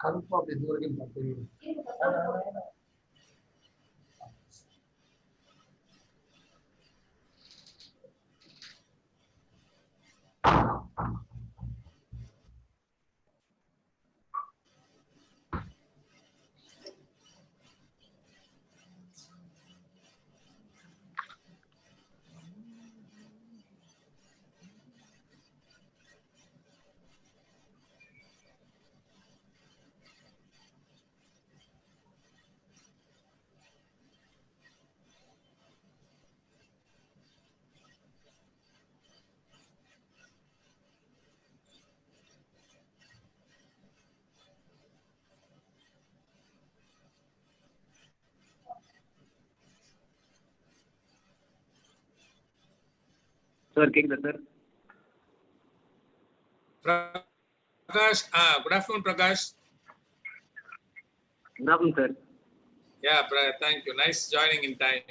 Confirm ఇదివరకు పంపింది. Sir, கேக்குதா sir? Prakash, good afternoon, Prakash. Good afternoon, sir. Yeah, thank you. Nice joining in time.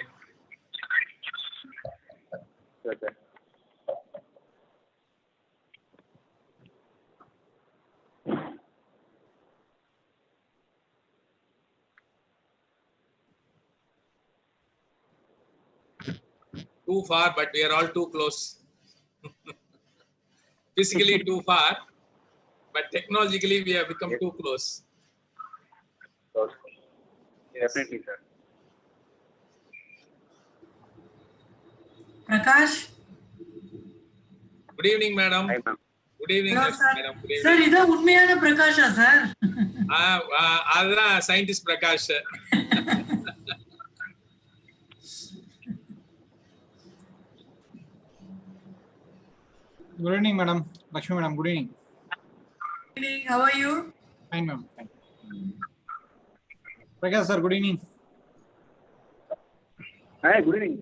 Sure, sir. Too far, but we are all too close. Physically too far, but technologically we have become too close. Okay. Definitely, sir. Prakash. Good evening, madam. Hi, ma'am. Good evening, Hello, sir. madam. Good evening. Sir, இது உண்மையான பிரகாஷா sir? அதுதான் scientist Prakash. Good evening, madam. Lakshmi, madam. Good evening. Good evening. How are you? Fine, ma'am. Fine. Prakash, sir. Good evening. Hi, good evening.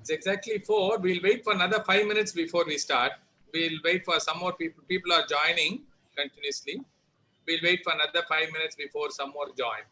It's exactly 4. We'll wait for another 5 minutes before we start. We'll wait for some more people. People are joining continuously. We'll wait for another 5 minutes before some more join.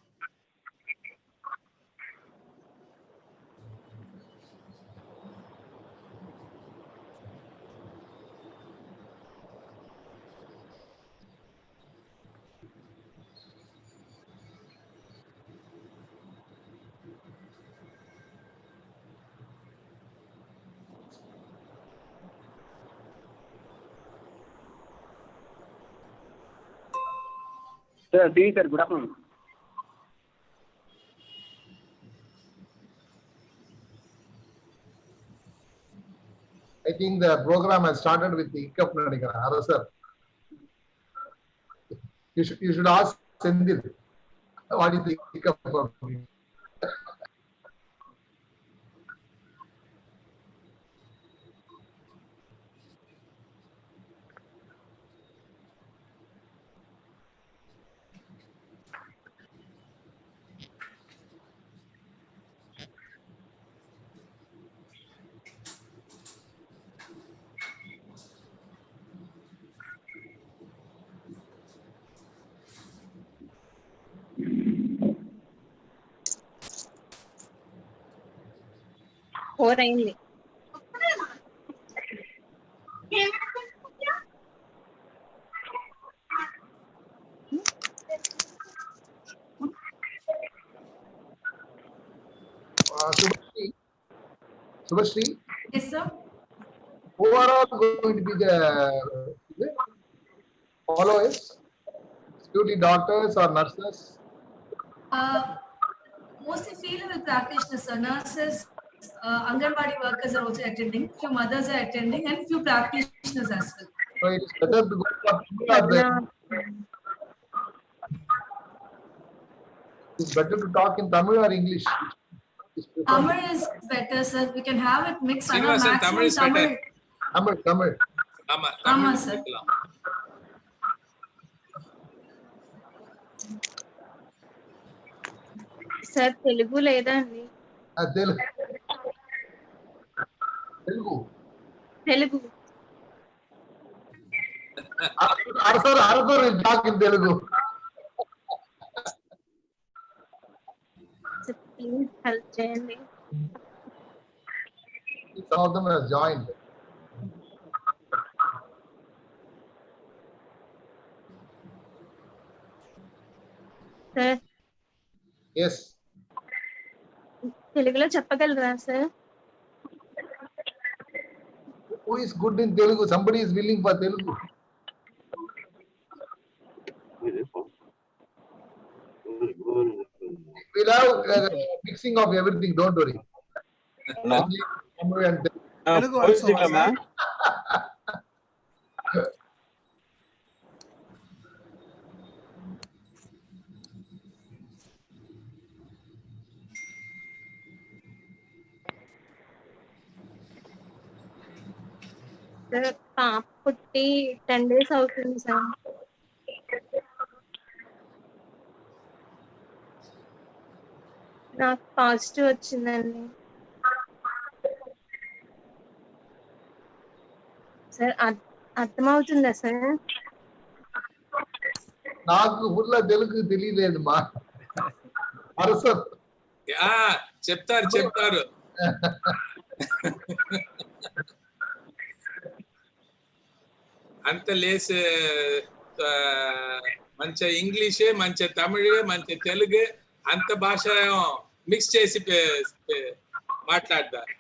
Sir, see you, sir. Good afternoon. I think the program has started with the hiccup. Hello, sir. You should ask Sendil what is the hiccup for me. అయింది. Subhashri? Yes, sir. Who are all going to be the followers? Security doctors or nurses? Mostly field practitioners, sir. Nurses, Anganwadi workers are also attending. Few mothers are attending, and few practitioners as well. So it is better to go for Tamil or it's better to talk in Tamil or English? Tamil is better, sir. We can have it mixed. Srinivasan, Tamil is better. Tamil. Ama, sir. Sir Telugu లేదా అండి? Telugu. Telugu. Arthur will talk in Telugu. Please help చేయండి. Some of them have joined. Sir Yes. తెలుగులో చెప్పగలరా sir? Who is good in Telugu? Somebody is willing for Telugu. We'll have mixing of everything. Don't worry. No. Tamil and Telugu. Telugu also, Poisikama? Sir పాప పుట్టి 10 days అవుతుంది sir. నాకు positive వచ్చిందండి sir. అర్థమవుతుందా sir? నాకు full Telugu తెలియలేదు మా అరసర్. చెప్తారు అంత లేసి మంచి ఇంగ్లీషే, మంచి తమిళే, మంచి తెలుగు అంత భాష మిక్స్ చేసి మాట్లాడతారు.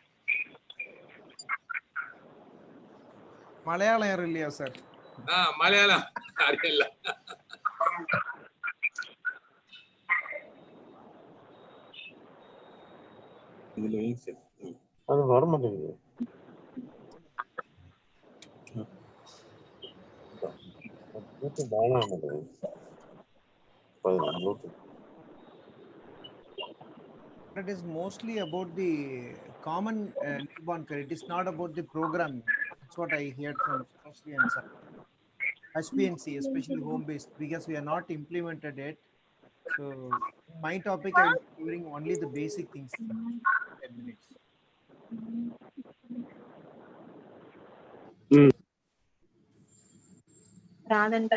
மலையாளம் யாரும் இல்லையா சார்? மலையாளம் அறியல. அது வர மாட்டேங்குது. It is mostly about the common newborn care. It is not about the program. That's what I heard from Sri and sir. HPNC, especially home-based, because we are not implemented it. So my topic, I am covering only the basic things. 10 minutes. రాదంట.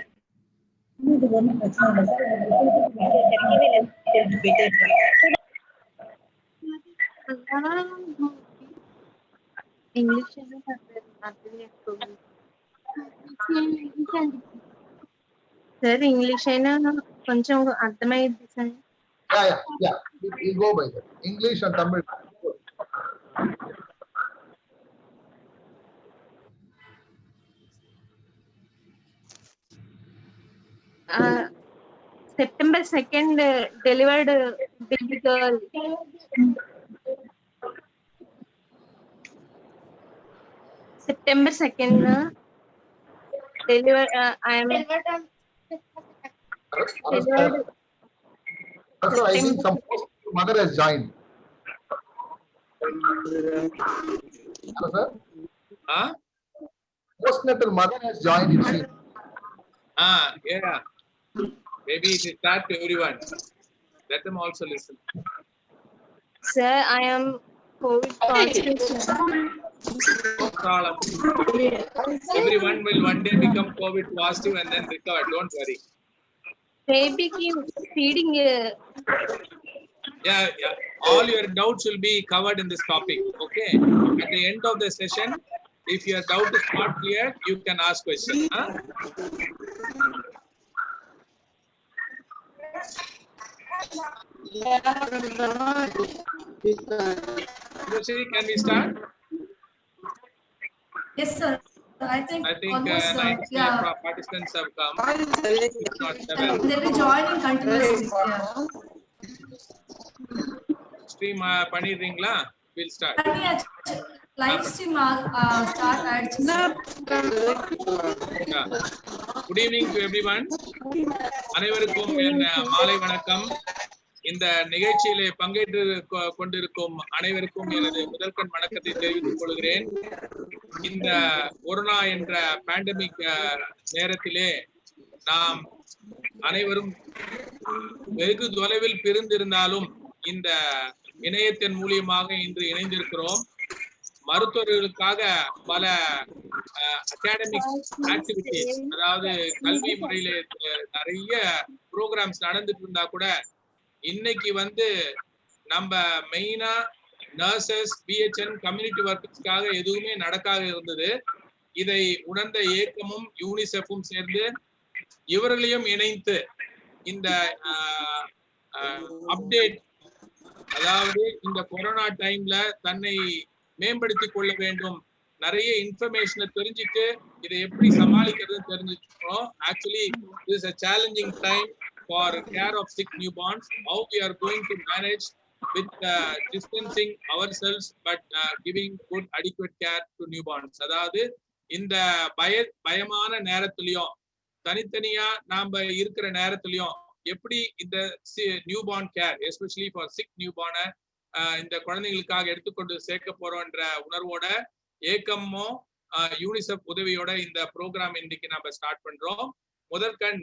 English sir English అయినా కొంచెం అర్థమైంది sir. Yeah. We go by that. English and Tamil. September 2nd delivered baby girl. September 2nd delivered. I am delivered. Also, I think some mother has joined. Hello, sir. Postnatal mother has joined. It seems. Yeah. Maybe it is start to everyone. Let them also listen. Sir, I am COVID positive. No problem. Everyone will one day become COVID positive and then recover. Don't worry. Baby feeding. Yeah. All your doubts will be covered in this topic. Okay. At the end of the session, if your doubt is not clear, you can ask questions. Can we start? Yes, sir. I think almost, 90 participants have come. If not 7. They'll be joining continuously. Stream பண்ணிடுறீங்களா? We'll start. Live stream start ஆயிடுச்சு. Good evening to everyone. அனைவருக்கும் என் மாலை வணக்கம். இந்த நிகழ்ச்சியிலே பங்கேற்று கொண்டிருக்கும் அனைவருக்கும் எனது முதல்கண் வணக்கத்தை தெரிவித்துக் கொள்கிறேன். இந்த கொரோனா என்ற பேண்டமிக் நேரத்திலே நாம் அனைவரும் வெகு தொலைவில் பிரிந்திருந்தாலும் இந்த இணையத்தின் மூலியமாக இன்று இணைந்திருக்கிறோம். மருத்துவர்களுக்காக பல அகாடமிக் ஆக்டிவிட்டிஸ், அதாவது கல்வி முறையில நிறைய ப்ரோக்ராம்ஸ் நடந்துட்டு இருந்தா கூட இன்னைக்கு வந்து நம்ம மெயினா நர்சஸ், பிஹெச்என், கம்யூனிட்டி ஒர்க்கர்ஸ்க்காக எதுவுமே நடக்காத இருந்தது. இதை உணர்ந்த ஏக்கமும் யூனிசெஃப்பும் சேர்ந்து இவர்களையும் இணைத்து இந்த அப்டேட், அதாவது இந்த கொரோனா டைம்ல தன்னை மேம்படுத்திக் கொள்ள வேண்டும், நிறைய இன்ஃபர்மேஷனை தெரிஞ்சுட்டு இதை எப்படி சமாளிக்கிறதுன்னு தெரிஞ்சுக்கணும். Actually this is a challenging time for care of sick newborns. How we are going to manage with distancing ourselves but giving good adequate care to newborns. அதாவது இந்த பயமான நேரத்திலையும் தனித்தனியா நாம இருக்கிற நேரத்திலையும் எப்படி இந்த newborn care, especially for sick நியூபார்னை இந்த குழந்தைகளுக்காக எடுத்துக்கொண்டு சேர்க்க போறோம்ன்ற உணர்வோட ஏக்கமும் யூனிசெஃப் உதவியோட இந்த ப்ரோக்ராம் இன்னைக்கு நம்ம ஸ்டார்ட் பண்றோம். முதற்கண்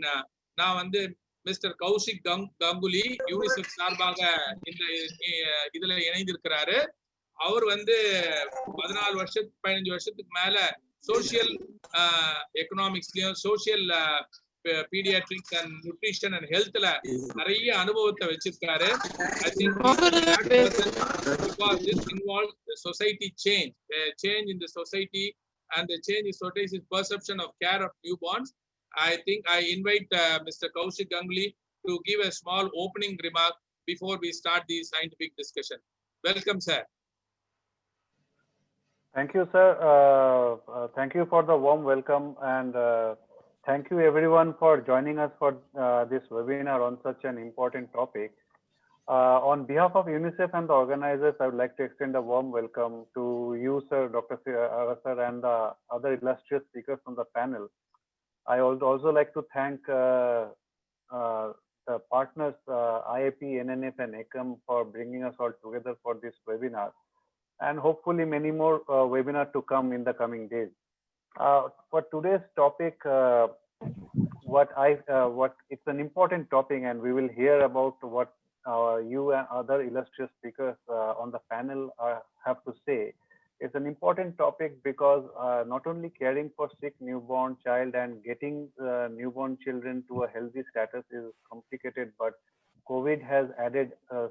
நான் வந்து மிஸ்டர் கௌஷிக் கங்குலி யூனிசெஃப் சார்பாக இந்த இதுல இணைந்திருக்கிறாரு. அவர் வந்து 15 வருஷத்துக்கு மேல சோசியல் எக்கனாமிக்ஸ்லயும் social pediatrics and nutrition and ஹெல்த்ல நிறைய அனுபவத்தை வச்சிருக்காரு. I think because this involves the society change in the society, and the change in society's perception of care of newborns. I think I invite Mr. Kaushik Ganguly to give a small opening remark before we start the scientific discussion. Welcome, sir. Thank you, sir. Thank you for the warm welcome, and thank you everyone for joining us for this webinar on such an important topic. On behalf of UNICEF and the organizers, I would like to extend a warm welcome to you, sir, Dr. Arasar, and the other illustrious speakers on the panel. I would also like to thank the partners, IAP, NNF, and ECOM for bringing us all together for this webinar, and hopefully many more webinars to come in the coming days. For today's topic, it's an important topic, and we will hear about what you and other illustrious speakers on the panel have to say. It's an important topic because not only caring for sick newborn child and getting newborn children to a healthy status is complicated, but COVID has added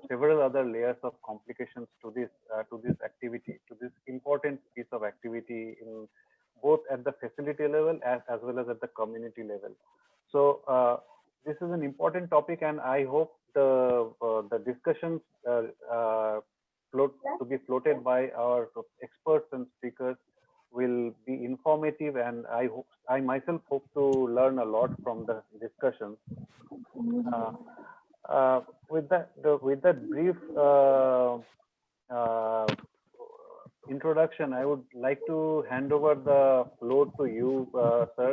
several other layers of complications to this activity, to this important piece of activity, in both at the facility level as well as at the community level. So this is an important topic, and I hope the discussions to be floated by our experts and speakers will be informative, and I myself hope to learn a lot from the discussions. With that brief introduction, I would like to hand over the floor to you, sir,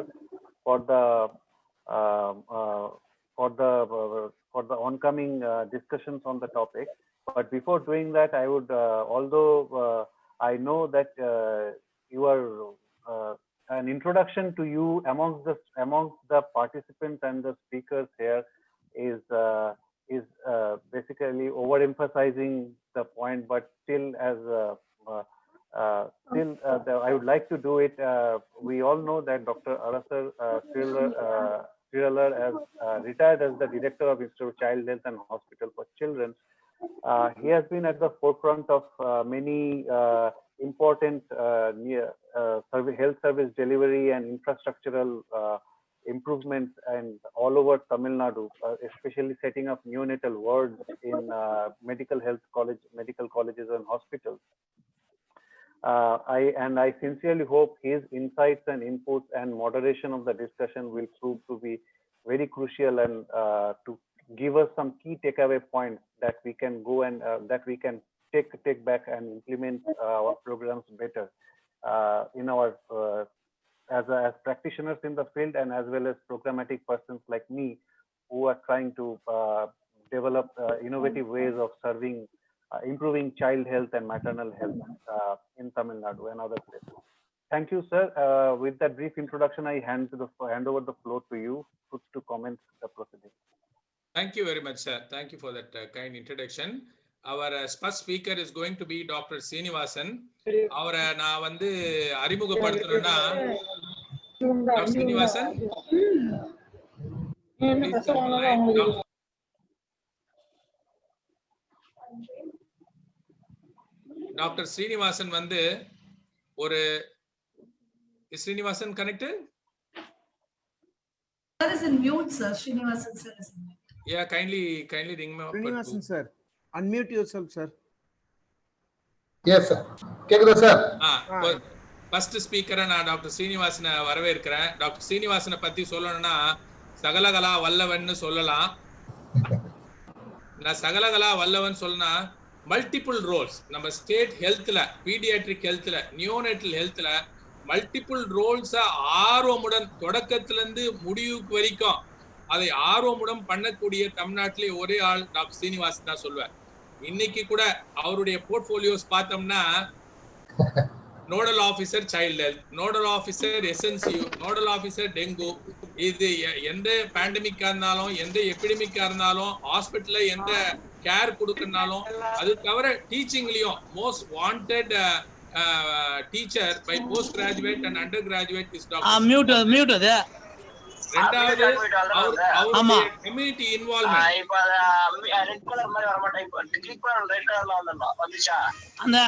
for the oncoming discussions on the topic. But before doing that, I would, although I know that you are an introduction to you amongst the participants and the speakers here is basically overemphasizing the point, but still I would like to do it. We all know that Dr. Arasar Srihalar has retired as the director of Institute of Child Health and Hospital for Children. He has been at the forefront of many important health service delivery and infrastructural improvements and all over Tamil Nadu, especially setting up neonatal wards in medical colleges and hospitals. I sincerely hope his insights and inputs and moderation of the discussion will prove to be very crucial, and to give us some key takeaway points that we can go and that we can take back and implement our programs better in our as practitioners in the field, and as well as programmatic persons like me who are trying to develop innovative ways of serving, improving child health and maternal health in Tamil Nadu and other places. Thank you, sir. With that brief introduction, I hand over the floor to you to comment the proceedings. Thank you very much, sir. Thank you for that kind introduction. our first speaker is going to be Dr. Srinivasan. அவரை நான் வந்து அறிமுகப்படுத்தணும்னா Dr. Srinivasan, please come online. Dr. Srinivasan வந்து ஒரு is Srinivasan connected? Sir is in mute, sir. Srinivasan sir is in mute. Yeah, kindly ring me up. Srinivasan sir, unmute yourself, sir. Yes, sir. கேக்குதா sir? First ஸ்பீக்கரை நான் doctor ஸ்ரீனிவாசனை வரவேற்கிறேன். Doctor ஸ்ரீனிவாசனை பத்தி சொல்லணும்னா சகலகலா வல்லவன்னு சொல்லலாம். நான் சகலகலா வல்லவன் சொல்லனா மல்டிபிள் ரோல்ஸ் நம்ம ஸ்டேட் ஹெல்த்ல, பீடியாட்ரிக் ஹெல்த்ல, நியோனேட்டல் ஹெல்த்ல மல்டிபிள் ரோல்ஸை ஆர்வமுடன் தொடக்கத்திலிருந்து முடிவுக்கு வரைக்கும் அதை ஆர்வமுடன் பண்ணக்கூடிய தமிழ்நாட்டிலே ஒரே ஆள் டாக்டர் ஸ்ரீனிவாசன் தான் சொல்லுவேன். இன்னைக்கு கூட அவருடைய போர்ட்போலியோஸ் பார்த்தோம்னா nodal officer child health, nodal officer SNCU, nodal officer dengue. இது எந்த பேண்டமிக்கா இருந்தாலும் எந்த எபிடமிக்கா இருந்தாலும் ஹாஸ்பிட்டல்ல எந்த கேர் கொடுக்கறனாலும் அது தவிர டீச்சிங்லயும் most wanted teacher by postgraduate and undergraduate is doctor. Mute அது ரெண்டாவது அவருடைய கம்யூனிட்டி இன்வால்வ்மென்ட். இப்ப ரெட் கலர் மாதிரி வர மாட்டேன். இப்ப கிளிக் பண்ண ரெட் கலர்ல வந்துச்சா அந்த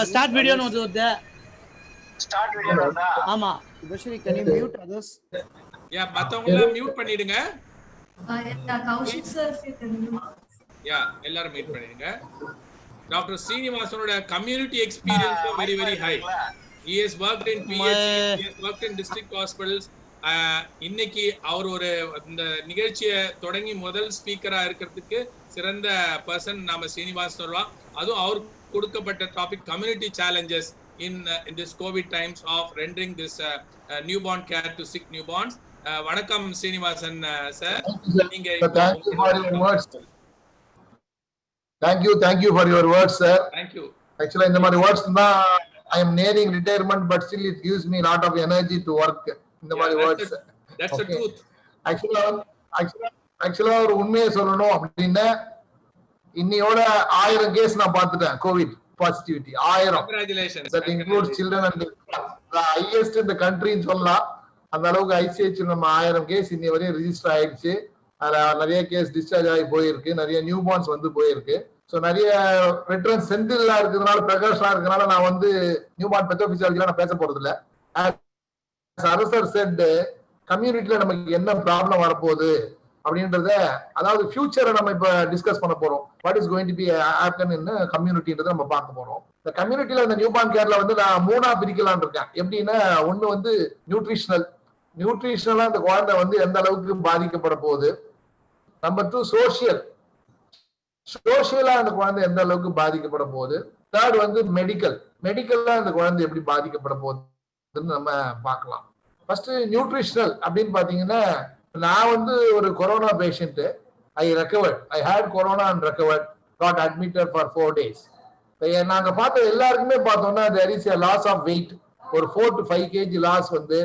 ஸ்டார்ட் வீடியோன்னு வருது. ஸ்டார்ட் வீடியோ வருதா? ஆமா. Vashri, can you mute others? யா, மத்தவங்க மியூட் பண்ணிடுங்க. Kaushik sir, if you can mute. யா, எல்லாரும் மியூட் பண்ணிடுங்க. டாக்டர் ஸ்ரீனிவாசனோட community experience very very high. He has worked in PHC, he has worked in district hospitals. இன்னைக்கு அவர் ஒரு இந்த நிகழ்ச்சியை தொடங்கி முதல் ஸ்பீக்கரா இருக்கிறதுக்கு சிறந்த பர்சன் நாம ஸ்ரீனிவாசன் சொல்லலாம். அதுவும் அவர் கொடுக்கப்பட்ட topic community challenges in this COVID times of rendering this newborn care to sick newborns. வணக்கம் ஸ்ரீனிவாசன் சார். நீங்க thank you for your words. Thank you for your words, sir. Thank you. Actually இந்த மாதிரி words தான் I am nearing retirement but still it gives me a lot of energy to work. இந்த மாதிரி words. That's the truth. Actually ஒரு உண்மையை சொல்லணும் அப்படின்னா இன்னையோட 1000 கேஸ் நான் பார்த்துட்டேன். Covid positivity 1000. Congratulations. That includes children and the highest in the country ன்னு சொல்லலாம். அந்த அளவுக்கு ICH நம்ம 1000 கேஸ் இன்னை வரையும் ரெஜிஸ்டர் ஆயிடுச்சு. அதுல நிறைய கேஸ் டிஸ்சார்ஜ் ஆகி போயிருக்கு, நிறைய நியூ பார்ன்ஸ் வந்து போயிருக்கு. ஸோ நிறைய வெட்டரன் செந்திலா இருக்கிறதுனால, பிரகாஷ்லாம் இருக்கிறதுனால நான் வந்து நியூ பார்ன் பெத்தோபிசியாலஜிலாம் நான் பேச போறது இல்லை. அரசர் செட் கம்யூனிட்டியில நமக்கு என்ன ப்ராப்ளம் வரப்போகுது அப்படின்றத, அதாவது ஃபியூச்சரை நம்ம இப்ப டிஸ்கஸ் பண்ண போறோம். What is going to be happen in கம்யூனிட்டின்றதை நம்ம பார்க்க போறோம். இந்த கம்யூனிட்டியில இந்த நியூ பார்ன் கேர்ல வந்து நான் 3ஆ பிரிக்கலாம்னு இருக்கேன். எப்படின்னா, ஒண்ணு வந்து நியூட்ரிஷனலா அந்த குழந்தை வந்து எந்த அளவுக்கு பாதிக்கப்பட போகுது. நம்பர் 2 சோசியலா அந்த குழந்தை எந்த அளவுக்கு பாதிக்கப்பட போகுது. தேர்ட் வந்து மெடிக்கல்லா அந்த குழந்தை எப்படி பாதிக்கப்பட போகுதுன்னு நம்ம பார்க்கலாம். ஃபர்ஸ்ட் நியூட்ரிஷனல் அப்படின்னு பாத்தீங்கன்னா, நான் வந்து ஒரு corona patient. I had corona and recovered, got admitted for 4 days. நாங்க பார்த்த எல்லாருக்குமே பார்த்தோம்னா there is a loss of weight. ஒரு 4 to 5 kg லாஸ் வந்து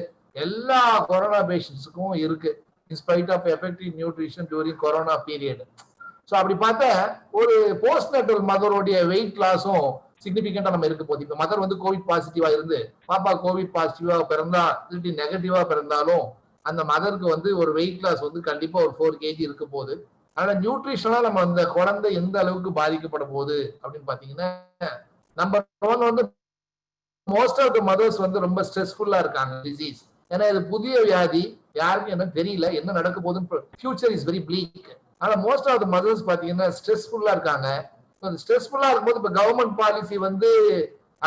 எல்லா கொரோனா பேஷண்ட்ஸுக்கும் இருக்கு, in spite of effective nutrition during corona period. So அப்படி பார்த்தா ஒரு போஸ்ட் நேட்டல் மதருடைய வெயிட் லாஸும் சிக்னிபிகண்டா நம்ம இருக்க போகுது. இப்போ மதர் வந்து கோவிட் பாசிட்டிவா இருந்து பாப்பா கோவிட் பாசிட்டிவா பிறந்தா இல்லாட்டி நெகட்டிவா பிறந்தாலும் அந்த மதருக்கு வந்து ஒரு வெயிட் லாஸ் வந்து கண்டிப்பா ஒரு 4 kg இருக்க போகுது. அதனால நியூட்ரிஷனா நம்ம அந்த குழந்தை எந்த அளவுக்கு பாதிக்கப்பட போகுது அப்படின்னு பாத்தீங்கன்னா, நம்பர் 1 வந்து மோஸ்ட் ஆஃப் த மதர்ஸ் வந்து ரொம்ப ஸ்ட்ரெஸ்ஃபுல்லா இருக்காங்க டிசீஸ். ஏன்னா இது புதிய வியாதி, யாருக்கும் என்ன தெரியல, என்ன நடக்க போகுதுன்னு. Future is very bleak. ஆனா மோஸ்ட் ஆஃப் த மதர்ஸ் பாத்தீங்கன்னா ஸ்ட்ரெஸ்ஃபுல்லா இருக்காங்க. ஸ்ட்ரெஸ்ஃபுல்லா இருக்கும்போது இப்ப கவர்மெண்ட் பாலிசி வந்து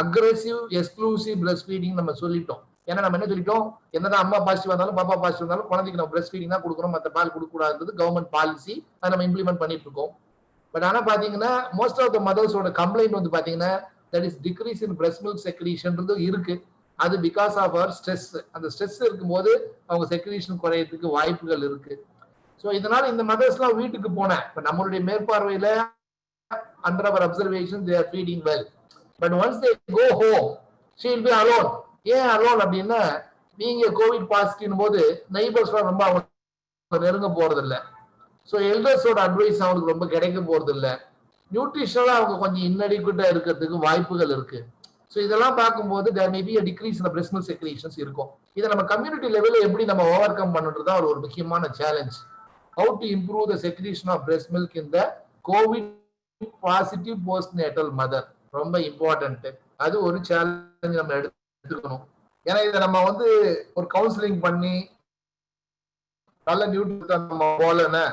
அக்ரெசிவ் எக்ஸ்க்ளூசிவ் பிரஸ்ட் ஃபீடிங் நம்ம சொல்லிட்டோம். ஏன்னா நம்ம என்ன சொல்லிட்டோம், என்னதான் அம்மா பாசிட்டிவ் வந்தாலும் பாப்பா பாசிட்டிவ் வந்தாலும் குழந்தைக்கு நம்ம பிரஸ்ட் ஃபீடிங் தான் கொடுக்குறோம், மற்ற பால் கொடுக்க கூடாது கவர்மெண்ட் பாலிசி. அதை நம்ம இம்ப்ளிமெண்ட் பண்ணிட்டு இருக்கோம். பட் ஆனா பாத்தீங்கன்னா மோஸ்ட் ஆஃப் த மதர்ஸோட கம்ப்ளைண்ட் வந்து பாத்தீங்கன்னா that is decrease in breast milk செக்ரீஷன்றது இருக்கு. அது பிகாஸ் ஆஃப் அவர் ஸ்ட்ரெஸ். அந்த ஸ்ட்ரெஸ் இருக்கும்போது அவங்க செக்ரீஷன் குறையறதுக்கு வாய்ப்புகள் இருக்கு. ஸோ இதனால இந்த மதர்ஸ்லாம் வீட்டுக்கு போனேன். இப்போ நம்மளுடைய மேற்பார்வையில under our observation they are feeding well. But once they go home she will be alone. ஏன் அலோன் அப்படின்னா, நீங்க கோவிட் பாசிட்டிவ் போது நெய்பர்ஸ்லாம் ரொம்ப அவங்க நெருங்க போறது இல்லை. ஸோ எல்டர்ஸோட அட்வைஸ் அவங்களுக்கு ரொம்ப கிடைக்க போறது இல்லை. நியூட்ரிஷனலா அவங்க கொஞ்சம் இன்னடிக்குட்டா இருக்கிறதுக்கு வாய்ப்புகள் இருக்கு. ஸோ இதெல்லாம் பார்க்கும்போது there may be a decrease in the breast milk secretions இருக்கும். இதை நம்ம கம்யூனிட்டி லெவலில் எப்படி நம்ம ஓவர் கம் பண்ணுறது தான் ஒரு முக்கியமான challenge. How to improve the secretion of breast milk in the COVID positive postnatal mother, ரொம்ப இம்பார்ட்டன்ட். அது ஒரு சேலஞ்ச் நம்ம எடுத்துக்கணும். ஏன்னா இதை நம்ம வந்து ஒரு கவுன்சிலிங் பண்ணி நல்ல நியூட்ரிஷன் நம்ம போலன்னா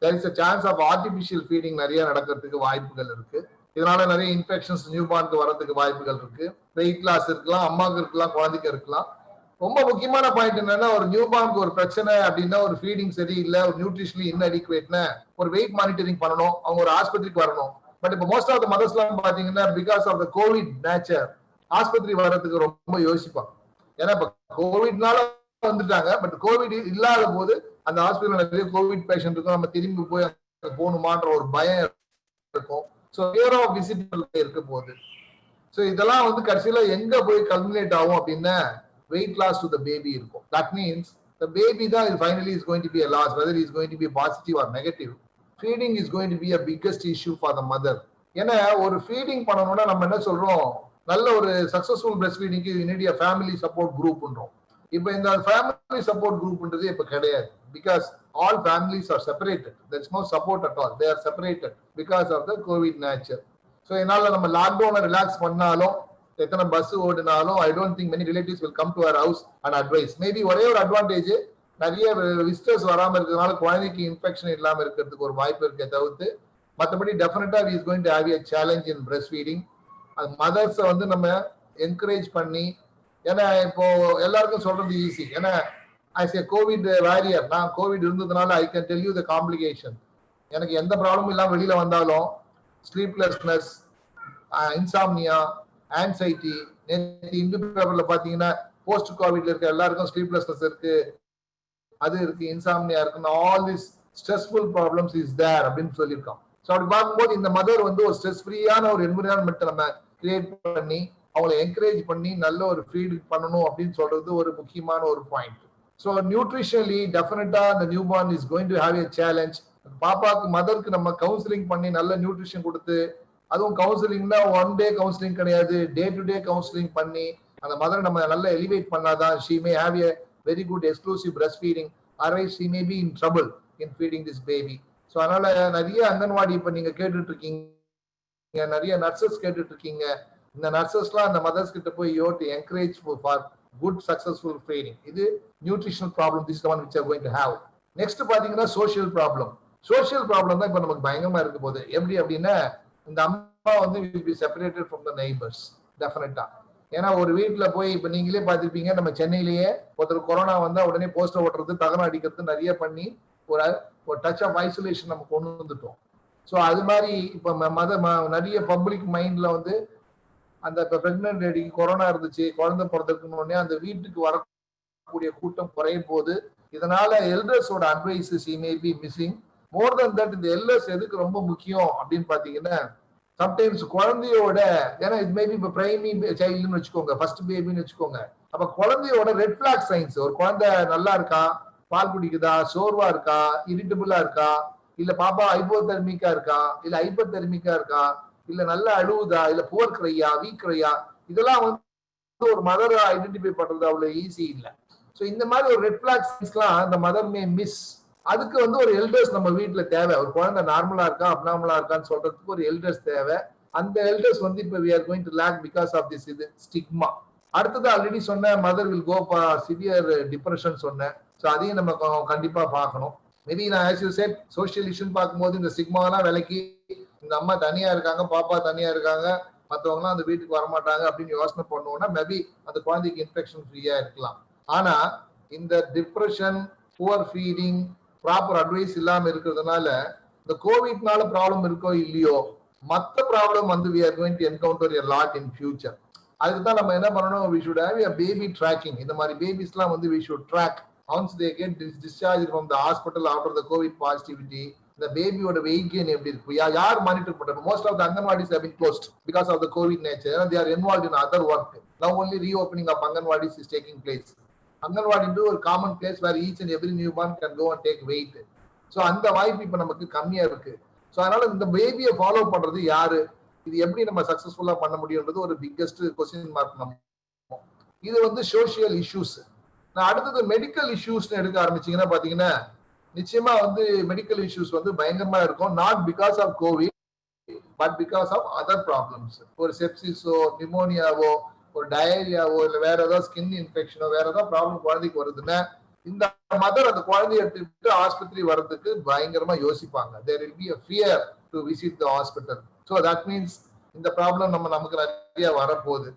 there is a chance of artificial feeding நிறைய நடக்கிறதுக்கு வாய்ப்புகள் இருக்கு. இதனால நிறைய இன்ஃபெக்ஷன்ஸ் நியூ பார்னுக்கு வரதுக்கு வாய்ப்புகள் இருக்கு. வெயிட் லாஸ் இருக்கலாம், அம்மாவுக்கு இருக்கலாம், குழந்தைக்கு இருக்கலாம். ரொம்ப முக்கியமான பாயிண்ட் என்னன்னா, ஒரு நியூ பார்னுக்கு ஒரு பிரச்சனை அப்படின்னா ஒரு ஃபீடிங் சரியில்லை, ஒரு நியூட்ரிஷனலி இன்அடிக்குவேட்னா ஒரு வெயிட் மானிட்டரிங் பண்ணணும், அவங்க ஒரு ஆஸ்பத்திரிக்கு வரணும். பட் இப்போ மோஸ்ட் ஆஃப் த மதர்ஸ்லாம் பாத்தீங்கன்னா because of the covid nature ஆஸ்பத்திரி வர்றதுக்கு ரொம்ப யோசிப்பாங்க. ஏன்னா இப்போ கோவிட்னால வந்துட்டாங்க, பட் கோவிட் இல்லாத போது அந்த ஹாஸ்பிட்டல் நிறைய கோவிட் பேஷண்ட் இருக்கும், நம்ம திரும்பி போய் போகணுமான்ற ஒரு பயம் இருக்கும். ஸோ ஃபியர் ஆஃப் விசிட் இருக்க போகுது. ஸோ இதெல்லாம் வந்து கடைசியில எங்க போய் கல்மினேட் ஆகும் அப்படின்னா weight loss to the baby இருக்கும். தட் மீன்ஸ் த பேபி தான் finally is going to be a loss, whether is going to be positive or negative. Feeding is going to be a biggest issue for the mother. ஏன்னா ஒரு feeding பண்ணணும்னா நம்ம என்ன சொல்றோம், நல்ல ஒரு successful breast ஃபீடிங்க்கு you need a family support groupன்றோம். இப்போ இந்த ஃபேமிலி சப்போர்ட் குரூப்ன்றது இப்போ கிடையாது. Because all families are separated, there is no support at all, they are separated because of the covid nature. So இதனால நம்ம லாக்டவுனை ரிலாக்ஸ் பண்ணாலும் எத்தனை பஸ் ஓடினாலும் I don't think many relatives will come to our house and advice. Maybe ஒரே ஒரு advantage, நிறைய visitors வராமல் இருக்கிறதுனால குழந்தைக்கு இன்ஃபெக்ஷன் இல்லாமல் இருக்கிறதுக்கு ஒரு வாய்ப்பு இருக்கே தவிர்த்து மற்றபடி டெஃபினட்டா we is going to have a challenge in breast feeding. அது மதர்ஸை வந்து நம்ம என்கரேஜ் பண்ணி, ஏன்னா இப்போ எல்லாருக்கும் சொல்றது ஈஸி. ஏன்னா ஆஸ் ஏ கோவிட் வேரியர், நான் கோவிட் இருந்ததுனால I can tell you the complication. எனக்கு எந்த ப்ராப்ளமும் இல்லாமல் வெளியில வந்தாலும் ஸ்லீப்லெஸ்னஸ், இன்சாம்னியா, ஆன்சைட்டி, நேற்று இந்து பேப்பர்ல பாத்தீங்கன்னா போஸ்ட் கோவிட்ல இருக்க எல்லாருக்கும் ஸ்லீப்லெஸ்னஸ் இருக்கு, அது இருக்கு, இன்சாம்னியா இருக்குன்னு, all this stressful problems is there அப்படின்னு சொல்லியிருக்கோம். ஸோ அப்படி பார்க்கும்போது இந்த மதர் வந்து ஒரு ஸ்ட்ரெஸ் ஃப்ரீயான ஒரு என்விரான்மெண்ட் நம்ம கிரியேட் பண்ணி அவங்களை என்கரேஜ் பண்ணி நல்ல ஒரு ஃபீட் பண்ணணும் அப்படின்னு சொல்றது ஒரு முக்கியமான ஒரு பாயிண்ட். ஸோ நியூட்ரிஷனலி டெஃபினட்டா இந்த new born is going to have a challenge. பாப்பாக்கு மதருக்கு நம்ம கவுன்சிலிங் பண்ணி நல்ல நியூட்ரிஷன் கொடுத்து, அதுவும் கவுன்சிலிங்னா ஒன் டே கவுன்சிலிங் கிடையாது, டே டு டே கவுன்சிலிங் பண்ணி அந்த மதரை நம்ம நல்லா எலிவேட் பண்ணாதான் she may have a very good exclusive breast feeding, otherwise she may be in trouble in feeding this baby. So அதனால நிறைய அங்கன்வாடி இப்போ நீங்க கேட்டுட்டு இருக்கீங்க, நிறைய நர்சஸ் கேட்டுட்டு இருக்கீங்க. இந்த நர்சஸ்லாம் அந்த மதர்ஸ் கிட்ட போய் you to encourage for good successful feeding. இது nutritional problem, this one which are going to have. Next பாத்தீங்கன்னா சோஷியல் ப்ராப்ளம். சோஷியல் ப்ராப்ளம் தான் இப்போ நமக்கு பயங்கரமா இருக்க போகுது. எப்படி அப்படின்னா இந்த அம்மா வந்து will be separated from the neighbors டெஃபினட்டா. ஏன்னா ஒரு வீட்டுல போய் இப்ப நீங்களே பார்த்திருப்பீங்க, நம்ம சென்னையிலேயே ஒருத்தர் கொரோனா வந்தா உடனே போஸ்டர் ஓட்டுறது, தகனம் அடிக்கிறது நிறைய பண்ணி ஒரு டச் ஆஃப் ஐசோலேஷன் நம்ம கொண்டு வந்துட்டோம். ஸோ அது மாதிரி இப்ப நிறைய பப்ளிக் மைண்ட்ல வந்து அந்த இப்ப பிரெக்னன்ட் லேடிக்கு கொரோனா இருந்துச்சு, குழந்தை பிறந்திருக்குன்னு உடனே அந்த வீட்டுக்கு வரக்கூடிய கூட்டம் குறையும் போது இதனால எல்டர்ஸோட advices may be missing. More than that இந்த எல்டர்ஸ் எதுக்கு ரொம்ப முக்கியம் அப்படின்னு பாத்தீங்கன்னா, சம்டைம்ஸ் குழந்தையோட, ஏன்னா இது மேபி இப்ப பிரைமரி சைல்டுன்னு வச்சுக்கோங்க, ஃபர்ஸ்ட் பேபின்னு வச்சுக்கோங்க, அப்ப குழந்தையோட ரெட் பிளாக் சைன்ஸ், ஒரு குழந்தை நல்லா இருக்கா, பால் குடிக்குதா, சோர்வா இருக்கா, இரிட்டபிளா இருக்கா, இல்ல பாப்பா ஹைப்போதெர்மிக்கா இருக்கா, இல்ல ஹைப்பர் தெர்மிக்கா இருக்கா, இல்ல நல்லா அழுவுதா, இல்ல புவர் கிரையா, வீக் கிரையா, இதெல்லாம் வந்து ஒரு மதர் ஐடென்டிஃபை பண்றது அவ்வளவு ஈஸி இல்ல. ஸோ இந்த மாதிரி ஒரு ரெட் பிளாக் சைன்ஸ்லாம் அந்த மதர் மே மிஸ். அதுக்கு வந்து ஒரு எல்டர்ஸ் நம்ம வீட்டுல தேவை. ஒரு குழந்தை நார்மலா இருக்கா அப்நார்மலா இருக்கான்னு சொல்றதுக்கு ஒரு எல்டர்ஸ் தேவை. அந்த எல்டர்ஸ் வந்து இப்ப we are going to lack because of this இது ஸ்டிக்மா. அடுத்தது ஆல்ரெடி சொன்ன mother will go for severe depression சொன்னேன். ஸோ அதையும் நம்ம கண்டிப்பா பார்க்கணும். மேபி நான் ஆஸ் யூ செட் சோஷியல் இஷ்யூன்னு பார்க்கும்போது இந்த ஸ்டிக்மாலாம் விலைக்கு, இந்த அம்மா தனியா இருக்காங்க, பாப்பா தனியா இருக்காங்க, மற்றவங்களாம் அந்த வீட்டுக்கு வரமாட்டாங்க அப்படின்னு யோசனை பண்ணுவோம்னா மேபி அந்த குழந்தைக்கு இன்ஃபெக்ஷன் ஃப்ரீயா இருக்கலாம். ஆனா இந்த depression, poor feeding, proper advice இல்லாம இருக்கிறதுனால இந்த கோவிட்னால ப்ராப்ளம் இருக்கோ இல்லையோ, மற்ற ப்ராப்ளம் வந்து we are going to encounter a lot in future. அதுக்கு தான் நம்ம என்ன பண்ணணும், we should have a baby tracking. இந்த மாதிரி பேபிஸ்லாம் வந்து we should track once they get discharged from the hospital after the COVID positivity. இந்த பேபியோட வெயிட் கெயின் எப்படி இருக்கு, யார் மானிட்டர் பண்றாங்க? Most of the anganwadis have been closed because of the COVID nature. They are involved in other work. Now only reopening of Anganwadis is taking place. Anganwadi into a common place where each and every newborn can go and take weight. So அந்த வாய்ப்பு இப்ப நமக்கு கம்மியா இருக்கு. So அதனால இந்த பேபியை follow பண்றது யாரு, இது எப்படி நம்ம சக்சஸ்ஃபுல்லா பண்ண முடியும்ன்றது ஒரு பிக்கெஸ்ட் கொஸ்டின் மார்க். நம்ம இது வந்து சோசியல் இஷ்யூஸ். நான் அடுத்தது மெடிக்கல் இஷ்யூஸ் எடுக்க ஆரம்பிச்சீங்கன்னா பாத்தீங்கன்னா நிச்சயமா வந்து மெடிக்கல் இஷ்யூஸ் வந்து பயங்கரமா இருக்கும். Not because of covid but because of other problems. ஒரு செப்சிஸோ நிமோனியாவோ ஒரு டயரியாவோ இல்ல வேற ஏதாவது ஸ்கின் இன்ஃபெக்ஷனோ வேற ஏதாவது ப்ராப்ளம் குழந்தைக்கு வருதுன்னா இந்த மதர் அந்த குழந்தைய எடுத்துட்டு ஆஸ்பத்திரி வர்றதுக்கு பயங்கரமா யோசிப்பாங்க. there will be a fear to visit the hospital. so that means இந்த ப்ராப்ளம் நமக்கு நிறைய வரப்போகுது.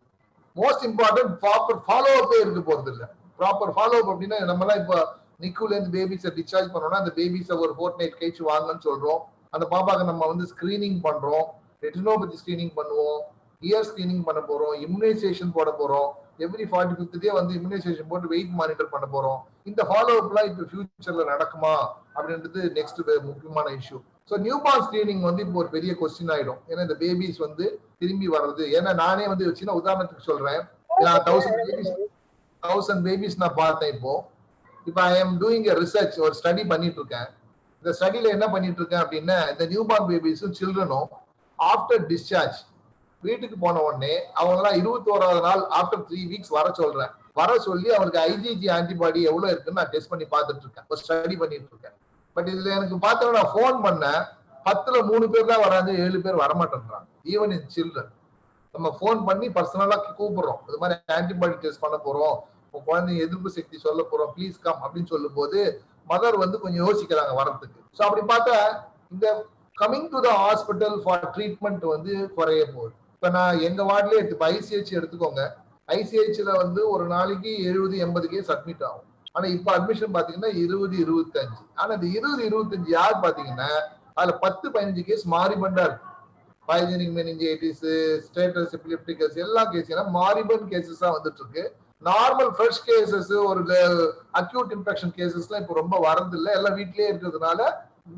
மோஸ்ட் இம்பார்ட்டன்ட் ப்ராப்பர் ஃபாலோ அப்பே இருக்க போறது இல்லை. ப்ராப்பர் ஃபாலோ அப் அப்படின்னா நம்மலாம் இப்போ நிக்குல இருந்து பேபிஸை டிஸ்சார்ஜ் பண்ணோம்னா அந்த பேபிஸை ஒரு 4 night கழிச்சு வாங்கன்னு சொல்றோம். அந்த பாப்பாக்கு நம்ம வந்து ஸ்கிரீனிங் பண்றோம், ரெட்டினோபதி ஸ்கிரீனிங் பண்ணுவோம், இயர் ஸ்கிரீனிங் பண்ண போறோம், இம்யூனைசேஷன் போட போறோம். எவ்ரி 45th டே வந்து இம்யூனைசேஷன் போட்டு வெயிட் மானிட்டர் பண்ண போறோம். இந்த ஃபாலோ அப்லாம் இப்போ ஃபியூச்சர்ல நடக்குமா அப்படின்றது நெக்ஸ்ட் முக்கியமான issue. So new born screening வந்து இப்போ ஒரு பெரிய கொஸ்டின் ஆயிடும். ஏன்னா இந்த பேபிஸ் வந்து திரும்பி வர்றது. ஏன்னா நானே வந்து சின்ன உதாரணத்துக்கு சொல்றேன், 1000 பேபிஸ் நான் பார்த்தேன். இப்போ I am doing a research, ஒரு ஸ்டடி பண்ணிட்டு இருக்கேன். இந்த ஸ்டடியில என்ன பண்ணிட்டு இருக்கேன் அப்படின்னா இந்த நியூ பார்ன் பேபிஸும் சில்ட்ரனும் ஆஃப்டர் டிஸ்சார்ஜ் வீட்டுக்கு போன உடனே அவங்கலாம் 21வது நாள் ஆஃப்டர் 3 weeks வர சொல்லி அவங்களுக்கு ஐஜிஜி ஆன்டிபாடி எவ்வளவு இருக்குன்னு நான் டெஸ்ட் பண்ணி பார்த்துட்டு இருக்கேன், ஒரு ஸ்டடி பண்ணிட்டு இருக்கேன். பட் இதுல எனக்கு பார்த்தோன்னா நான் ஃபோன் பண்ணேன், 10ல 3 பேர் தான் வராங்க, 7 பேர் வரமாட்டேன்றாங்க. ஈவன் இன் சில்ட்ரன் நம்ம ஃபோன் பண்ணி பர்சனலா கூப்பிடுறோம், இது மாதிரி ஆன்டிபாடி டெஸ்ட் பண்ண போறோம், உங்க குழந்தை எதிர்ப்பு சக்தி சொல்ல போறோம், ப்ளீஸ் கம் அப்படின்னு சொல்லும் போது மதர் வந்து கொஞ்சம் யோசிக்கிறாங்க வர்றதுக்கு. ஸோ அப்படி பார்த்தா இந்த coming to the hospital for treatment வந்து குறைய போகுது. இப்ப நான் எங்க வார்டுலயே இப்ப ஐசிஹெச் எடுத்துக்கோங்க, ஐசிஹெச்ல வந்து ஒரு நாளைக்கு 70-80 கேஸ் அட்மிட் ஆகும். ஆனா இப்ப அட்மிஷன் பாத்தீங்கன்னா 20-25. ஆனா இந்த 20-25 யார் பாத்தீங்கன்னா அதுல 10-15 கேஸ் மாரிபண்டா இருக்கு. பைஜெனிக் மெனிஞ்சைட்டிஸ், ஸ்டேட்டஸ் எபிலிப்டிகஸ் எல்லா கேஸ் மாரிபண்ட் கேசஸா வந்துட்டு இருக்கு. நார்மல் ஃப்ரெஷ் கேசஸ் ஒரு அக்யூட் இன்ஃபெக்ஷன் கேசஸ்லாம் இப்போ ரொம்ப வரது இல்லை, எல்லாம் வீட்லயே இருக்கிறதுனால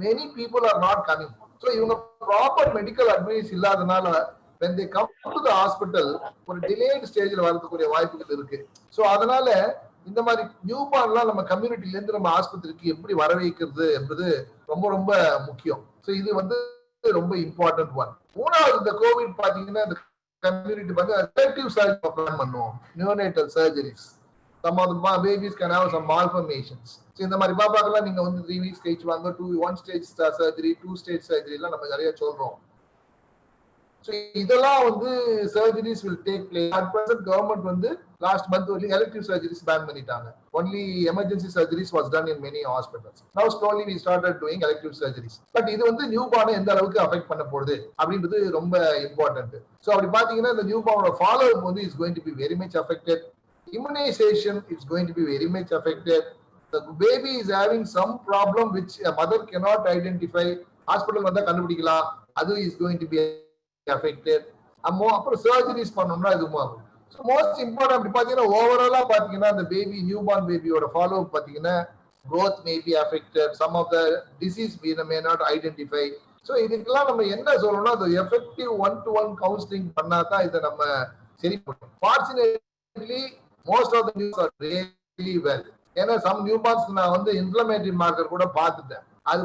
many people are not coming. So இவங்க ப்ராப்பர் மெடிக்கல் அட்வைஸ் இல்லாதனால when they come to the hospital ஒரு delayed ஸ்டேஜ்ல வரதுக்குரிய வாய்ப்புகள் இருக்கு. ஸோ அதனால இந்த மாதிரி நியூ பார்ன்லாம் நம்ம கம்யூனிட்டில இருந்து நம்ம ஆஸ்பத்திரிக்கு எப்படி வர வைக்கிறது என்பது ரொம்ப ரொம்ப முக்கியம். ஸோ இது வந்து ரொம்ப இம்பார்ட்டன்ட் ஒன். மூணாவது இந்த கோவிட் பாத்தீங்கன்னா இந்த கம்யூனிட்டி வந்து எலெக்டிவ் சர்ஜரி பிளான் பண்ணுவோம், neonatal surgeries. Some of the babies can have some malformations. So இந்த மாதிரி பாப்பாக்கெல்லாம் நீங்க வந்து 3 weeks கழிச்சு வாங்க, 1 stage surgery, 2 stage surgery எல்லாம் நம்ம நிறைய சொல்றோம். So இதெல்லாம் வந்து surgeries will take place. At present government வந்து last month only elective surgeries ban பண்ணிட்டாங்க. Only emergency surgeries was done in many hospitals. Now slowly we started doing elective surgeries. But இது வந்து நியூ பார்னை எந்த அளவுக்கு affect பண்ண போகுது அப்படின்றது ரொம்ப இம்பார்ட்டன்ட். ஸோ அப்படி பாத்தீங்கன்னா இந்த நியூ பார்னோட ஃபாலோ அப் வந்து is going to be very much affected. Immunization is going to be very much affected. The baby is having some problem which a mother cannot identify. Hospital vanda kandupidikkala, adu is going to be affected. Appo surgeries pannona iduma. So most important apdi pathina overall pathina the baby newborn baby oda follow up pathina growth may be affected. Some of the disease we may not identify. So idukla nama enna solrona the effective 1-to-1 counseling panna tha idu nama seri pannu. Fortunately most of the news are really well. ஏன்னா some newborns நான் வந்து inflammatory marker கூட பார்த்துட்டேன். அது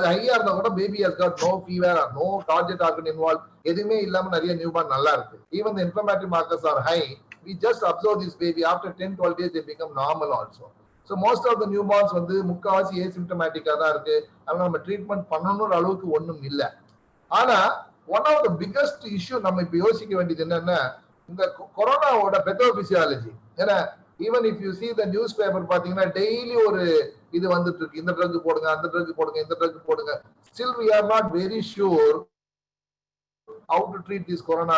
ஹையா இருந்தா கூட baby has got no fever or no target organ involved, எதுவுமே இல்லாம நிறைய newborn நல்லா இருக்கு. Even the inflammatory markers are high. We just observe this baby after 10-12 days they become normal also. So most of the newborns வந்து முக்காவாசி asymptomatic-ஆ தான் இருக்கு. அதனால நம்ம ட்ரீட்மெண்ட் பண்ணணும்ன்ற அளவுக்கு ஒண்ணும் இல்லை. ஆனா one of the biggest issue நம்ம இப்ப யோசிக்க வேண்டியது என்னன்னா இந்த கொரோனாவோட பெத்தோபிசியாலஜி. ஏன்னா even if you see the news paper பாத்தீங்கன்னா டெய்லி ஒரு இது வந்துட்டு இருக்கு, இந்த ட்ரக் போடுங்க, அந்த ட்ரக் போடுங்க, இந்த ட்ரக் போடுங்க. Still we are not very sure how to treat this corona.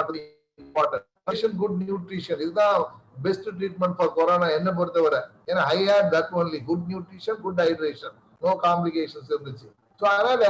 Important good nutrition இதுதான் பெஸ்ட் ட்ரீட்மெண்ட் ஃபார் கொரோனா என்ன பொறுத்தவரை. ஏன்னா I had that only good nutrition, good hydration, no complications இருந்துச்சு. ஸோ அதனால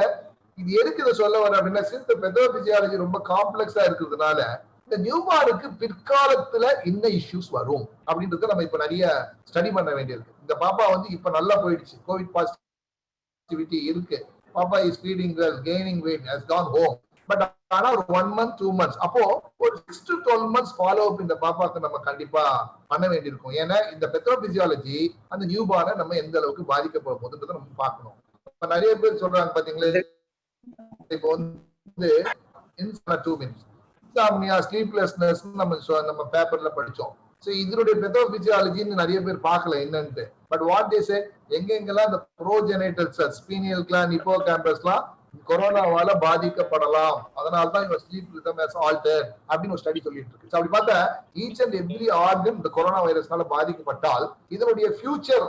இது எதுக்கு இதை சொல்ல வர அப்படின்னா சின்ஸ் த பெத்தோபிசியாலஜி ரொம்ப காம்ப்ளெக்ஸா இருக்கிறதுனால இந்த நியூபார்னுக்கு பிற்காலத்துல என்ன இஷ்யூஸ் வரும் அப்படின்றத நம்ம இப்ப நிறைய ஸ்டடி பண்ண வேண்டியிருக்கு. இந்த பாப்பா வந்து இப்ப நல்லா போயிடுச்சு, கோவிட் பாசிட்டிவிட்டி இருக்கு, பாப்பா is feeding well, gaining weight, has gone home. But ஆனா ஒரு 1 month 2 months அப்போ ஒரு 6 to 12 months ஃபாலோ அப் இந்த பாப்பாக்கு நம்ம கண்டிப்பா பண்ண வேண்டியிருக்கும். ஏன்னா இந்த பெத்தோபிசியாலஜி அந்த நியூபார்னை நம்ம எந்த அளவுக்கு பாதிக்கப்பட போகுதுன்றதை நம்ம பார்க்கணும். இப்ப நிறைய பேர் சொல்றாங்க பாத்தீங்களா இப்போ வந்து இன்சாம்னியா 2 மீன்ஸ் இன்சாம்னியா ஸ்லீப்லெஸ்னஸ் நம்ம பேப்பர்ல படிச்சோம். ஸோ இதனுடைய பெத்தோபிசியாலஜின்னு நிறைய பேர் பார்க்கல என்னன்ட்டு. பட் வாட் தே சே எங்கெங்கெல்லாம் இந்த ப்ரோஜெனேட்டல் செல்ஸ் பீனியல் கிளாண்ட் ஹிப்போகாம்பஸ்லாம் கொரோனாவால பாதிக்கப்படலாம், அதனால தான் இவங்க ஸ்லீப் ரிதம் ஹஸ் ஆல்டர்ட் அப்படின்னு ஒரு ஸ்டடி சொல்லிட்டு இருக்கு. அப்படி பார்த்தா ஈச் அண்ட் எவ்ரி ஆர்கன் இந்த கொரோனா வைரஸ்னால பாதிக்கப்பட்டால் இதனுடைய ஃபியூச்சர்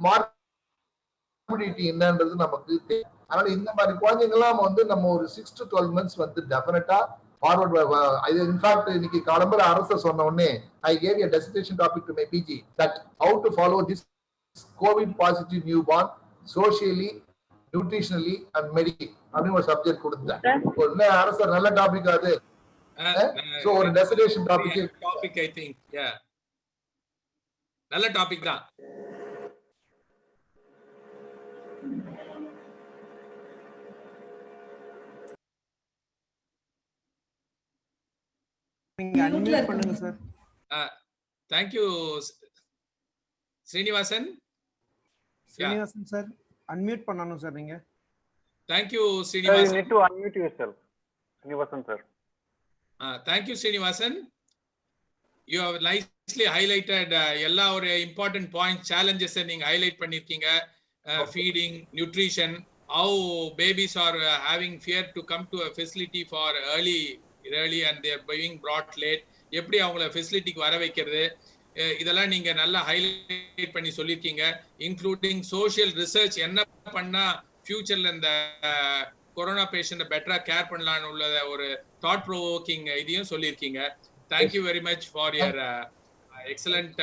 மார்பிடிட்டி என்னன்றது நமக்கு தெரியும். அதனால இந்த மாதிரி குழந்தைங்கலாம் வந்து நம்ம ஒரு 6 to 12 months வந்து டெஃபினட்டா ஃபார்வர்ட். இது இன்ஃபேக்ட் இன்னைக்கு காலம்பர அரசு சொன்ன உடனே I gave a dissertation topic to my PG that how to follow this covid positive newborn socially, nutritionally and medical அப்படின்னு ஒரு சப்ஜெக்ட் கொடுத்தேன். அரசு நல்ல டாபிக் அது. சோ ஒரு டெசிடேஷன் டாபிக் ஐ திங்க் நல்ல டாபிக் தான். நீங்க அன்மியூட் பண்ணுங்க sir. Thank you Srinivasan. Srinivasan sir unmute பண்ணனும் சார் நீங்க. Thank you Srinivasan. You need to unmute yourself. Srinivasan sir. Thank you Srinivasan. You have nicely highlighted எல்லா ஒரு important points challenges நீங்க highlight பண்ணிருக்கீங்க. Feeding, nutrition, how babies are having fear to come to a facility for early and they are being brought late. எப்படி அவங்கள ஃபெசிலிட்டிக்கு வர வைக்கிறது, இதெல்லாம் நீங்க நல்லா ஹைலைட் பண்ணி சொல்லியிருக்கீங்க. இன்க்ளூடிங் சோஷியல் ரிசர்ச் என்ன பண்ணா ஃபியூச்சர்ல இந்த கொரோனா பேஷண்ட்டை பெட்டரா கேர் பண்ணலான்னு உள்ள ஒரு தாட் ப்ரோவோக்கிங் இதையும் சொல்லியிருக்கீங்க. Thank you very much for your excellent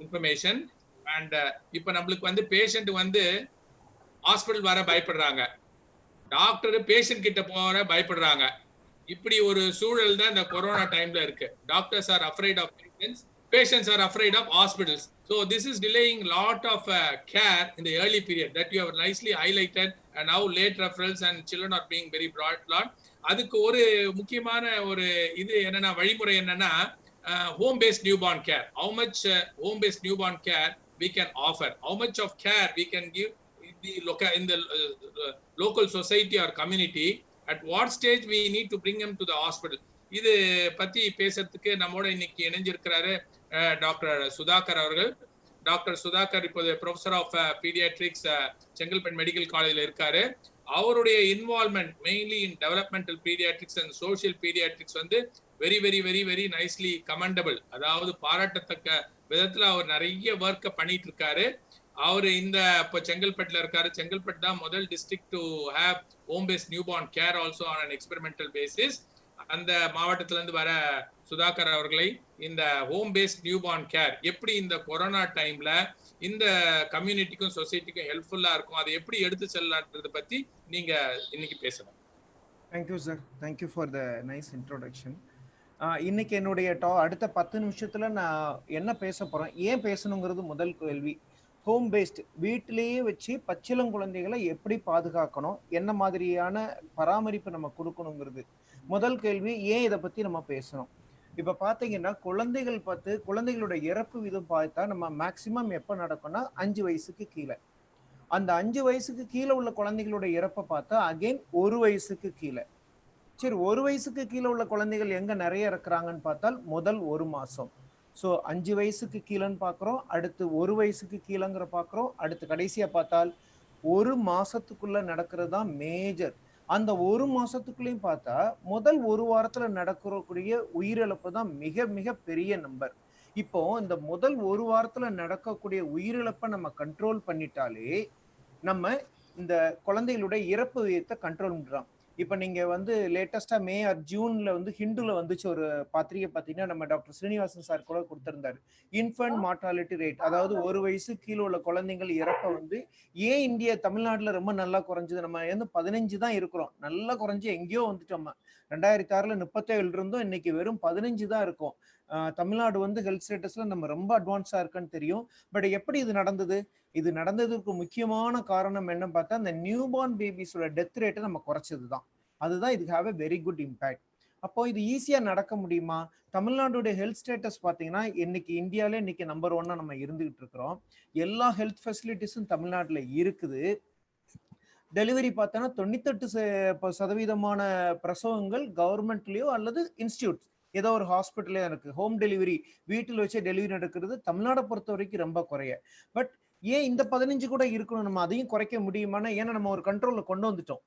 information. And இப்போ நம்மளுக்கு வந்து பேஷண்ட் வந்து ஹாஸ்பிட்டல் வர பயப்படுறாங்க, டாக்டர் பேஷண்ட் கிட்ட போற பயப்படுறாங்க. இப்படி ஒரு சூழல் தான் இந்த கொரோனா டைம்ல இருக்கு. Doctors are afraid of patients, patients are afraid of hospitals. So this is delaying lot of care in the early period that you have nicely highlighted, and now late referrals and children are being very brought. அதுக்கு ஒரு முக்கியமான ஒரு இது என்னன்னா வழிமுறை என்னன்னா home based newborn care. How much home based newborn care we can offer, how much of care we can give in the local society or community, at what stage we need to bring them to the hospital. இது பத்தி பேசுறதுக்கு நம்மோட இன்னைக்கு இணைஞ்சிருக்கிறாரு doctor Sudhakar அவர்கள். Doctor Sudhakar இப்போது professor of pediatrics Chengalpattu medical காலேஜில் இருக்காரு. அவருடைய involvement mainly in developmental pediatrics and social pediatrics வந்து very very very very nicely commendable. அதாவது பாராட்டத்தக்க விதத்துல அவர் நிறைய ஒர்க்கை பண்ணிட்டு இருக்காரு. அவரு இந்த இப்போ செங்கல்பட்டுல இருக்காரு. செங்கல்பட்டு தான் முதல் district to have home based new born care also on an experimental basis. அந்த மாவட்டத்துல இருந்து வர சுதாகர் அவர்களை இந்த home based new born care எப்படி இந்த கொரோனா டைம்ல இந்த கம்யூனிட்டிக்கும் சொசைட்டிக்கும் ஹெல்ப்ஃபுல்லா இருக்கும், அதை எப்படி எடுத்து செல்லலாம்ன்றத பத்தி நீங்க இன்னைக்கு பேசணும். Thank you sir, thank you for the nice introduction. இன்னைக்கு என்னுடைய அடுத்த 10 நிமிஷத்துல நான் என்ன பேச போறேன், ஏன் பேசணுங்கிறது முதல் கேள்வி. ஹோம் பேஸ்ட் வீட்டிலேயே வச்சு பச்சிளங்குழந்தைகளை எப்படி பாதுகாக்கணும், என்ன மாதிரியான பராமரிப்பு நம்ம கொடுக்கணுங்கிறது முதல் கேள்வி. ஏன் இதை பத்தி நம்ம பேசணும்? இப்ப பாத்தீங்கன்னா குழந்தைகளோட இறப்பு விதம் பார்த்தா நம்ம மேக்சிமம் எப்ப நடக்கும்னா 5 வயசுக்கு கீழே. அந்த 5 வயசுக்கு கீழே உள்ள குழந்தைகளோட இறப்பை பார்த்தா அகைன் 1 வயசுக்கு கீழே. சரி, 1 வயசுக்கு கீழே உள்ள குழந்தைகள் எங்க நிறைய இருக்கிறாங்கன்னு பார்த்தால் முதல் 1 மாசம். ஸோ 5 வயசுக்கு கீழேன்னு பார்க்குறோம், அடுத்து 1 வயசுக்கு கீழேங்கிற பார்க்குறோம், அடுத்து கடைசியா பார்த்தால் 1 மாசத்துக்குள்ள நடக்கிறது தான் மேஜர். அந்த 1 மாசத்துக்குள்ளேயும் பார்த்தா முதல் 1 வாரத்துல நடக்கக்கூடிய உயிரிழப்பு தான் மிக மிக பெரிய நம்பர். இப்போ இந்த முதல் 1 வாரத்துல நடக்கக்கூடிய உயிரிழப்பை நம்ம கண்ட்ரோல் பண்ணிட்டாலே நம்ம இந்த குழந்தைகளுடைய இறப்பு விகிதத்தை கண்ட்ரோல் பண்றோம். இப்ப நீங்க வந்து லேட்டஸ்டா மே ஆர் ஜூன்ல வந்து ஹிந்துல வந்துச்சு ஒரு பத்திரிகை பார்த்தீங்கன்னா, நம்ம டாக்டர் ஸ்ரீனிவாசன் சார் கூட கொடுத்திருந்தாரு. இன்ஃபன்ட் மார்டாலிட்டி ரேட், அதாவது 1 வயசு கீழே உள்ள குழந்தைகள் இறப்ப வந்து ஏன் இந்தியா தமிழ்நாட்டுல ரொம்ப நல்லா குறைஞ்சது, நம்ம வந்து 15 தான் இருக்கிறோம், நல்லா குறைஞ்சு எங்கேயோ வந்துட்டோம். 2006ல 37 இருந்தோம், இன்னைக்கு வெறும் 15 தான் இருக்கும். தமிழ்நாடு வந்து ஹெல்த் ஸ்டேட்டஸ்ல நம்ம ரொம்ப அட்வான்ஸா இருக்குன்னு தெரியும். பட் எப்படி இது நடந்தது? இது நடந்ததுக்கு முக்கியமான காரணம் என்ன பார்த்தா அந்த நியூபார்ன் பேபிஸோட டெத் ரேட்டை நம்ம குறைச்சது தான். அதுதான் இதுக்கு have a very good impact. அப்போ இது ஈஸியா நடக்க முடியுமா? தமிழ்நாடுடைய ஹெல்த் ஸ்டேட்டஸ் பார்த்தீங்கன்னா இன்னைக்கு இந்தியாவிலே இன்னைக்கு நம்பர் 1 நம்ம இருந்துகிட்டு இருக்கிறோம். எல்லா ஹெல்த் ஃபெசிலிட்டிஸும் தமிழ்நாட்டில் இருக்குது. டெலிவரி பார்த்தோன்னா 98% பிரசவங்கள் கவர்மெண்ட்லயோ அல்லது இன்ஸ்டியூட் ஏதோ ஒரு ஹாஸ்பிட்டலே இருக்கு. ஹோம் டெலிவரி, வீட்டில் வச்சே டெலிவரி நடக்கிறது தமிழ்நாடை பொறுத்த வரைக்கும் ரொம்ப குறைய. பட் ஏன் இந்த 15 கூட இருக்கணும், நம்ம அதையும் குறைக்க முடியுமானா, ஏன்னா நம்ம ஒரு கண்ட்ரோல்ல கொண்டு வந்துட்டோம்.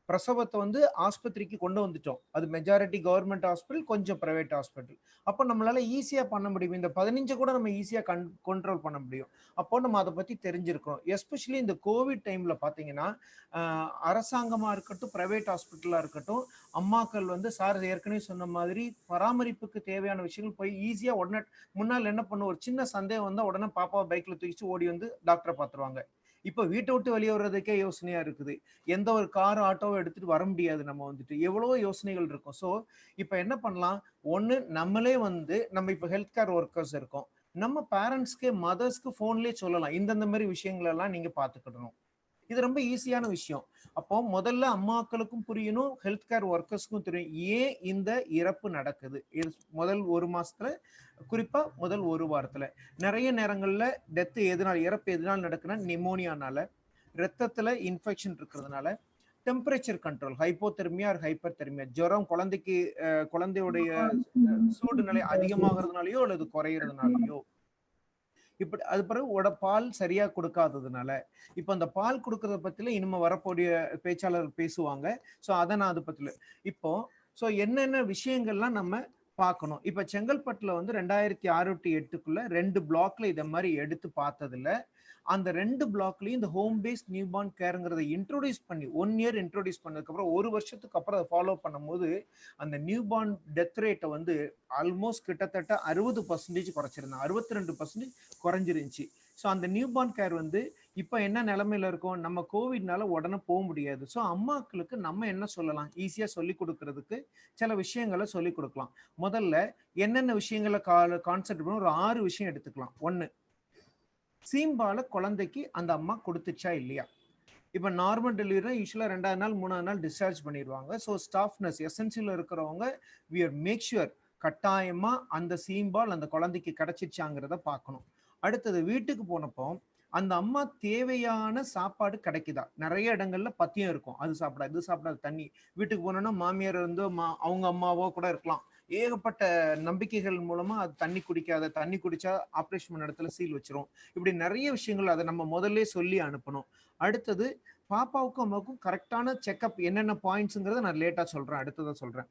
பிரசவத்தை வந்து ஆஸ்பத்திரிக்கு கொண்டு வந்துட்டோம். அது மெஜாரிட்டி கவர்மெண்ட் ஹாஸ்பிட்டல், கொஞ்சம் பிரைவேட் ஹாஸ்பிட்டல். அப்போ நம்மளால ஈஸியா பண்ண முடியும். இந்த 15 கூட நம்ம ஈஸியா கண்ட்ரோல் பண்ண முடியும். அப்போ நம்ம அதை பத்தி தெரிஞ்சிருக்கணும். எஸ்பெஷலி இந்த கோவிட் டைம்ல பாத்தீங்கன்னா அரசாங்கமா இருக்கட்டும், பிரைவேட் ஹாஸ்பிட்டலா இருக்கட்டும், அம்மாக்கள் வந்து சார் ஏற்கனவே சொன்ன மாதிரி பராமரிப்புக்கு தேவையான விஷயங்கள் போய் ஈஸியா உடனே, முன்னால் என்ன பண்ணும், ஒரு சின்ன சந்தேகம் வந்தா உடனே பாப்பாவை பைக்ல தூக்கிச்சு ஓடி வந்து டாக்டரை பார்த்துருவாங்க. இப்ப வீட்டை விட்டு வெளியே வர்றதுக்கே யோசனையா இருக்குது. எந்த ஒரு கார் ஆட்டோவை எடுத்துட்டு வர முடியாது. நம்ம வந்துட்டு எவ்வளவோ யோசனைகள் இருக்கும். ஸோ இப்ப என்ன பண்ணலாம், ஒண்ணு நம்மளே வந்து நம்ம இப்ப ஹெல்த் கேர் ஒர்க்கர்ஸ் இருக்கோம், நம்ம பேரண்ட்ஸ்க்கு மதர்ஸ்க்கு போன்லயே சொல்லலாம், இந்தந்த மாதிரி விஷயங்கள் எல்லாம் நீங்க பாத்துக்கிடணும். இது ரொம்ப ஈஸியான விஷயம். அப்போ முதல்ல அம்மாக்களுக்கும் புரியணும், ஹெல்த் கேர் ஒர்க்கர்ஸ்க்கும் தெரியும் ஏன் இந்த இறப்பு நடக்குது. முதல் 1 மாசத்துல, குறிப்பா முதல் 1 வாரத்துல நிறைய நேரங்கள்ல டெத் எதனால, இறப்பு எதனால நடக்குன்னா, நிமோனியானால, ரத்தத்துல இன்ஃபெக்ஷன் இருக்கிறதுனால, temperature control, hypothermia or hyperthermia, ஜுரம் குழந்தைக்கு குழந்தையுடைய சூடு நிலை அதிகமாகிறதுனாலயோ அல்லது குறையறதுனாலயோ, இப்படி அது பிறகு பால் சரியா கொடுக்காததுனால. இப்ப அந்த பால் கொடுக்கறத பத்தில இனிமே வரக்கூடிய பேச்சாளர் பேசுவாங்க. ஸோ அதை நான் அதை பத்தில இப்போ என்னென்ன விஷயங்கள்லாம் நம்ம பார்க்கணும். இப்ப செங்கல்பட்டுல வந்து 2006 to 2008 2 பிளாக்ல இதை மாதிரி எடுத்து பார்த்ததுல, அந்த 2 பிளாக்லயும் இந்த ஹோம் பேஸ்ட் நியூ பார்ன் கேர்ங்கிறத இன்ட்ரோடியூஸ் பண்ணி 1 year இன்ட்ரோடியூஸ் பண்ணதுக்கு அப்புறம் 1 வருஷத்துக்கு அப்புறம் அதை ஃபாலோ பண்ணும்போது அந்த நியூ பார்ன் டெத் ரேட்டை வந்து ஆல்மோஸ்ட் கிட்டத்தட்ட 60% குறைச்சிருந்தாங்க. 62% குறைஞ்சிருந்துச்சு. ஸோ அந்த நியூ பார்ன் கேர் வந்து இப்போ என்ன நிலைமையில இருக்கும், நம்ம கோவிட்னால உடனே போக முடியாது. ஸோ அம்மாக்களுக்கு நம்ம என்ன சொல்லலாம், ஈஸியா சொல்லி கொடுக்கறதுக்கு சில விஷயங்களை சொல்லி கொடுக்கலாம். முதல்ல என்னென்ன விஷயங்களை கான்செப்ட் பண்ண ஒரு 6 விஷயம் எடுத்துக்கலாம். 1, சீம்பால குழந்தைக்கு அந்த அம்மா கொடுத்துச்சா இல்லையா. இப்ப நார்மல் டெலிவரி யூஸ்வலா 2வது நாள் 3வது நாள் டிஸ்சார்ஜ் பண்ணிடுவாங்க. ஸோ ஸ்டாஃப் நர்ஸ் எசென்சியல் இருக்கிறவங்க we are make sure கட்டாயமா அந்த சீம்பால் அந்த குழந்தைக்கு கிடைச்சிச்சாங்கிறத பார்க்கணும். அடுத்தது வீட்டுக்கு போனப்போ அந்த அம்மா தேவையான சாப்பாடு கிடைக்குதா. நிறைய இடங்கள்ல பத்தியம் இருக்கும், அது சாப்பிடாது இது சாப்பிடாது. தண்ணி வீட்டுக்கு போனோம்னா மாமியார் வந்து அவங்க அம்மாவோ கூட இருக்கலாம், ஏகப்பட்ட நம்பிக்கைகள் மூலமா அது தண்ணி குடிக்காத, தண்ணி குடிச்சா ஆப்ரேஷன் பண்ண இடத்துல சீல் வச்சிரும். இப்படி நிறைய விஷயங்கள் அதை நம்ம முதல்ல சொல்லி அனுப்பணும். அடுத்தது பாப்பாவுக்கும் அம்மாவுக்கும் கரெக்டான செக்அப் என்னென்ன பாயிண்ட்ஸுங்கிறத நான் லேட்டா சொல்றேன், அடுத்ததை சொல்றேன்.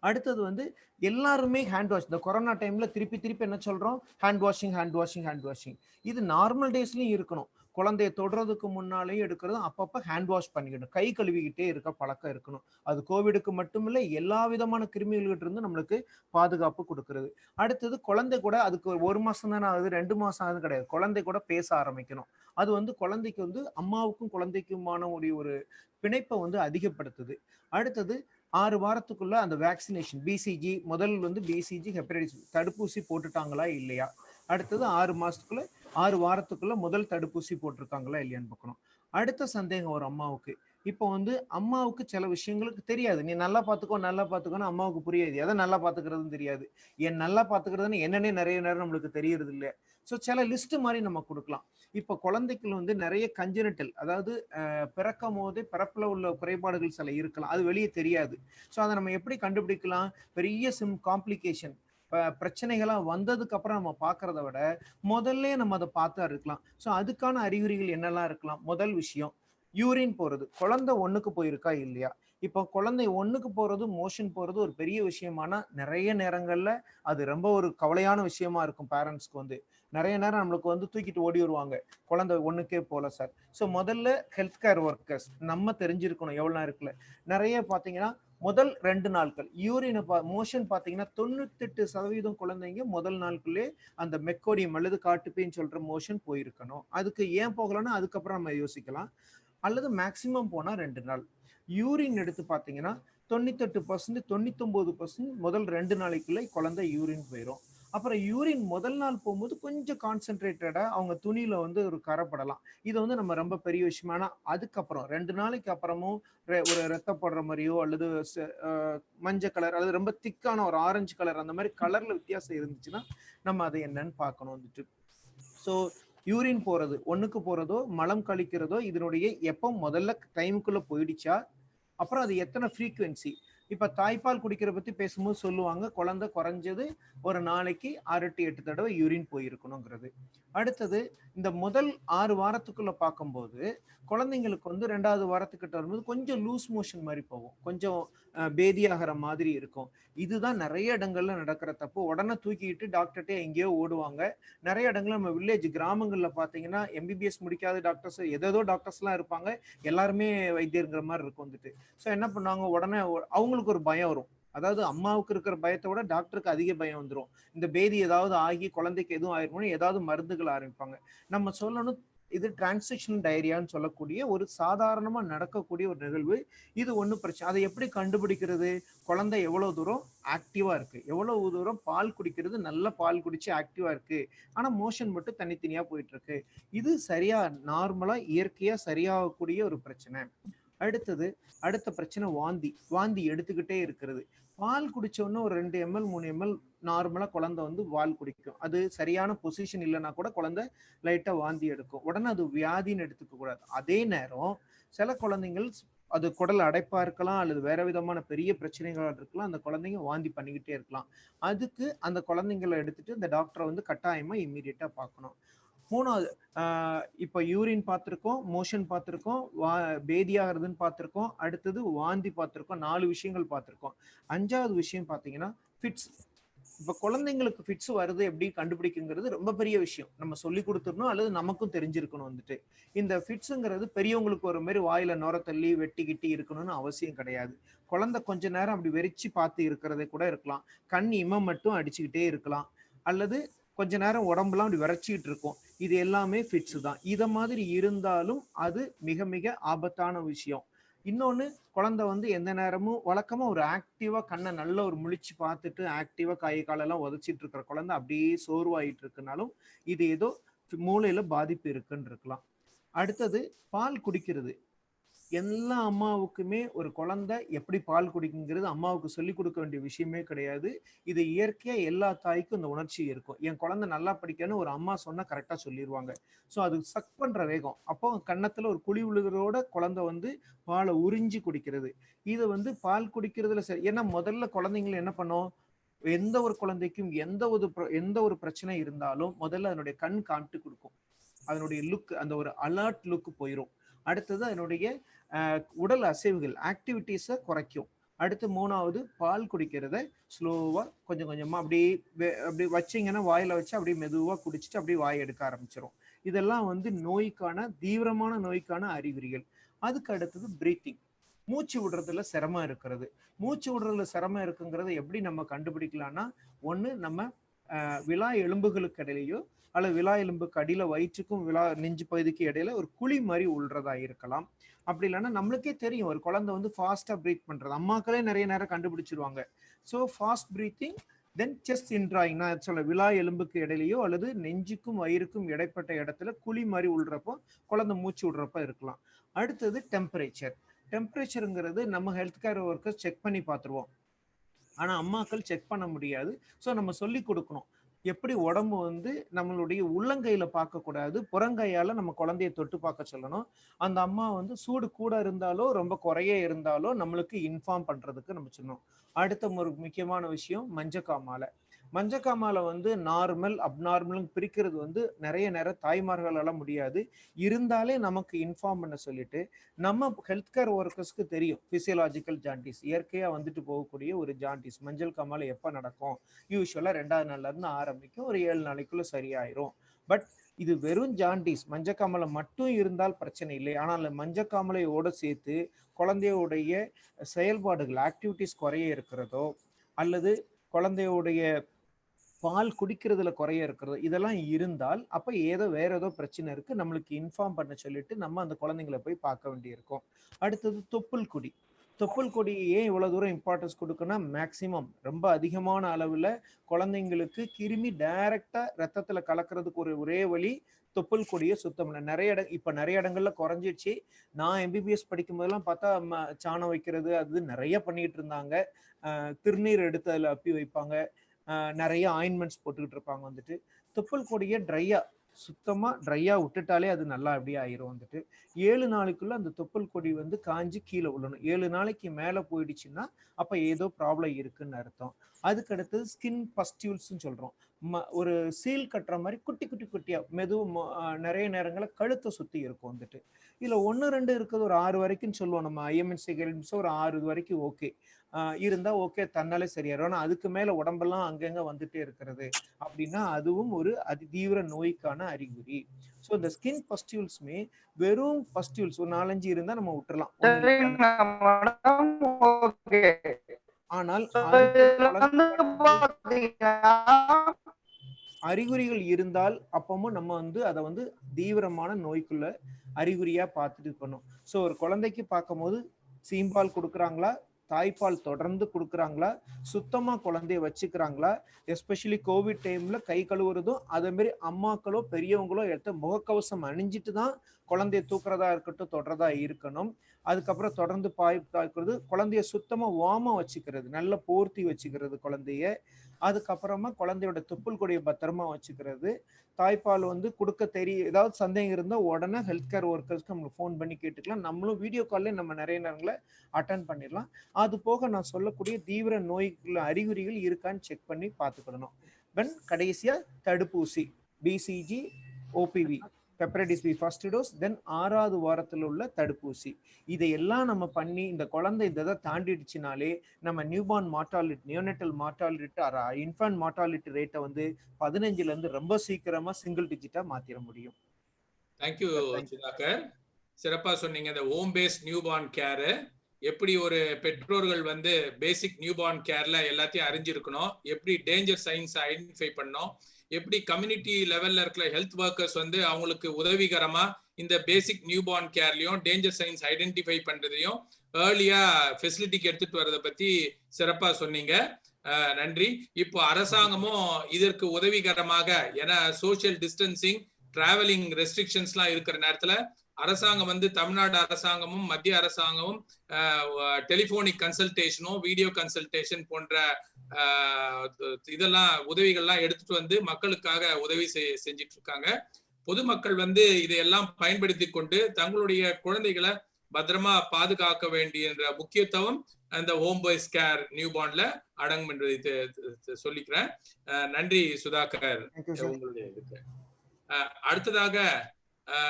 அடுத்தது வந்து எல்லாருமே ஹேண்ட் வாஷ், இந்த கொரோனா டைம்ல திருப்பி என்ன சொல்றோம், ஹேண்ட் வாஷிங். இது நார்மல் டேஸ்லயும் இருக்கணும். குழந்தைய தொடுறதுக்கு முன்னாலேயும் எடுக்கிறது, அப்பப்ப ஹேண்ட் வாஷ் பண்ணிக்கணும், கை கழுவிக்கிட்டே இருக்க பழக்கம் இருக்கணும். அது கோவிடுக்கு மட்டுமில்ல, எல்லா விதமான கிருமிகள்கிட்ட இருந்து நம்மளுக்கு பாதுகாப்பு கொடுக்கறது. அடுத்தது குழந்தை கூட, அதுக்கு 1 மாசம் தானே ஆகுது, 2 மாசம் ஆகுது கிடையாது, குழந்தை கூட பேச ஆரம்பிக்கணும். அது வந்து குழந்தைக்கு வந்து அம்மாவுக்கும் குழந்தைக்குமான ஒரு பிணைப்பை வந்து அதிகப்படுத்துது. அடுத்தது 6 வாரத்துக்குள்ள அந்த வேக்சினேஷன், பிசிஜி முதல் வந்து பிசிஜி ஹெப்படைட்டிஸ் தடுப்பூசி போட்டுட்டாங்களா இல்லையா. அடுத்தது 6 வாரத்துக்குள்ள முதல் தடுப்பூசி போட்டிருக்காங்களா இல்லையான்னு பார்க்கணும். அடுத்த சந்தேகம் ஒரு அம்மாவுக்கு, இப்போ வந்து அம்மாவுக்கு சில விஷயங்களுக்கு தெரியாது, நீ நல்லா பார்த்துக்கோன்னு அம்மாவுக்கு புரியாது, எதை நல்லா பார்த்துக்கிறதுன்னு தெரியாது. நல்லா பார்த்துக்கிறதுன்னு என்னன்னே நிறைய நேரம் நம்மளுக்கு தெரியறது இல்லை. ஸோ சில லிஸ்ட் மாதிரி நம்ம கொடுக்கலாம். இப்போ குழந்தைக்கு வந்து நிறைய கஞ்சனிட்டல், அதாவது பிறக்கும் போதே பிறப்புல உள்ள குறைபாடுகள் சில இருக்கலாம், அது வெளியே தெரியாது. ஸோ அதை நம்ம எப்படி கண்டுபிடிக்கலாம், பெரிய காம்ப்ளிகேஷன் பிரச்சனைகளா வந்ததுக்கு அப்புறம் நம்ம பார்க்கறத விட முதல்ல நம்ம அதை பார்த்தா இருக்கலாம். ஸோ அதுக்கான அறிகுறிகள் என்னெல்லாம் இருக்கலாம். முதல் விஷயம் யூரின் போறது, குழந்தை 1க்கு போயிருக்கா இல்லையா. இப்போ குழந்தை 1க்கு போறது, மோஷன் போறது ஒரு பெரிய விஷயமானா நிறைய நேரங்கள்ல அது ரொம்ப ஒரு கவலையான விஷயமா இருக்கும். பேரண்ட்ஸ்க்கு வந்து நிறைய நேரம் நம்மளுக்கு வந்து தூக்கிட்டு ஓடி வருவாங்க, குழந்தை 1க்கே போல சார். ஸோ முதல்ல ஹெல்த் கேர் ஒர்க்கர்ஸ் நம்ம தெரிஞ்சிருக்கணும் எவ்வளவு நேரம் இருக்குல்ல. நிறைய பார்த்தீங்கன்னா முதல் 2 நாட்கள் யூரின் மோஷன் பார்த்தீங்கன்னா 98% குழந்தைங்க முதல் நாளுக்குள்ளே அந்த மெக்கோடியம் அல்லது காட்டுப்பேன்னு சொல்ற மோஷன் போயிருக்கணும். அதுக்கு ஏன் போகலன்னா அதுக்கப்புறம் நம்ம யோசிக்கலாம். அல்லது மேக்சிமம் போனா 2 நாள். யூரின் எடுத்து பார்த்தீங்கன்னா 98% 99% முதல் 2 நாளைக்குள்ள குழந்தை யூரின் போயிடும். அப்புறம் யூரின் முதல் நாள் போகும்போது கொஞ்சம் கான்சென்ட்ரேட்டடா அவங்க துணியில வந்து ஒரு கரைப்படலாம். இது வந்து நம்ம ரொம்ப பெரிய விஷயம். ஆனா அதுக்கப்புறம் 2 நாளைக்கு அப்புறமும் ஒரு ரத்தப்படுற மாதிரியோ அல்லது மஞ்சள் கலர் அல்லது ரொம்ப திக்கான ஒரு ஆரஞ்சு கலர் அந்த மாதிரி கலர்ல வித்தியாசம் இருந்துச்சுன்னா நம்ம அதை என்னன்னு பார்க்கணும் வந்துட்டு. ஸோ யூரின் போறது, ஒண்ணுக்கு போறதோ மலம் கழிக்கிறதோ இதனுடைய எப்போ முதல்ல டைமுக்குள்ள போயிடுச்சா, அப்புறம் அது எத்தனை ஃப்ரீக்குவென்சி. இப்ப தாய்ப்பால் குடிக்கிற பத்தி பேசும்போது சொல்லுவாங்க, குழந்தை குறைஞ்சது ஒரு நாளைக்கு 6 to 8 தடவை யூரின் போயிருக்கணுங்கிறது. அடுத்தது இந்த முதல் 6 வாரத்துக்குள்ள பார்க்கும்போது குழந்தைங்களுக்கு வந்து 2வது வாரத்துக்கிட்ட வரும்போது கொஞ்சம் லூஸ் மோஷன் மாதிரி போகும், கொஞ்சம் பேதியாகிற மாதிரி இருக்கும். இதுதான் நிறைய இடங்கள்ல நடக்கிற தப்பு. உடனே தூக்கிட்டு டாக்டர்கிட்ட எங்கேயோ ஓடுவாங்க. நிறைய இடங்கள்ல நம்ம வில்லேஜ் கிராமங்கள்ல பாத்தீங்கன்னா எம்பிபிஎஸ் முடிக்காத டாக்டர்ஸ், ஏதோ டாக்டர்ஸ் எல்லாம் இருப்பாங்க, எல்லாருமே வைத்தியர்ங்கிற மாதிரி இருக்கும் வந்துட்டு. ஸோ என்ன பண்ணுவாங்க, உடனே அவங்களுக்கு ஒரு பயம் வரும். அதாவது அம்மாவுக்கு இருக்கிற பயத்தை விட டாக்டருக்கு அதிக பயம் வந்துடும். இந்த பேதி ஏதாவது ஆகி குழந்தைக்கு எதுவும் ஆயிருமோ ஏதாவது மருந்துகள் ஆரம்பிப்பாங்க. நம்ம சொல்லணும், இது டிரான்சிஷனல் டயரியான்னு சொல்லக்கூடிய ஒரு சாதாரணமா நடக்கக்கூடிய ஒரு நிகழ்வு. இது ஒன்றும் பிரச்சனை. அதை எப்படி கண்டுபிடிக்கிறது? குழந்தை எவ்வளவு தூரம் ஆக்டிவா இருக்கு, எவ்வளவு தூரம் பால் குடிக்கிறது, நல்ல பால் குடிச்சு ஆக்டிவா இருக்கு, ஆனா மோஷன் மட்டும் தனித்தனியா போயிட்டு இருக்கு. இது சரியா நார்மலா இயற்கையா சரியாகக்கூடிய ஒரு பிரச்சனை. அடுத்த பிரச்சனை வாந்தி எடுத்துக்கிட்டே இருக்கிறது. பால் குடிச்சோன்னு ஒரு 2 ml 3 ml நார்மலா குழந்தை வந்து பால் குடிக்கும். அது சரியான பொசிஷன் இல்லைன்னா கூட குழந்தை லைட்டா வாந்தி எடுக்கும். உடனே அது வியாதின்னு எடுத்துக்க கூடாது. அதே நேரம் சில குழந்தைகள் அது குடல் அடைப்பா இருக்கலாம், அல்லது வேற விதமான பெரிய பிரச்சனைகளா இருக்கலாம், அந்த குழந்தைங்க வாந்தி பண்ணிக்கிட்டே இருக்கலாம். அதுக்கு அந்த குழந்தைங்களை எடுத்துட்டு இந்த டாக்டரை வந்து கட்டாயமா இம்மீடியட்டா பார்க்கணும். 3வது, இப்போ யூரின் பார்த்துருக்கோம், மோஷன் பார்த்துருக்கோம், பேதியாகிறதுன்னு பார்த்துருக்கோம், அடுத்தது வாந்தி பார்த்துருக்கோம், 4 விஷயங்கள் பார்த்துருக்கோம். 5வது விஷயம் பார்த்தீங்கன்னா ஃபிட்ஸ். இப்போ குழந்தைங்களுக்கு ஃபிட்ஸ் வருது எப்படி கண்டுபிடிக்குங்கிறது ரொம்ப பெரிய விஷயம். நம்ம சொல்லி கொடுத்துடணும், அல்லது நமக்கும் தெரிஞ்சிருக்கணும் வந்துட்டு. இந்த ஃபிட்ஸுங்கிறது பெரியவங்களுக்கு ஒரு மாதிரி வாயில நுர தள்ளி வெட்டிக்கிட்டி இருக்கணும்னு அவசியம் கிடையாது. குழந்தை கொஞ்ச நேரம் அப்படி வெறிச்சு பார்த்து இருக்கிறதே கூட இருக்கலாம், கண் இமை மட்டும் அடிச்சுக்கிட்டே இருக்கலாம், அல்லது கொஞ்ச நேரம் உடம்புலாம் அப்படி விரைச்சிக்கிட்டு இருக்கும். இது எல்லாமே ஃபிட்ஸ் தான். இத மாதிரி இருந்தாலும் அது மிக மிக ஆபத்தான விஷயம். இன்னொன்னு, குழந்தை வந்து எந்த நேரமும் வழக்கமா ஒரு ஆக்டிவா கண்ணை நல்ல ஒரு முழிச்சு பார்த்துட்டு ஆக்டிவா கை காலெல்லாம் உதச்சிட்டு இருக்கிற குழந்தை அப்படியே சோர்வாயிட்டு இருக்குனாலும் இது ஏதோ மூளையில பாதிப்பு இருக்குன்னு இருக்கலாம். அடுத்தது பால் குடிக்கிறது. எல்லா அம்மாவுக்குமே ஒரு குழந்தை எப்படி பால் குடிக்குங்கிறது அம்மாவுக்கு சொல்லி கொடுக்க வேண்டிய விஷயமே கிடையாது. இது இயற்கையா எல்லா தாய்க்கும் இந்த உணர்ச்சி இருக்கும். என் குழந்தை நல்லா படிக்கன்னு ஒரு அம்மா சொன்னா கரெக்டா சொல்லிடுவாங்க. ஸோ அது சக் பண்ற வேகம், அப்போ கன்னத்துல ஒரு குழி விழுகிறோட குழந்தை வந்து பாலை உறிஞ்சி குடிக்கிறது. இது வந்து பால் குடிக்கிறதுல சரி. ஏன்னா முதல்ல குழந்தைங்களை என்ன பண்ணோம், எந்த ஒரு குழந்தைக்கும் எந்த ஒரு பிரச்சனை இருந்தாலும் முதல்ல அதனுடைய கண் காமிட்டு கொடுக்கும். அதனுடைய லுக், அந்த ஒரு அலர்ட் லுக் போயிடும். அடுத்தது அதனுடைய உடல் அசைவுகள் ஆக்டிவிட்டிஸை குறைக்கும். அடுத்து 3வது, பால் குடிக்கிறத ஸ்லோவா கொஞ்சம் கொஞ்சமா அப்படி வச்சிங்கன்னா வாயில வச்சு அப்படியே மெதுவா குடிச்சிட்டு அப்படியே வாய் எடுக்க ஆரம்பிச்சிடும். இதெல்லாம் வந்து தீவிரமான நோய்க்கான அறிகுறிகள். அதுக்கு அடுத்தது பிரீத்திங், மூச்சு விடுறதுல சிரமம் இருக்கிறது. மூச்சு விடுறதுல சிரமம் இருக்குங்கிறத எப்படி நம்ம கண்டுபிடிக்கலாம்னா, ஒண்ணு நம்ம விலா எலும்புகளுக்கு இடையிலையோ அல்லது விலா எலும்புக்கு அடியில வயிற்றுக்கும் நெஞ்சு பகுதிக்கு இடையில ஒரு குழி மாதிரி உள்றதா இருக்கலாம். அப்படி இல்லைன்னா நம்மளுக்கே தெரியும் ஒரு குழந்தை வந்து ஃபாஸ்டா பிரீத் பண்றது, அம்மாக்களே நிறைய நேரம் கண்டுபிடிச்சிருவாங்க. ஸோ ஃபாஸ்ட் பிரீத்திங், தென் செஸ்ட் இன்ட்ராயிங், நான் சொல்ல விலா எலும்புக்கு இடையிலையோ அல்லது நெஞ்சுக்கும் வயிறுக்கும் இடைப்பட்ட இடத்துல குழி மாதிரி உள்றப்போ குழந்தை மூச்சு விடுறப்ப இருக்கலாம். அடுத்தது டெம்பரேச்சருங்கிறது நம்ம ஹெல்த் கேர் ஒர்க்கர்ஸ் செக் பண்ணி பார்த்துருவோம், ஆனா அம்மாக்கள் செக் பண்ண முடியாது. ஸோ நம்ம சொல்லி கொடுக்கணும் எப்படி உடம்பு வந்து நம்மளுடைய உள்ளங்கையில பார்க்க கூடாது, புறங்கையால நம்ம குழந்தைய தொட்டு பார்க்க சொல்லணும். அந்த அம்மா வந்து சூடு கூட இருந்தாலோ ரொம்ப குறைய இருந்தாலோ நம்மளுக்கு இன்ஃபார்ம் பண்றதுக்கு நம்ம சொன்னோம். அடுத்த ஒரு முக்கியமான விஷயம் மஞ்சக்காமால வந்து நார்மல் அப்நார்மல் பிரிக்கிறது வந்து நிறைய நேரம் தாய்மார்களால முடியாது. இருந்தாலே நமக்கு இன்ஃபார்ம் பண்ண சொல்லிட்டு, நம்ம ஹெல்த் கேர் ஒர்க்கர்ஸ்க்கு தெரியும் பிசியலாஜிக்கல் ஜாண்டிஸ், இயற்கையா வந்துட்டு போகக்கூடிய ஒரு ஜாண்டிஸ். மஞ்சள் காமாலை எப்ப நடக்கும், யூஸ்வலா 2வது நாள்ல இருந்து ஆரம்பிக்கும், ஒரு 7 நாளைக்குள்ள சரியாயிரும். பட் இது வெறும் ஜாண்டிஸ், மஞ்சக்காமலை மட்டும் இருந்தால் பிரச்சனை இல்லை. ஆனால் மஞ்சக்காமலையோட சேர்த்து குழந்தையோடைய செயல்பாடுகள் ஆக்டிவிட்டிஸ் குறைய இருக்கிறதோ அல்லது குழந்தையோடைய பால் குடிக்கிறதுல குறைய இருக்கிறது, இதெல்லாம் இருந்தால் அப்ப வேற ஏதோ பிரச்சனை இருக்கு, நம்மளுக்கு இன்ஃபார்ம் பண்ண சொல்லிட்டு நம்ம அந்த குழந்தைங்களை போய் பார்க்க வேண்டியிருக்கும். அடுத்தது தொப்புள் கொடி ஏன் இவ்வளவு தூரம் இம்பார்ட்டன்ஸ் கொடுக்குன்னா, மேக்சிமம் ரொம்ப அதிகமான அளவுல குழந்தைங்களுக்கு கிருமி டைரக்டா ரத்தத்துல கலக்கிறதுக்கு ஒரே வழி தொப்புள் கொடியை சுத்தம் பண்ண. நிறைய இடங்கள்ல குறைஞ்சிடுச்சு. நான் எம்பிபிஎஸ் படிக்கும் போதெல்லாம் பார்த்தா சாணம் வைக்கிறது அது நிறைய பண்ணிட்டு இருந்தாங்க. திருநீர் எடுத்து அதுல அப்பி வைப்பாங்க, நிறைய ஆயின்மெண்ட்ஸ் போட்டுக்கிட்டு இருப்பாங்க வந்துட்டு. தொப்புள் கொடியை ட்ரையா சுத்தமா ட்ரையா விட்டுட்டாலே அது நல்லா அப்படியே ஆயிரும் வந்துட்டு. 7 நாளைக்குள்ள அந்த தொப்புள் கொடி வந்து காஞ்சு கீழே விழணும். 7 நாளைக்கு மேல போயிடுச்சுன்னா அப்ப ஏதோ ப்ராப்ளம் இருக்குன்னு அர்த்தம். அதுக்கு அடுத்தது ஸ்கின் பஸ்டியூல்ஸ்ன்னு சொல்றோம். ஒரு சீல் கட்டுற மாதிரி குட்டி குட்டி குட்டியா நிறைய நேரங்களில் கழுத்தை சுத்தி இருக்கும் வந்துட்டு. இதுல 1 2 இருக்குது ஒரு 6 வரைக்கும் சொல்லுவோம் நம்ம ஐஎம்என்சி கைடன்ஸ். ஒரு 6 வரைக்கும் ஓகே இருந்தா ஓகே, தன்னாலே சரியாயிரும். ஆனா அதுக்கு மேல உடம்பெல்லாம் அங்கங்க வந்துட்டே இருக்கிறது அப்படின்னா அதுவும் ஒரு அதிதீவிர நோய்க்கான அறிகுறி. ஸோ இந்த ஸ்கின் பஸ்டியூல்ஸ்மே வெறும் பஸ்டியூல்ஸ் ஒரு 4 5 இருந்தா நம்ம விட்டுறலாம். ஆனால் அறிகுறிகள் இருந்தால் அப்பவும் நம்ம வந்து அதை வந்து தீவிரமான நோய்க்குள்ள அறிகுறியா பார்த்துட்டு இருக்கணும். ஸோ ஒரு குழந்தைக்கு பார்க்கும்போது சீம்பால் கொடுக்குறாங்களா, தாய்ப்பால் தொடர்ந்து கொடுக்குறாங்களா, சுத்தமா குழந்தைய வச்சுக்கிறாங்களா, எஸ்பெஷலி கோவிட் டைம்ல கை கழுவுறதும் அதே மாதிரி அம்மாக்களோ பெரியவங்களோ எடுத்த முகக்கவசம் அணிஞ்சிட்டு தான் குழந்தைய தூக்குறதா இருக்கட்டும் தொடுறதா இருக்கணும். அதுக்கப்புறம் தொடர்ந்து பாய்க்கிறது, குழந்தைய சுத்தமா வார்மா வச்சுக்கிறது, நல்ல போர்த்தி வச்சுக்கிறது குழந்தைய. அதுக்கப்புறமா குழந்தையோட தொப்புள் கொடியை பத்திரமா வச்சுக்கிறது. தாய்ப்பால் வந்து கொடுக்க ஏதாவது சந்தேகம் இருந்தால் உடனே ஹெல்த் கேர் ஒர்க்கர்ஸ்க்கு நம்மளுக்கு ஃபோன் பண்ணி கேட்டுக்கலாம். நம்மளும் வீடியோ கால்ல நம்ம நிறைய நேரங்களை அட்டன் பண்ணிடலாம். அது போக நான் சொல்லக்கூடிய தீவிர நோய்க்குள்ள அறிகுறிகள் இருக்கான்னு செக் பண்ணி பார்த்துக்கிடணும். தென் கடைசியா தடுப்பூசி BCG, OPV, hepatitis B first dose, then 6வது வாரத்தில் உள்ள தடுப்பூசி. இதையெல்லாம் நம்ம பண்ணி இந்த குழந்தை இதை தாண்டிடுச்சுனாலே நம்ம newborn mortality, neonatal mortality, infant mortality ரேட்டை வந்து 15ல இருந்து ரொம்ப சீக்கிரமா சிங்கிள் டிஜிட்டா மாத்திர முடியும். தேங்க்யூ சுதாகர், சிறப்பா சொன்னீங்க. இந்த ஹோம் பேஸ்ட் நியூபார்ன் கேர் எப்படி ஒரு பெற்றோர்கள் வந்து பேசிக் நியூபார்ன் கேர்ல எல்லாத்தையும் அறிஞ்சிருக்கணும், எப்படி டேஞ்சர் சைன்ஸ் ஐடென்டிஃபை பண்ணணும், எப்படி கம்யூனிட்டி லெவல்ல இருக்கிற ஹெல்த் ஒர்க்கர்ஸ் வந்து அவங்களுக்கு உதவிகரமா இந்த பேசிக் நியூபார்ன் கேர்லயும் டேஞ்சர் சைன்ஸ் ஐடென்டிஃபை பண்றதையும் ஏர்லியா ஃபெசிலிட்டிக்கு எடுத்துட்டு வரதை பத்தி சிறப்பா சொன்னீங்க. நன்றி. இப்போ அரசாங்கமும் இதற்கு உதவிகரமாக, ஏன்னா சோசியல் டிஸ்டன்சிங், டிராவலிங் ரெஸ்ட்ரிக்ஷன்ஸ்லாம் இருக்கிற நேரத்துல அரசாங்கம் வந்து தமிழ்நாடு அரசாங்கமும் மத்திய அரசாங்கமும் டெலிபோனிக் கன்சல்டேஷனும் வீடியோ கன்சல்டேஷன் போன்ற இதெல்லாம் உதவிகள்லாம் எடுத்துட்டு வந்து மக்களுக்காக உதவி செஞ்சிட்டு இருக்காங்க. பொதுமக்கள் வந்து இதையெல்லாம் பயன்படுத்தி கொண்டு தங்களுடைய குழந்தைகளை பத்திரமா பாதுகாக்க வேண்டிய முக்கியத்துவம் அந்த ஹோம் பேஸ்ட் கேர் நியூபார்ன்ல அடங்கும் என்பதை சொல்லிக்கிறேன். நன்றி சுதாகர் உங்களுடைய இதுக்கு. அடுத்ததாக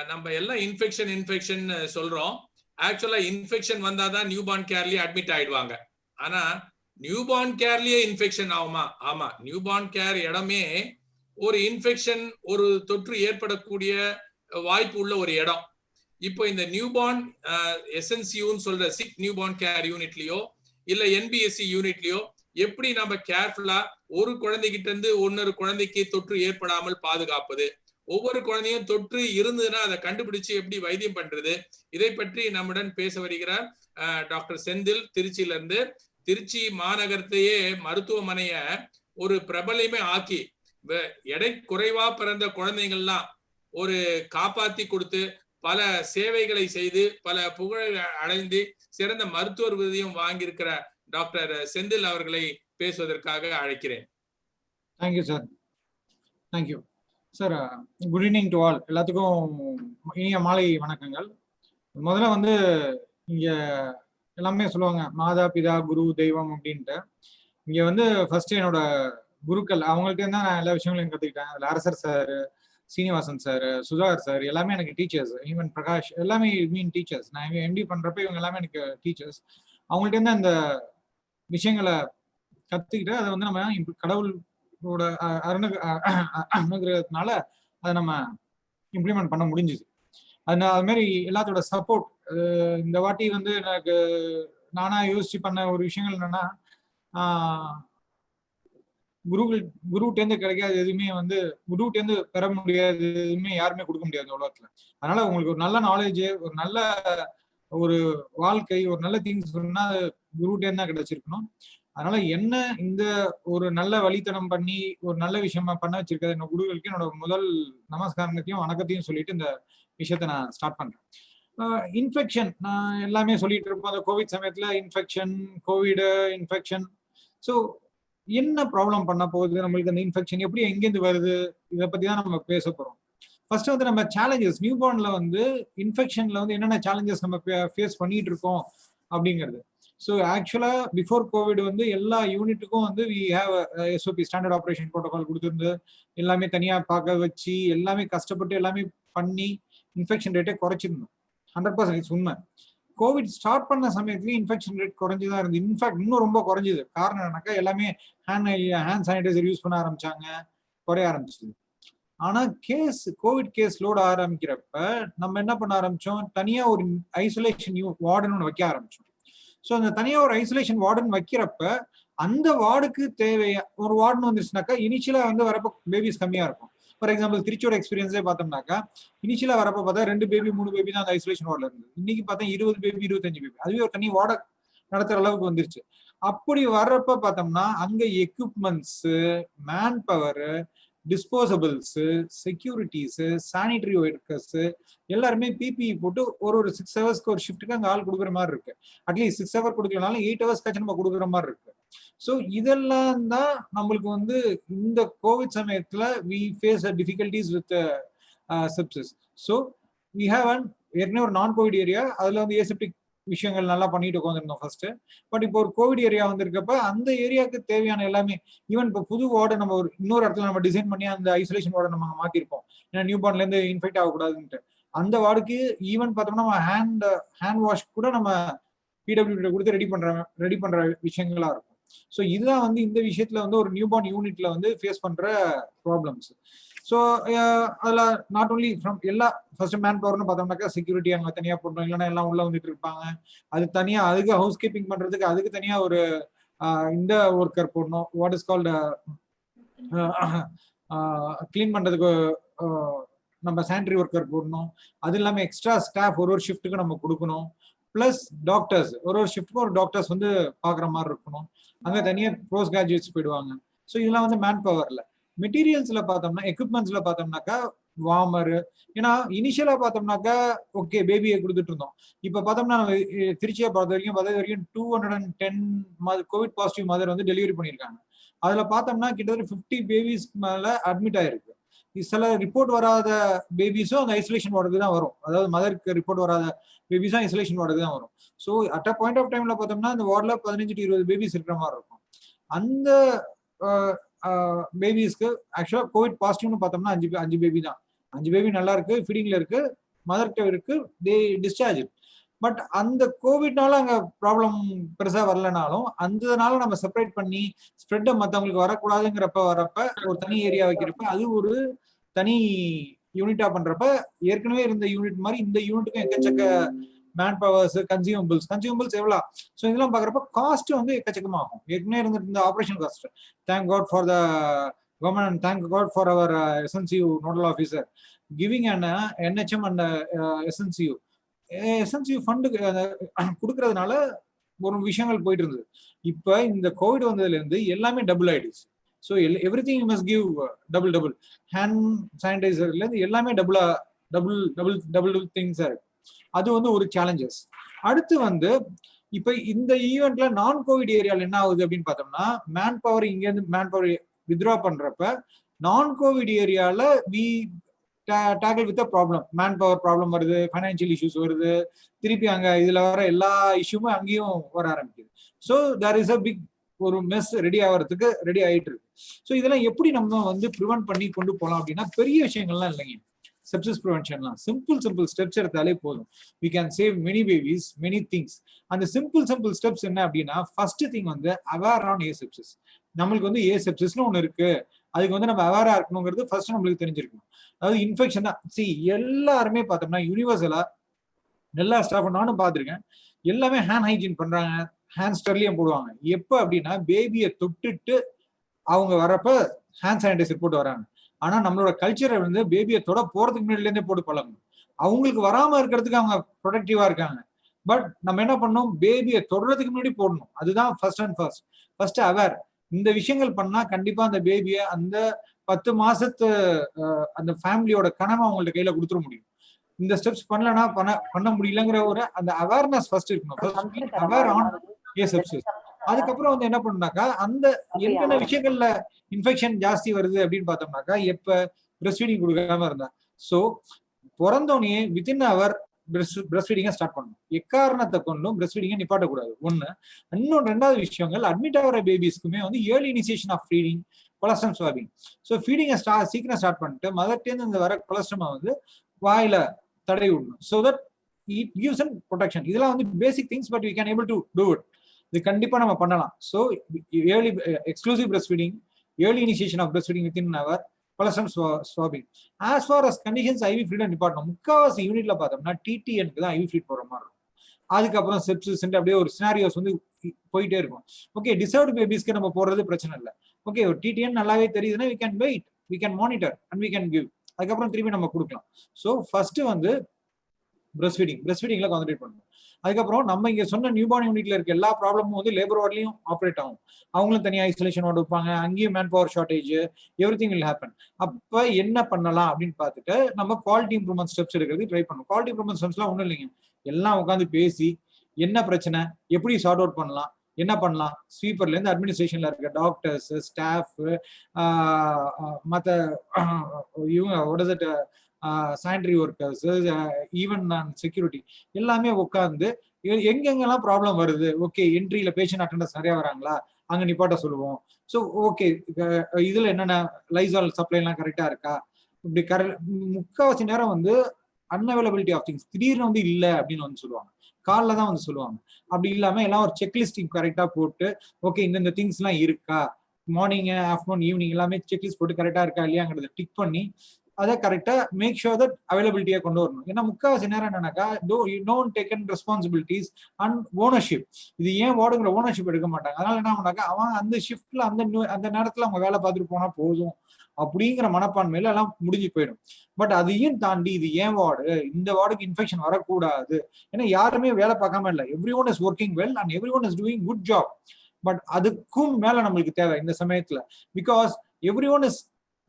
நம்ம எல்லாம் இன்ஃபெக்ஷன் சொல்றோம். ஆக்சுவலா இன்ஃபெக்ஷன் வந்தாதான் நியூபார்ன் கேர்லயே அட்மிட் ஆயிடுவாங்க. ஆனா நியூபார்ன் கேர்லயே இன்ஃபெக்ஷன் ஆகுமா? ஆமா, நியூபார்ன் கேர் இடமே ஒரு இன்ஃபெக்ஷன், ஒரு தொற்று ஏற்படக்கூடிய வாய்ப்பு உள்ள ஒரு இடம். இப்போ இந்த நியூபார்ன் எஸ்என்சியூன்னு சொல்ற சிக் நியூபார்ன் கேர் யூனிட்லயோ இல்ல என்பிஎஸ்சி யூனிட்லயோ எப்படி நம்ம கேர்ஃபுல்லா ஒரு குழந்தைகிட்ட இருந்து இன்னொரு குழந்தைக்கு தொற்று ஏற்படாமல் பாதுகாப்பது, ஒவ்வொரு குழந்தையும் தொற்று இருந்ததுன்னா அதை கண்டுபிடிச்சு எப்படி வைத்தியம் பண்றது, இதை பற்றி நம்முடன் பேச வருகிறார் டாக்டர் செந்தில் திருச்சியில இருந்து. திருச்சி மாநகரத்தையே மருத்துவமனைய ஒரு பிரபலமே ஆக்கி எடை குறைவா பிறந்த குழந்தைகள்லாம் ஒரு காப்பாத்தி கொடுத்து பல சேவைகளை செய்து பல புகழை அடைந்து சிறந்த மருத்துவர் விருதையும் வாங்கியிருக்கிற டாக்டர் செந்தில் அவர்களை பேசுவதற்காக அழைக்கிறேன். Thank you sir. Thank you sir. Good evening to all. எல்லாத்துக்கும் இனிய மாலை வணக்கங்கள். முதல்ல வந்து இங்க எல்லாமே சொல்லுவாங்க மாதா பிதா குரு தெய்வம் அப்படின்ட்டு. இங்க வந்து ஃபர்ஸ்ட் என்னோட குருக்கள் அவங்கள்ட்ட இருந்தா நான் எல்லா விஷயங்களையும் கத்துக்கிட்டேன். அதுல அரசர் sir, Srinivasan sir, Sudhakar sir எல்லாமே எனக்கு டீச்சர்ஸ். ஈவன் பிரகாஷ் எல்லாமே மீன் டீச்சர்ஸ். நான் எம்டி பண்றப்ப இவங்க எல்லாமே எனக்கு டீச்சர்ஸ். அவங்கள்ட்ட இருந்து அந்த விஷயங்களை கத்துக்கிட்டு அதை வந்து நம்ம கடவுளோட அனுகிரகத்தினால அதை நம்ம இம்ப்ளிமெண்ட் பண்ண முடிஞ்சுது. அது மாதிரி எல்லாத்தோட சப்போர்ட். இந்த வாட்டி வந்து எனக்கு நானா யோசிச்சு பண்ண ஒரு விஷயங்கள் என்னன்னா, குருட்டேந்து கிடைக்காது எதுவுமே வந்து குருட்டேந்து பெற முடியாது எதுவுமே யாருமே கொடுக்க முடியாது உலகத்துல. அதனால உங்களுக்கு ஒரு நல்ல நாலேஜ், ஒரு நல்ல ஒரு வாழ்க்கை, ஒரு நல்ல திங்ஸ் சொன்னா குருட்டேந்து தான் கிடைச்சிருக்கணும். அதனால என்ன இந்த ஒரு நல்ல வழித்தனம் பண்ணி ஒரு நல்ல விஷயமா பண்ண வச்சிருக்காது என்னோட குருக்களுக்கு என்னோட முதல் நமஸ்காரத்தையும் வணக்கத்தையும் சொல்லிட்டு இந்த விஷயத்த நான் ஸ்டார்ட் பண்றேன். இன்ஃபெக்ஷன் நான் எல்லாமே சொல்லிட்டு இருப்போம். அந்த கோவிட் சமயத்துல இன்ஃபெக்ஷன், கோவிட் இன்ஃபெக்ஷன். ஸோ என்ன ப்ராப்ளம் பண்ண போகுது, நம்மளுக்கு அந்த இன்ஃபெக்ஷன் எப்படி எங்கேருந்து வருது, இதை பத்தி தான் நம்ம பேச போறோம். ஃபர்ஸ்ட் வந்து நம்ம சேலஞ்சஸ் நியூ பார்ன்ல வந்து இன்ஃபெக்ஷன்ல வந்து என்னென்ன சேலஞ்சஸ் நம்ம ஃபேஸ் பண்ணிட்டு இருக்கோம் அப்படிங்கிறது. ஸோ ஆக்சுவலா பிஃபோர் கோவிட் வந்து எல்லா யூனிட்டுக்கும் வந்து we have SOP standard operation protocol கொடுத்துருந்து எல்லாமே தனியா பார்க்க வச்சு எல்லாமே கஷ்டப்பட்டு எல்லாமே பண்ணி இன்ஃபெக்ஷன் ரேட்டை குறைச்சிருந்தோம். 100% உண்மை. கோவிட் ஸ்டார்ட் பண்ண சமயத்துலயும் இன்ஃபெக்ஷன் ரேட் குறைஞ்சுதான் இருந்தது. இன்ஃபேக்ட் இன்னும் ரொம்ப குறைஞ்சிது. காரணம் என்னன்னாக்கா எல்லாமே ஹேண்ட் சானிடைசர் யூஸ் பண்ண ஆரம்பிச்சாங்க, குறைய ஆரம்பிச்சது. ஆனா கோவிட் கேஸ் லோட ஆரம்பிக்கிறப்ப நம்ம என்ன பண்ண ஆரம்பிச்சோம், தனியா ஒரு ஐசோலேஷன் வார்டன் ஒன்று வைக்க ஆரம்பிச்சோம். ஸோ அந்த தனியா ஒரு ஐசோலேஷன் வார்டன் வைக்கிறப்ப அந்த வார்டுக்கு தேவையா ஒரு வார்டன் வந்துருச்சுனாக்கா இனிஷியலா வந்து வரப்ப பேபிஸ் கம்மியா இருக்கும். ஃபார் எக்ஸாம்பிள் திருச்சியோட எக்ஸ்பீரியன்ஸே பார்த்தோம்னாக்கா இனிஷியலா வரப்ப பார்த்தா 2 பேபி 3 பேபி தான் அந்த ஐசோலேஷன் வார்டில் இருந்தது. இன்னைக்கு பார்த்தா 20 பேபி 25 பேபி, அதுவே ஒரு தனி வார்டை நடத்துற அளவுக்கு வந்துருச்சு. அப்படி வர்றப்ப பார்த்தோம்னா அங்க equipments, manpower, disposables, securities, sanitary workers எல்லாருமே பிபிஇ போட்டு ஒரு 6 ஹவர்ஸ்க்கு ஒரு ஷிஃப்ட்டுக்கு அங்கே ஆள் கொடுக்குற மாதிரி இருக்கு. அட்லீஸ்ட் 6 ஹவர் கொடுக்கலனாலும் 8 ஹவர்ஸ்க்காச்சும் நம்ம கொடுக்குற மாதிரி இருக்கு. ஸோ இதெல்லாம் தான் நம்மளுக்கு வந்து இந்த கோவிட் சமயத்துல we face difficulties with sepsis. So we have ஏற்கனவே ஒரு நான் கோவிட் ஏரியா, அதுல வந்து ஏசெப்டிக் விஷயங்கள் நல்லா பண்ணிட்டு உட்காந்துருந்தோம் ஃபர்ஸ்ட். பட் இப்போ ஒரு கோவிட் ஏரியா வந்திருக்கப்ப அந்த ஏரியாவுக்கு தேவையான எல்லாமே, ஈவன் இப்போ புது வார்டை நம்ம ஒரு இன்னொரு இடத்துல நம்ம டிசைன் பண்ணி அந்த ஐசோலேஷன் வார்டை நம்ம மாத்திருப்போம். ஏன்னா நியூ பார்ன்ல இருந்து இன்ஃபெக்ட் ஆகக்கூடாதுன்ட்டு. அந்த வார்டுக்கு ஈவன் பார்த்தோம்னா நம்ம ஹேண்ட் வாஷ் கூட நம்ம பிடபிள்யூ கொடுத்து ரெடி பண்ற விஷயங்களா இருக்கும். ஸோ இதுதான் வந்து இந்த விஷயத்துல வந்து ஒரு நியூ பார்ன் யூனிட்ல வந்து ஃபேஸ் பண்ற ப்ராப்ளம்ஸ். ஸோ அதில் நாட் ஓன்லி ஃப்ரம் எல்லா ஃபர்ஸ்ட் மேன் பவர்னு பார்த்தோம்னாக்கா செக்யூரிட்டி அங்கே தனியாக போட்டோம், இல்லைன்னா எல்லாம் உள்ள வந்துட்டு இருப்பாங்க. அது தனியாக அதுக்கு ஹவுஸ் கீப்பிங் பண்ணுறதுக்கு அதுக்கு தனியாக ஒரு இந்த ஒர்க்கர் போடணும், வாட் இஸ் கால்டு கிளீன் பண்ணுறதுக்கு நம்ம சானிடரி ஒர்க்கர் போடணும். அது இல்லாமல் எக்ஸ்ட்ரா ஸ்டாஃப் ஒரு ஷிஃப்ட்டுக்கு நம்ம கொடுக்கணும். ப்ளஸ் டாக்டர்ஸ் ஒரு ஷிஃப்ட்டுக்கும் ஒரு டாக்டர்ஸ் வந்து பார்க்குற மாதிரி இருக்கணும். அங்கே தனியாக போஸ்ட் கிராஜுவேட்ஸ் போயிடுவாங்க. ஸோ இதெல்லாம் வந்து மேன் பவர்ல. மெட்டீரியல்ஸ்ல பார்த்தோம்னா எக்யூப்மெண்ட்ஸ்ல பார்த்தோம்னாக்கா வார்மர், ஏன்னா இனிஷியலா பார்த்தோம்னாக்கா ஓகே பேபியை கொடுத்துட்டு இருந்தோம். இப்ப பார்த்தோம்னா நம்ம திருச்சியை பார்த்த வரைக்கும் 210 கோவிட் பாசிட்டிவ் மதர் வந்து டெலிவரி பண்ணியிருக்காங்க. அதுல பார்த்தோம்னா கிட்டத்தட்ட 50 பேபிஸ் மேல அட்மிட் ஆயிருக்கு. சில ரிப்போர்ட் வராத பேபிஸும் அந்த ஐசோலேஷன் வார்டுக்கு தான் வரும். அதாவது மதருக்கு ரிப்போர்ட் வராத பேபிஸும் ஐசோலேஷன் வார்டுக்கு தான் வரும். So at a point of டைம்ல பார்த்தோம்னா அந்த வார்டில் 15 to 20 பேபிஸ் இருக்கிற மாதிரி இருக்கும். அந்த பேபிஸ்க்கு ஆக்சுவலா கோவிட் பாசிட்டிவ்னு பார்த்தோம்னா 5 பேபி தான். 5 பேபி நல்லா இருக்கு, ஃபீடிங்ல இருக்கு, மதர்கிட்ட இருக்கு, தே டிஸ்சார்ஜ். பட் அந்த கோவிட்னால அங்க ப்ராப்ளம் பெருசா வரலனாலும் அந்தனால நம்ம செப்பரேட் பண்ணி ஸ்ப்ரெட்டை மற்றவங்களுக்கு வரக்கூடாதுங்கிறப்ப வரப்ப ஒரு தனி ஏரியா வைக்கிறப்ப அது ஒரு தனி யூனிட்டா பண்றப்ப ஏற்கனவே இருந்த யூனிட் மாதிரி இந்த யூனிட்டுக்கும் எக்கச்சக்க மேன் பவர்ஸ், கன்சியூமபிள்ஸ் எவ்வளோ. ஸோ இதெல்லாம் பார்க்குறப்ப காஸ்ட் வந்து எக்கச்சக்கமாகும். ஏற்கனவே இருந்துட்டு இந்த operation cost. Thank God for the government, thank God for our SNCU nodal officer giving and NHM and SNCU fund கொடுக்கறதுனால ஒரு விஷயங்கள் போயிட்டு இருந்தது. இப்போ இந்த கோவிட் வந்ததுல இருந்து எல்லாமே டபுள் ஆயிடுச்சு. So everything must give double. Hand சானிடைசர்ல இருந்து எல்லாமே டபுள் திங்ஸா இருக்கு. அது வந்து ஒரு சேலஞ்சஸ். அடுத்து வந்து இப்ப இந்த ஈவெண்ட்ல நான் கோவிட் ஏரியால என்ன ஆகுது அப்படின்னு பார்த்தோம்னா மேன் பவர் இங்க இருந்து மேன் பவர் வித்ரா பண்றப்ப நான் கோவிட் ஏரியால we tackle with problem, man power problem வருது, ஃபைனான்சியல் இஷ்யூஸ் வருது, திருப்பி அங்க இதுல வர எல்லா இஷ்யூமே அங்கேயும் வர ஆரம்பிக்குது. So there is a big ஒரு மெஸ் ரெடி ஆகிறதுக்கு ரெடி ஆயிட்டு இருக்கு. ஸோ இதெல்லாம் எப்படி நம்ம வந்து ப்ரிவென்ட் பண்ணி கொண்டு போகலாம் அப்படின்னா பெரிய விஷயங்கள்லாம் இல்லைங்க. செப்சிஸ் ப்ரிவென்ஷன்லாம் சிம்பிள் ஸ்டெப்ஸ் எடுத்தாலே போதும். We can save many babies, many things. அந்த சிம்பிள் ஸ்டெப்ஸ் என்ன அப்படின்னா ஃபர்ஸ்ட் திங் வந்து அவேர் ஆன் ஏசெப்சிஸ். நம்மளுக்கு வந்து ஏசெப்சிஸ்னு ஒன்று இருக்கு, அதுக்கு வந்து நம்ம அவேரா இருக்கணுங்கிறது ஃபர்ஸ்ட் நம்மளுக்கு தெரிஞ்சிருக்கணும். அதாவது இன்ஃபெக்ஷன் தான். எல்லாருமே பார்த்தோம்னா யூனிவர்சலா எல்லா ஸ்டாஃப் நானும் பார்த்துருக்கேன், எல்லாமே ஹேண்ட் ஹைஜீன் பண்றாங்க, ஹேண்ட் ஸ்டெர்லியம் போடுவாங்க. எப்போ அப்படின்னா பேபியை தொட்டுட்டு அவங்க வரப்ப ஹேண்ட் சானிடைசர் போட்டு வராங்க. ஆனா நம்மளோட கல்ச்சரை வந்து பேபியை தொட போறதுக்கு முன்னாடில இருந்தே போட்டு பழகணும். அவங்களுக்கு வராம இருக்கிறதுக்கு அவங்க ப்ரொடக்டிவா இருக்காங்க. பட் நம்ம என்ன பண்ணணும், பேபியை தொடுறதுக்கு முன்னாடி போடணும். அதுதான் ஃபர்ஸ்ட் அவேர். இந்த விஷயங்கள் பண்ணா கண்டிப்பா அந்த பேபியை அந்த 10 மாசத்து அந்த ஃபேமிலியோட கனவை அவங்கள்ட்ட கையில கொடுத்துட முடியும். இந்த ஸ்டெப்ஸ் பண்ணலன்னா பண்ண முடியலங்கிற ஒரு அந்த அவேர்னஸ் ஃபர்ஸ்ட் இருக்கணும். Aware on asepsis. அதுக்கப்புறம் வந்து என்ன பண்ணுனாக்கா அந்த என்னென்ன விஷயங்கள்ல இன்ஃபெக்ஷன் ஜாஸ்தி வருது அப்படின்னு பார்த்தோம்னாக்கா எப்ப பிரஸ்ட் ஃபீடிங் கொடுக்காம இருந்தா. ஸோ பிறந்தோடனே வித்தின் அவர் பிரஸ்ட் ஃபீடிங்கை ஸ்டார்ட் பண்ணணும். எக்காரணத்தை கொண்டும் பிரஸ்ட் ஃபீடிங்கை நிப்பாட்டக்கூடாது. ஒன்று. இன்னொன்று, ரெண்டாவது விஷயங்கள் அட்மிட் ஆகிற பேபிஸ்க்குமே வந்து early initiation of feeding, colostrum swabbing. So ஃபீடிங்கை சீக்கிரம் ஸ்டார்ட் பண்ணிட்டு மதர்டேருந்து இந்த வர கொலஸ்ட்ரமை வந்து வாயில தடவி விடணும். So that it gives and protection. இதெல்லாம் வந்து basic things, but we can able to do it. இது கண்டிப்பா நம்ம பண்ணலாம். So early exclusive breastfeeding, early initiation of breast feeding within hour, colostrum swabbing. As far as conditions IV feed department முக்காவாசி யூனிட்ல பார்த்தோம்னா டிடிஎனுக்கு தான் ஐவி ஃபீட் போற மாதிரி இருக்கும். அதுக்கப்புறம் செப்சிஸ் அப்படியே ஒரு சினாரியோஸ் வந்து போயிட்டே இருக்கும். ஓகே, டிசர்வ்டு பேபிஸ்க்கு நம்ம போடுறது பிரச்சனை இல்லை. ஓகே, ஒரு டிடிஎன் நல்லாவே தெரியுதுன்னா we can wait, we can monitor and we can give. அதுக்கப்புறம் திரும்பி நம்ம கொடுக்கலாம். ஸோ ஃபர்ஸ்ட் வந்து பிரஸ்ட் ஃபீடிங்ல கான்சன்ட்ரேட் பண்ணணும். அதுக்கப்புறம் நம்ம இங்க சொன்ன நியூபார்ன் யூனிட்ல இருக்க எல்லா ப்ராப்ளமும் வந்து லேபர் வார்ட்லயும் ஆப்ரேட் ஆகும். அவங்களும் தனியாக ஐசோலேஷன் வார்டு வைப்பாங்க, அங்கேயும் man power shortage, everything will happen. அப்ப என்ன பண்ணலாம் அப்படின்னு பார்த்துட்டு நம்ம குவாலிட்டி இம்ப்ரூவ்மெண்ட் ஸ்டெப்ஸ் எடுக்கிறது ட்ரை பண்ணணும். குவாலிட்டி இம்ப்ரூவ்மெண்ட் ஸ்டெப்ஸ்லாம் ஒன்றும் இல்லைங்க, எல்லாம் உட்காந்து பேசி என்ன பிரச்சனை, எப்படி சார்ட் அவுட் பண்ணலாம், என்ன பண்ணலாம், ஸ்வீப்பர்ல இருந்து அட்மினிஸ்ட்ரேஷன்ல இருக்க டாக்டர்ஸ், ஸ்டாஃப், மற்ற இவங்க சானிட்டரி ஒர்க்கர்ஸ், ஈவன் செக்யூரிட்டி எல்லாமே உட்காந்து எங்கெங்கெல்லாம் ப்ராப்ளம் வருது, ஓகே என்ட்ரியில பேஷண்ட் அட்டண்டன்ஸ் நிறைய வராங்களா, அங்க நிப்பாட்ட சொல்லுவோம். ஸோ ஓகே இதுல என்னென்ன லைசால் சப்ளை எல்லாம் கரெக்டா இருக்கா, இப்படி முக்கால்வாசி நேரம் வந்து அன்அவைலபிலிட்டி ஆஃப் திங்ஸ் திடீர்னு வந்து இல்லை அப்படின்னு வந்து சொல்லுவாங்க, காலில் தான் வந்து சொல்லுவாங்க. அப்படி இல்லாம எல்லாம் ஒரு செக்லிஸ்டிங் கரெக்டா போட்டு ஓகே இந்த திங்ஸ் எல்லாம் இருக்கா, மார்னிங் ஆஃப்டர்நூன் ஈவினிங் எல்லாமே செக்லிஸ்ட் போட்டு கரெக்டா இருக்கா இல்லையாங்கிறத டிக் பண்ணி அதை கரெக்டா மேக் ஷுர் தட் அவைலபிலிட்டியா கொண்டு வரணும். ஏன்னா முக்கால்வாசி நேரம் என்னன்னாக்கா don't taken responsibilities and ownership. இது ஏன் வார்டுங்கிற ஓனர்ஷிப் எடுக்க மாட்டாங்க. அதனால என்ன பண்ணாக்கா அவன் அந்த ஷிஃப்ட்ல அந்த நேரத்துல அவங்க வேலை பார்த்துட்டு போனா போதும் அப்படிங்கிற மனப்பான்மையில எல்லாம் முடிஞ்சு போயிடும். பட் அதையும் தாண்டி இது ஏன் வார்டு, இந்த வார்டுக்கு இன்ஃபெக்ஷன் வரக்கூடாது. ஏன்னா யாருமே வேலை பார்க்காம இல்லை, every one is working well and every one is doing good job. But அதுக்கும் மேல நம்மளுக்கு தேவை இந்த சமயத்துல, because every one is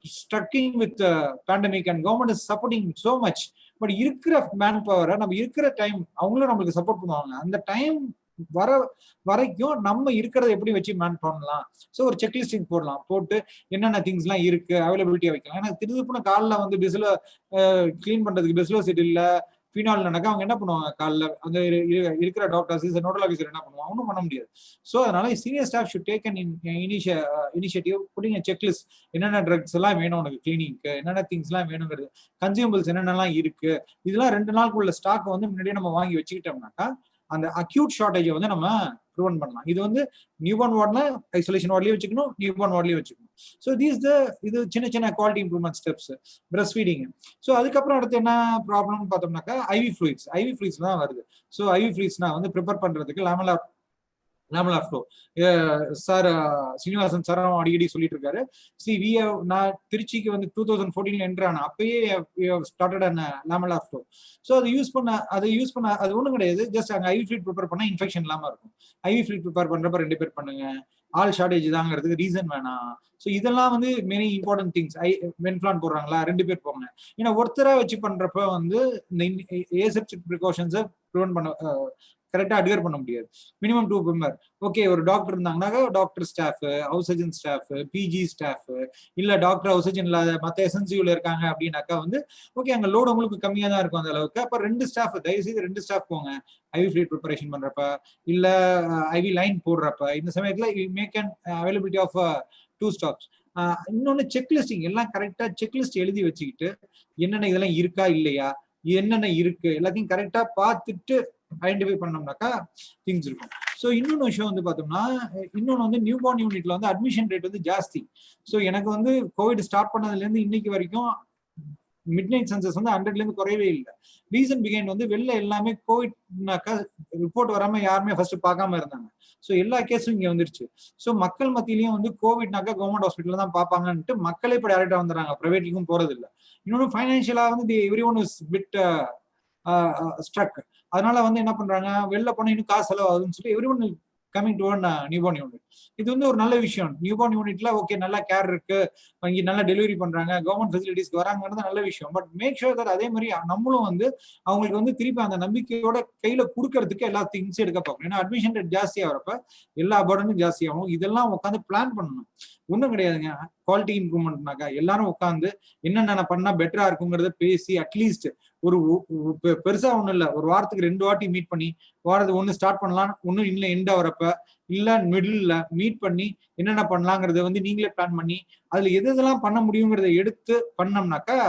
struggling with the pandemic and government is supporting so much. But இருக்கிற மேன் பவரை நம்ம இருக்கிற டைம் அவங்களும் நம்மளுக்கு சப்போர்ட் பண்ணுவாங்க. அந்த டைம் வரைக்கும் நம்ம இருக்கிறத எப்படி வச்சு மேன் பண்ணலாம். ஸோ ஒரு செக்லிஸ்டிங் போடலாம், போட்டு என்னென்ன திங்ஸ் எல்லாம் இருக்கு அவைலபிலிட்டியா வைக்கலாம். ஏன்னா திருப்புன காலில் வந்து பெஸ்ல கிளீன் பண்றதுக்கு பெஸ்லோ செட் இல்லை, ஃபினால் நடக்க அவங்க என்ன பண்ணுவாங்க, காலில் அந்த இருக்கிற டாக்டர்ஸ் நோடல் ஆஃபீஸர் என்ன பண்ணுவாங்க, ஒன்றும் பண்ண முடியாது. ஸோ அதனால senior staff should take an initiative, pudding checklist, என்னென்ன ட்ரக்ஸ் எல்லாம் வேணும் உனக்கு கிளினிக்கு, என்னென்ன திங்ஸ் எல்லாம் வேணுங்கிறது, கன்சியூமபிள்ஸ் என்னென்னலாம் இருக்கு, இதெல்லாம் 2 நாளுக்குள்ள ஸ்டாக் வந்து முன்னாடியே நம்ம வாங்கி வச்சுக்கிட்டோம்னாக்கா அந்த அக்யூட் ஷார்டேஜை வந்து நம்ம ப்ரிவென்ட் பண்ணலாம். இது வந்து நியூபார்ன் வார்ட்ல ஐசோலேஷன் வார்ட்லயே வச்சுக்கணும், நியூபார்ன் வார்ட்லயே வச்சுக்கணும். ஸோ இது சின்ன சின்ன quality improvement steps breast feeding. So அதுக்கப்புறம் அடுத்து என்ன ப்ராப்ளம்னு பார்த்தோம்னாக்கா ஐவி ஃப்ளூயிட்ஸ் தான் வருது. ஸோ ஐவி ஃப்ளூயிட்ஸ்னா வந்து ப்ரிப்பேர் பண்றதுக்கு லேமலார் ஃப்ளோ. சார் சீனிவாசன் சார் அடிக்கடி சொல்லிட்டு இருக்காரு. நான் திருச்சிக்கு வந்து 2014 என்ட்ரு ஆனேன், அப்பயே ஸ்டார்டட் அன் லேமலார் ஃப்ளோ. ஸோ அதை யூஸ் பண்ண அது ஒன்றும் கிடையாது, ஜஸ்ட் அங்கே ஐவி ஃப்ளூயிட் ப்ரிப்பேர் பண்ணால் இன்ஃபெக்ஷன் இல்லாமல் இருக்கும். ஐவி ஃப்ளூயிட் ப்ரிப்பேர் பண்றப்ப 2 பேர் பண்ணுங்க, ஆல் ஷார்டேஜ் தாங்கிறதுக்கு ரீசன் வேணாம். ஸோ இதெல்லாம் வந்து மெனி இம்பார்ட்டன்ட் திங்ஸ். வென்ஃபிளான் போடுறாங்களா 2 பேர் போங்க. ஏன்னா ஒருத்தரா வச்சு பண்றப்ப வந்து இந்த ஏசெப்டிக் ப்ரிகாஷன்ஸை ப்ரிவென்ட் பண்ண கரெக்டா அட்வேர் பண்ண முடியாது. Minimum 2 member. ஓகே ஒரு டாக்டர் இருந்தாங்கன்னாக்கா doctor staff, house surgeon staff, PG staff, இல்ல டாக்டர் ஹவுஸ் சர்ஜன் இல்லாத மற்ற எஸ்என்சியூல இருக்காங்க அப்படின்னாக்கா வந்து ஓகே அங்க லோடு உங்களுக்கு கம்மியா தான் இருக்கும் அந்த அளவுக்கு. அப்ப 2 ஸ்டாஃப், தயவுசெய்து 2 ஸ்டாஃப் போங்க ஐவி ஃப்ளூயிட் ப்ரிப்பரேஷன் பண்றப்ப, இல்ல ஐவி லைன் போடுறப்ப. இந்த சமயத்துல make an availability of 2 staffs. இன்னொன்னு செக்லிஸ்டிங், எல்லாம் கரெக்டா செக்லிஸ்ட் எழுதி வச்சுக்கிட்டு என்னென்ன இதெல்லாம் இருக்கா இல்லையா, என்னென்ன இருக்கு எல்லாத்தையும் கரெக்டா பார்த்துட்டு ஐடென்டிஃபை பண்ணோம்னாக்கா திங்ஸ் இருக்கும். ஸோ இன்னொன்று விஷயம் வந்து பார்த்தோம்னா, இன்னொன்று வந்து நியூபார்ன் யூனிட்ல வந்து அட்மிஷன் ரேட் வந்து ஜாஸ்தி. ஸோ எனக்கு வந்து கோவிட் ஸ்டார்ட் பண்ணதுலேருந்து இன்னைக்கு வரைக்கும் மிட் நைட் சென்சஸ் வந்து 100லேருந்து குறையவே இல்லை. ரீசன் பிகைண்ட் வந்து வெளில எல்லாமே கோவிட்னாக்கா ரிப்போர்ட் வராமல் யாருமே ஃபர்ஸ்ட் பார்க்காம இருந்தாங்க. ஸோ எல்லா கேஸும் இங்கே வந்துருச்சு. ஸோ மக்கள் மத்தியிலையும் வந்து கோவிட்னாக்கா கவர்மெண்ட் ஹாஸ்பிட்டல் தான் பார்ப்பாங்கன்ட்டு மக்களே இப்போ டேரக்டாக வந்துடுறாங்க, ப்ரைவேட்டுக்கும் போறது இல்லை. இன்னொன்று ஃபைனான்ஷியலாக வந்து every one is bit struck. அதனால வந்து என்ன பண்றாங்க, வெளில போனா இன்னும் காசு செலவாகுதுன்னு சொல்லி every one coming to one newborn unit. இது வந்து ஒரு நல்ல விஷயம். நியூபார்ன் யூனிட்ல ஓகே நல்லா கேர் இருக்கு, இங்க நல்லா டெலிவரி பண்றாங்க, கவர்மெண்ட் ஃபெசிலிட்டிஸ்க்கு வராங்கிறது நல்ல விஷயம். பட் மேக் ஷூர் தட் அதே மாதிரி நம்மளும் வந்து அவங்களுக்கு வந்து திருப்பி அந்த நம்பிக்கையோட கையில கொடுக்கறதுக்கு எல்லா திங்ஸ் எடுக்க பார்க்கணும். ஏன்னா அட்மிஷன் ரேட் ஜாஸ்தியா வரப்ப எல்லா பர்டனும் ஜாஸ்தியாகும். இதெல்லாம் உட்காந்து பிளான் பண்ணணும். ஒன்றும் கிடையாதுங்க. குவாலிட்டி இம்ப்ரூவ்மெண்ட்னாக்கா எல்லாரும் உட்காந்து என்னென்ன பண்ணா பெட்டரா இருக்குங்கிறத பேசி அட்லீஸ்ட் ஒரு பெருசா ஒண்ணும் இல்ல, ஒரு வாரத்துக்கு 2 வாட்டி மீட் பண்ணி வாரத்துக்கு ஒண்ணு ஸ்டார்ட் பண்ணலாம், ஒன்னும் இல்ல எண்ட் வரப்ப இல்ல மிடில் மீட் பண்ணி என்னென்ன பண்ணலாங்கிறத வந்து நீங்களே பிளான் பண்ணி அதுல எது எதெல்லாம் பண்ண முடியுங்கிறத எடுத்து பண்ணோம்னாக்கா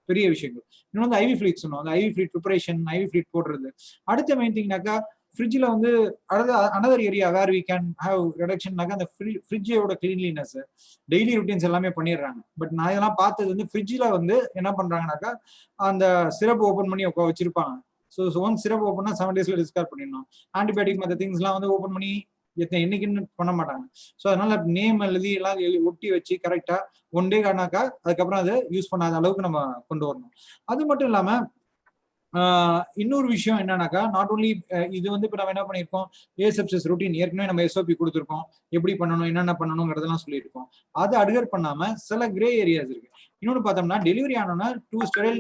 பெரிய விஷயங்கள். இன்னொன்று வந்து ஐவி ஃபிளீட் சொன்னோம். அந்த IV fluid preparation, IV fluid போடுறது. அடுத்த மெயின் திங்னாக்கா ஃப்ரிட்ஜில் வந்து another area where we can have ரெடக்ஷன்னாக்கா அந்த ஃப்ரிட்ஜோட கிளீன்லினஸ், டெய்லி ருட்டீன்ஸ் எல்லாமே பண்ணிடுறாங்க. பட் நான் இதெல்லாம் பார்த்தது வந்து ஃப்ரிட்ஜில் வந்து என்ன பண்றாங்கனாக்கா அந்த சிரப் ஓப்பன் பண்ணி வச்சிருப்பாங்க. ஸோ ஒன் சிரப் ஓப்பன்னா 7 daysல டிஸ்கார்ட் பண்ணிடணும். ஆன்டிபயோட்டிக் மற்ற திங்ஸ்லாம் வந்து ஓப்பன் பண்ணி என்னைக்குன்னு பண்ண மாட்டாங்க. ஸோ அதனால நேம் எழுதி எல்லாம் ஒட்டி வச்சு கரெக்டா 1 day ஆனாக்கா அதுக்கப்புறம் அதை யூஸ் பண்ணாத அளவுக்கு நம்ம கொண்டு வரணும். அது மட்டும் இல்லாம இன்னொரு விஷயம் என்னன்னாக்கா நாட் ஓன்லி இது வந்து இப்போ நம்ம என்ன பண்ணியிருக்கோம், ஏசெப்சிஸ் ரொட்டீன் ஏற்கனவே நம்ம எஸ்ஓபி கொடுத்துருக்கோம், எப்படி பண்ணணும் என்னென்ன பண்ணணுங்கிறதெல்லாம் சொல்லியிருக்கோம். அதை அட்கர் பண்ணாம சில கிரே ஏரியாஸ் இருக்கு. இன்னொன்று பார்த்தோம்னா டெலிவரி ஆனோன்னா 2 ஸ்டெரைல்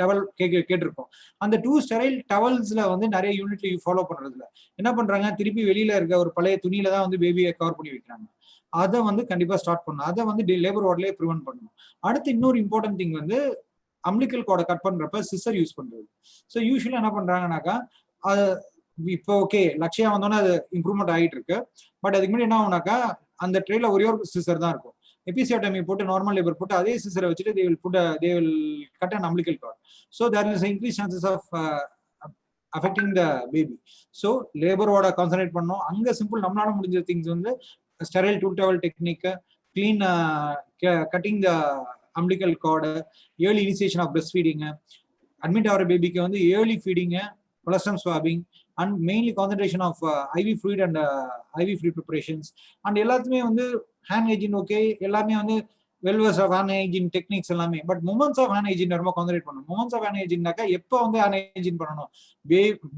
டவல் கேட்டிருக்கோம். அந்த 2 ஸ்டெரைல் டவல்ஸ்ல வந்து நிறைய யூனிட்ல ஃபாலோ பண்றதுல என்ன பண்றாங்க, திருப்பி வெளியில இருக்க ஒரு பழைய துணியில தான் வந்து பேபியை கவர் பண்ணி வைக்கிறாங்க. அதை வந்து கண்டிப்பா ஸ்டார்ட் பண்ணணும். அதை வந்து லேபர் வார்ட்லயே ப்ரிவென்ட் பண்ணணும். அடுத்து இன்னொரு இம்பார்ட்டன்ட் திங் வந்து அம்பிளிக்கல் கார்டை கட் பண்றப்ப சிசர் யூஸ் பண்றது. ஸோ யூஸ்வலா என்ன பண்றாங்கனாக்கா அது இப்போ ஓகே லட்சியம் வந்தோன்னா அது இம்ப்ரூவ்மெண்ட் ஆகிட்டு இருக்கு. பட் அதுக்கு முன்னாடி என்ன ஆகுனாக்கா அந்த ட்ரேல ஒரே ஒரு சிசர் தான் இருக்கும். எபிசியோட்டமி போட்டு நார்மல் லேபர் போட்டு அதே சிசரை வச்சுட்டு they will cut an umbilical cord. So there is increased chances of affecting the baby. So லேபரோட கான்சன்ட்ரேட் பண்ணோம். அங்க சிம்பிள் நம்மளால முடிஞ்ச திங்ஸ் வந்து sterile 2 towel technique, clean cutting the umbilical cord, early initiation of breastfeeding, admit our baby க்கு வந்து early feeding, colostrum swabbing and mainly concentration of IV fluid and IV fluid preparations and எல்லாத்துமே வந்து hand hygiene okay, எல்லாமே வந்து வெல்வஸ் of hand hygiene techniques எல்லாமே. But moments of hand hygiene ரொம்ப concentrate பண்ணணும். மூமெண்ட்ஸ் ஆஃப் ஹேண்ட் ஹைஜீன்னாக்கா எப்போ வந்து ஹேண்ட் ஹைஜீன் பண்ணணும்,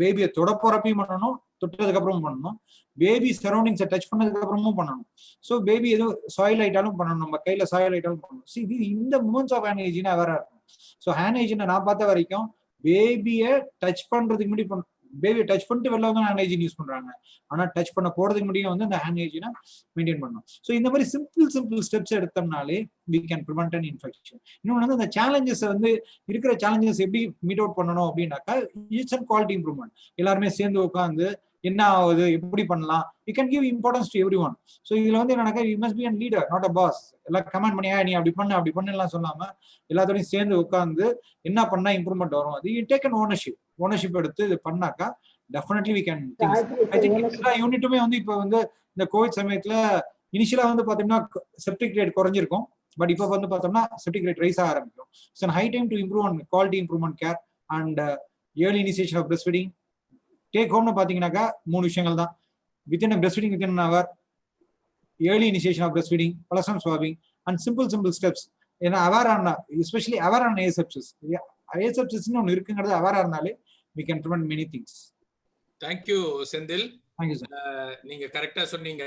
பேபியை தொட போறப்பையும் பண்ணணும், தொட்டதுக்கு அப்புறமும் பண்ணணும், பேபி சரௌண்டிங்ஸை டச் பண்ணதுக்கு அப்புறமும் பண்ணணும். ஸோ பேபி எதுவும் சாயில் ஆயிட்டாலும் பண்ணணும், நம்ம கையில சாயில் ஆயிட்டாலும் பண்ணணும். ஸோ இது இந்த மூமெண்ட்ஸ் ஆஃப் ஹேண்ட் ஹைஜீனா வேற இருக்கும். ஸோ ஹேண்ட் ஹைஜீனை நான் பார்த்த வரைக்கும் பேபியை டச் பண்றதுக்கு முன்னாடி பேபியை டச் பண்ணிட்டு வெளில வந்து ஹேண்ட் ஹைஜீன் யூஸ் பண்றாங்க. ஆனா டச் பண்ண போறதுக்கு முடியும் வந்து அந்த ஹேண்ட் ஹைஜீனை மெயின்டைன் பண்ணணும். ஸோ இந்த மாதிரி சிம்பிள் ஸ்டெப்ஸ் எடுத்தோம்னாலே we can prevent an infection. இன்னொன்று வந்து அந்த சேலஞ்சஸ் வந்து இருக்கிற சேலஞ்சஸ் எப்படி மீட் அவுட் பண்ணணும் அப்படின்னாக்கா இட்ஸ் அண்ட் குவாலிட்டி இம்ப்ரூவ்மெண்ட். எல்லாருமே சேர்ந்து உட்காந்து என்ன ஆகுது எப்படி பண்ணலாம், you can give importance to everyone. So இதுல வந்து என்னன்னாக்கா you must be an leader not a boss. எல்லாம் கமெண்ட் பண்ணி நீ அப்படி பண்ணு எல்லாம் சொல்லாம எல்லாத்தோடையும் சேர்ந்து உட்காந்து என்ன பண்ணா இம்ப்ரூவ்மெண்ட் வரும், அது யூ டேக் அன் ஓனர்ஷிப் எடுத்து இது பண்ணாக்கா definitely we can think. I think எல்லா யூனிட்டுமே வந்து இப்போ வந்து இந்த கோவிட் சமயத்துல இனிஷியலா வந்து பாத்தீங்கன்னா செப்டிக் ரேட் குறைஞ்சிருக்கும். பட் இப்போ வந்து பார்த்தோம்னா செப்டிக் ரேட் ரைஸ் ஆக ஆரம்பிக்கும். So high time to improve on quality improvement care and early initiation of breast feeding. Take ஹோம்னு பார்த்தீங்கன்னாக்கா 3 விஷயங்கள் தான். Within breastfeeding within an hour, early initiation of breast feeding, colostrum swabbing and simple steps. ஏன்னா aware ஆன especially aware ஆன ஏசெப்சிஸ்ன்னு ஒன்று இருக்குங்கிறது அவேர் ஆனாலே we can prevent many things. Thank you Senthil. Thank you sir. நீங்க கரெக்டா சொன்னீங்க.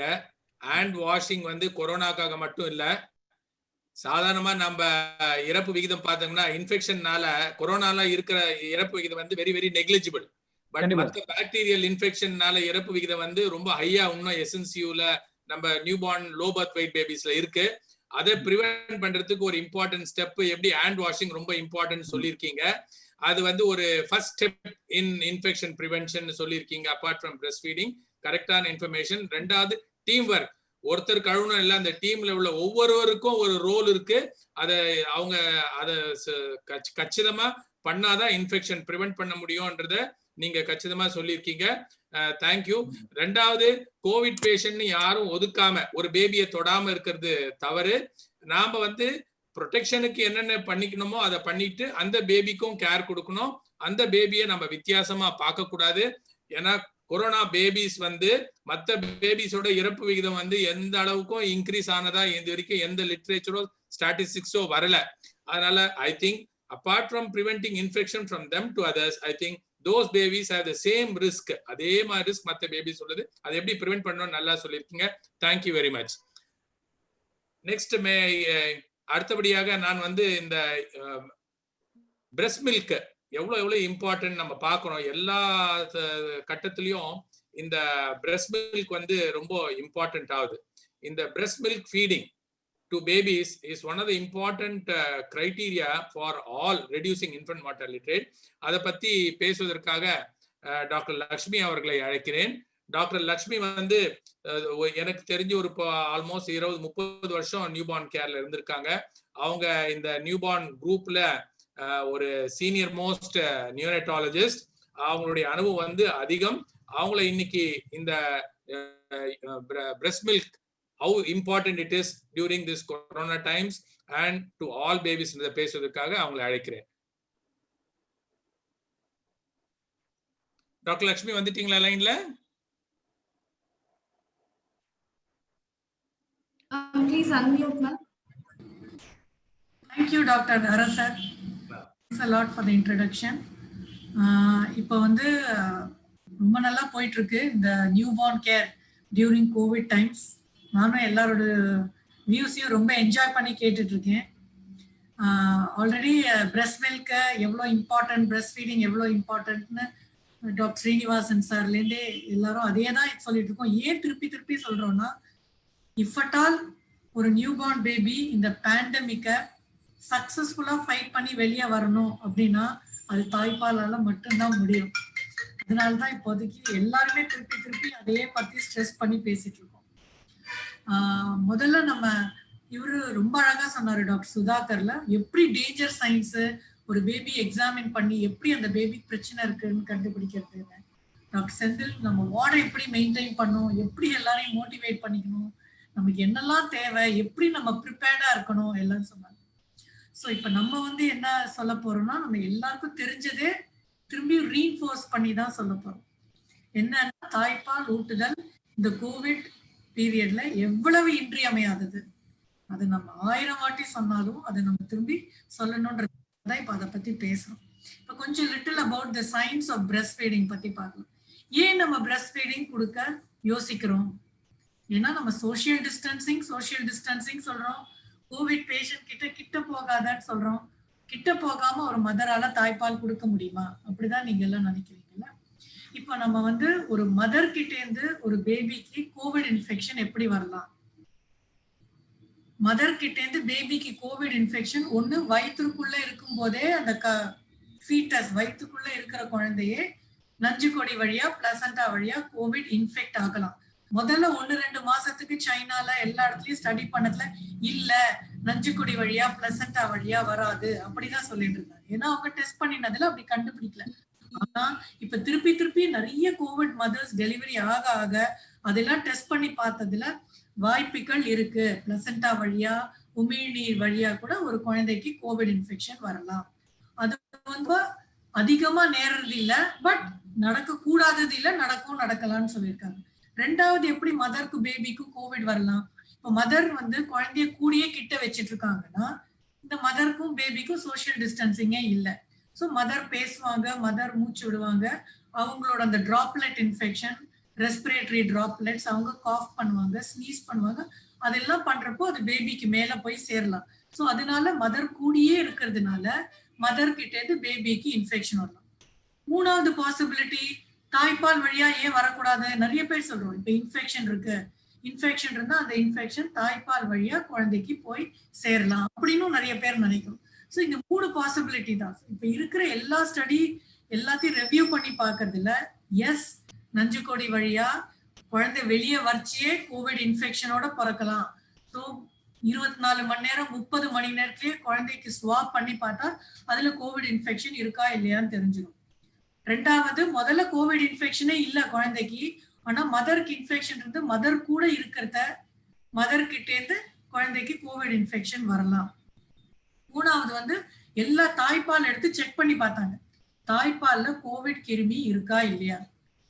ஹேண்ட் வாஷிங் வந்து கொரோனாக்காக மட்டும் இல்ல, சாதாரணமா நம்ம இறப்பு விகிதம் பார்த்தோம்னா இன்ஃபெக்ஷன்னால கொரோனால இருக்கிற இறப்பு விகிதம் வந்து வெரி வெரி நெக்லிஜிபிள். பட் மற்ற பாக்டீரியல் இன்ஃபெக்ஷன்னால இறப்பு விகிதம் வந்து ரொம்ப ஹையா இன்னும் எஸ்என்சியூல நம்ம newborn low birth weight பேபிஸ்ல இருக்கு. அதை ப்ரிவென்ட் பண்றதுக்கு ஒரு இம்பார்ட்டன்ட் ஸ்டெப் எப்படி ஹேண்ட் வாஷிங் ரொம்ப இம்பார்ட்டன்ட் சொல்லியிருக்கீங்க. அது வந்து ஒரு first step in infection prevention சொல்லியிருக்கீங்க. அப்பார்ட் ஃப்ரம் பிரஸ்ட் ஃபீடிங் கரெக்டான இன்ஃபர்மேஷன். ரெண்டாவது டீம் ஒர்க். ஒருத்தர் கழுவணும் இல்லை, அந்த டீம்ல உள்ள ஒவ்வொருவருக்கும் ஒரு ரோல் இருக்கு. அதை அவங்க அதை கச்சிதமா பண்ணாதான் இன்ஃபெக்ஷன் ப்ரிவென்ட் பண்ண முடியும்ன்றத நீங்க கச்சிதமா சொல்லியிருக்கீங்க. தேங்க்யூ. ரெண்டாவது, கோவிட் பேஷண்ட்னு யாரும் ஒதுக்காம ஒரு பேபியை தொடாம இருக்கிறது தவறு. நாம வந்து ப்ரொடெக்ஷனுக்கு என்னென்ன பண்ணிக்கணுமோ அதை பண்ணிட்டு அந்த பேபிக்கும் கேர் கொடுக்கணும். அந்த பேபியை நம்ம வித்தியாசமா பார்க்க கூடாது. ஏன்னா கொரோனா பேபிஸ் வந்து மற்ற பேபிஸோட இறப்பு விகிதம் வந்து எந்த அளவுக்கும் இன்க்ரீஸ் ஆனதா இது வரைக்கும் எந்த லிட்ரேச்சரோ ஸ்டாட்டிஸ்டிக்ஸோ வரல. அதனால I think apart from preventing infection from them to others, I think those babies have the same risk. அதே மாதிரி ரிஸ்க் மற்ற பேபிஸ் உள்ளது. அதை எப்படி ப்ரிவென்ட் பண்ணணும்னு நல்லா சொல்லியிருக்கீங்க. Thank you very much. நெக்ஸ்ட் அடுத்தபடியாக நான் வந்து இந்த பிரஸ்ட் மில்க் எவ்வளவு இம்பார்ட்டன்ட் நம்ம பார்க்கணும். எல்லா கட்டத்திலையும் இந்த பிரஸ்ட் மில்க் வந்து ரொம்ப இம்பார்ட்டன்ட் ஆகுது. இந்த breast milk feeding to babies is one of the important criteria for all reducing infant mortality rate. அதை பத்தி பேசுவதற்காக டாக்டர் லக்ஷ்மி அவர்களை அழைக்கிறேன். டாக்டர் லக்ஷ்மி வந்து எனக்கு தெரிஞ்சு ஒரு ஆல்மோஸ்ட் 20-30 வருஷம் நியூபார்ன் கேர்ல இருந்திருக்காங்க. அவங்க இந்த நியூபார்ன் குரூப்ல ஒரு சீனியர் மோஸ்ட் நியூனட்டாலஜிஸ்ட். அவங்களுடைய அனுபவம் வந்து அதிகம். அவங்கள இன்னைக்கு இந்த breast milk how important it is during this corona times and to all babies இந்த பேசுவதற்காக அவங்களை அழைக்கிறேன். டாக்டர் லக்ஷ்மி வந்துட்டீங்களா லைன்ல? Please unmute, ma'am. Thank you, Dr. Narasar. Thanks a lot for the introduction. இப்போ வந்து ரொம்ப நல்லா போயிட்டு இருக்கு இந்த newborn care during Covid times. நானும் எல்லாரோட வியூஸையும் ரொம்ப என்ஜாய் பண்ணி கேட்டுட்டு இருக்கேன். ஆல்ரெடி பிரஸ்ட் மில்க்கு எவ்வளோ இம்பார்ட்டன்ட், பிரஸ்ட் ஃபீடிங் எவ்வளோ இம்பார்ட்டன்ட்னு டாக்டர் ஸ்ரீனிவாசன் சார்லேருந்தே எல்லாரும் அதே தான் சொல்லிட்டு இருக்கோம். ஏன் திருப்பி திருப்பி சொல்றோம்னா, இஃப் அட் ஆல் ஒரு நியூபார்ன் பேபி இந்த பேண்டமிக்கை சக்சஸ்ஃபுல்லாக ஃபைட் பண்ணி வெளியே வரணும் அப்படின்னா அது தாய்ப்பாலால மட்டும்தான் முடியும். அதனாலதான் இப்போதைக்கு எல்லாருமே திருப்பி திருப்பி அதையே பத்தி ஸ்ட்ரெஸ் பண்ணி பேசிட்டு இருக்கோம். முதல்ல நம்ம இவரு ரொம்ப அழகா சொன்னாரு டாக்டர் சுதாகர்ல, எப்படி டேஞ்சர் சைன்ஸ் ஒரு பேபி எக்ஸாமின் பண்ணி எப்படி அந்த பேபிக்கு பிரச்சனை இருக்குன்னு கண்டுபிடிக்கிறது. டாக்டர் செந்தில் நம்ம வார்டை எப்படி மெயின்டைன் பண்ணணும், எப்படி எல்லாரையும் மோட்டிவேட் பண்ணிக்கணும், நமக்கு என்னெல்லாம் தேவை, எப்படி நம்ம ப்ரிப்பேர்டா இருக்கணும் எல்லாம் சொன்னாங்க. ஸோ இப்போ நம்ம வந்து என்ன சொல்ல போறோம்னா, நம்ம எல்லாருக்கும் தெரிஞ்சதே திரும்பி ரீஇன்ஃபோர்ஸ் பண்ணி தான் சொல்ல போறோம். என்னன்னா, தாய்ப்பால் ஊட்டுதல் இந்த கோவிட் பீரியட்ல எவ்வளவு இன்றியமையாதது. அது நம்ம 1000 வாட்டி சொன்னாலும் அதை நம்ம திரும்பி சொல்லணும்ன்றதான் இப்ப அதை பத்தி பேசுறோம். இப்ப கொஞ்சம் little about the science of breast feeding பத்தி பார்க்கலாம். ஏன் நம்ம பிரஸ்ட் ஃபீடிங் கொடுக்க யோசிக்கிறோம்? ஏன்னா நம்ம சோசியல் டிஸ்டன்சிங் சொல்றோம். கோவிட் பேஷண்ட் கிட்ட போகாதன்னு சொல்றோம். கிட்ட போகாம ஒரு மதரால தாய்ப்பால் கொடுக்க முடியுமா? அப்படிதான் நீங்க எல்லாம் நினைக்கிறீங்கல்ல. இப்ப நம்ம வந்து ஒரு மதர் கிட்ட இருந்து ஒரு பேபிக்கு கோவிட் இன்ஃபெக்ஷன் எப்படி வரலாம்? மதர் கிட்ட இருந்து பேபிக்கு கோவிட் இன்ஃபெக்ஷன் ஒண்ணு வயிற்றுக்குள்ள இருக்கும் போதே அந்த ஃபீட்டஸ் வயிற்றுக்குள்ள இருக்கிற குழந்தையே நஞ்சுக்கொடி வழியா பிளசண்டா வழியா கோவிட் இன்ஃபெக்ட் ஆகலாம். முதல்ல 1-2 மாசத்துக்கு சைனால எல்லா இடத்துலயும் ஸ்டடி பண்ணதுல இல்ல நஞ்சுக்கொடி வழியா பிளசண்டா வழியா வராது அப்படிதான் சொல்லிட்டு இருந்தாங்க. ஏன்னா அவங்க டெஸ்ட் பண்ணினதுல அப்படி கண்டுபிடிக்கல. ஆனா இப்ப திருப்பி நிறைய கோவிட் மதர்ஸ் டெலிவரி ஆக அதெல்லாம் டெஸ்ட் பண்ணி பார்த்ததுல வாய்ப்புகள் இருக்கு. பிளசண்டா வழியா உமிழ்நீர் வழியா கூட ஒரு குழந்தைக்கு கோவிட் இன்ஃபெக்ஷன் வரலாம். அது வந்து அதிகமா நேர்றது இல்ல, பட் நடக்க கூடாதது இல்ல, நடக்கலாம்னு சொல்லியிருக்காங்க. ரெண்டாவது, எப்படி மதருக்கு பேபிக்கும் கோவிட் வரலாம்? இப்ப மதர் வந்து குழந்தைய கூடியே கிட்ட வச்சிட்டு இருக்காங்கன்னா இந்த மதருக்கும் பேபிக்கும் சோசியல் டிஸ்டன்சிங்கே இல்லை. ஸோ மதர் பேசுவாங்க, மதர் மூச்சு விடுவாங்க, அவங்களோட அந்த டிராப்லெட் இன்ஃபெக்ஷன், ரெஸ்பிரேட்டரி டிராப்லெட்ஸ், அவங்க காஃப் பண்ணுவாங்க, ஸ்னீஸ் பண்ணுவாங்க, அதெல்லாம் பண்றப்போ அது பேபிக்கு மேல போய் சேரலாம். ஸோ அதனால மதர் கூடியே இருக்கிறதுனால மதர் கிட்ட இருந்து பேபிக்கு இன்ஃபெக்ஷன் வரலாம். மூணாவது பாசிபிலிட்டி, தாய்ப்பால் வழியா ஏன் வரக்கூடாது? நிறைய பேர் சொல்றோம் இப்ப இன்ஃபெக்ஷன் இருந்தா அந்த இன்ஃபெக்ஷன் தாய்ப்பால் வழியா குழந்தைக்கு போய் சேரலாம் அப்படின்னு நிறைய பேர் நினைக்கிறோம். ஸோ இந்த 3 பாசிபிலிட்டி தான் இப்ப இருக்கிற எல்லா ஸ்டடி எல்லாத்தையும் ரெவ்யூ பண்ணி பாக்குறதுல எஸ் நஞ்சுக்கொடி வழியா குழந்தை வெளியே வச்சியே கோவிட் இன்ஃபெக்ஷனோட பிறக்கலாம். ஸோ 24 மணி நேரம் 30 மணி நேரத்திலேயே குழந்தைக்கு ஸ்வாப் பண்ணி பார்த்தா அதுல கோவிட் இன்ஃபெக்ஷன் இருக்கா இல்லையான்னு தெரிஞ்சிடும். ரெண்டாவது, முதல்ல கோவிட் இன்ஃபெக்ஷனே இல்ல குழந்தைக்கு, ஆனா மதருக்கு இன்ஃபெக்ஷன் இருந்து மதர் கூட இருக்கிறத மதர் கிட்ட இருந்து குழந்தைக்கு கோவிட் இன்ஃபெக்ஷன் வரலாம். மூணாவது வந்து எல்லா தாய்ப்பால் எடுத்து செக் பண்ணி பார்த்தாங்க, தாய்ப்பால்ல கோவிட் கிருமி இருக்கா இல்லையா.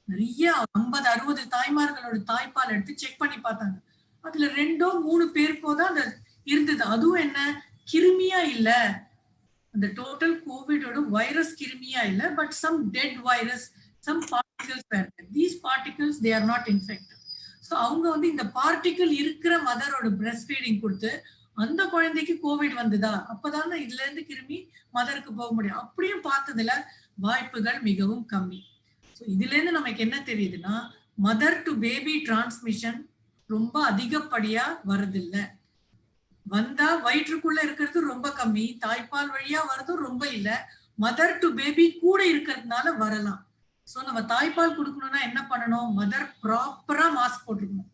நிறைய 50-60 தாய்மார்களோட தாய்ப்பால் எடுத்து செக் பண்ணி பார்த்தாங்க. அதுல 2-3 பேருக்கோ தான் அது இருந்தது. அதுவும் என்ன, கிருமியா இல்ல, அந்த டோட்டல் கோவிடோட வைரஸ் கிருமியா இல்ல, but some dead virus, some particles were. These particles they are not infected. So அவங்க வந்து இந்த பார்ட்டிகல் இருக்கிற மதரோட பிரஸ்ட் ஃபீடிங் கொடுத்து அந்த குழந்தைக்கு கோவிட் வந்ததா, அப்பதானே இதுல இருந்து கிருமி மதருக்கு போக முடியும். அப்படியும் பார்த்ததுல வாய்ப்புகள் மிகவும் கம்மி. ஸோ இதுல இருந்து நமக்கு என்ன தெரியுதுன்னா, மதர் டு பேபி டிரான்ஸ்மிஷன் ரொம்ப அதிகப்படியா வருதில்ல. வந்தா வயிற்றுக்குள்ள இருக்கிறது ரொம்ப கம்மி, தாய்ப்பால் வழியா வரதும் ரொம்ப இல்ல, மதர் டு பேபி கூட இருக்கிறதுனால வரலாம். சோ நம்ம தாய்ப்பால் கொடுக்கணும்னா என்ன பண்ணணும்? மதர் ப்ராப்பரா மாஸ்க் போட்டுக்கணும்.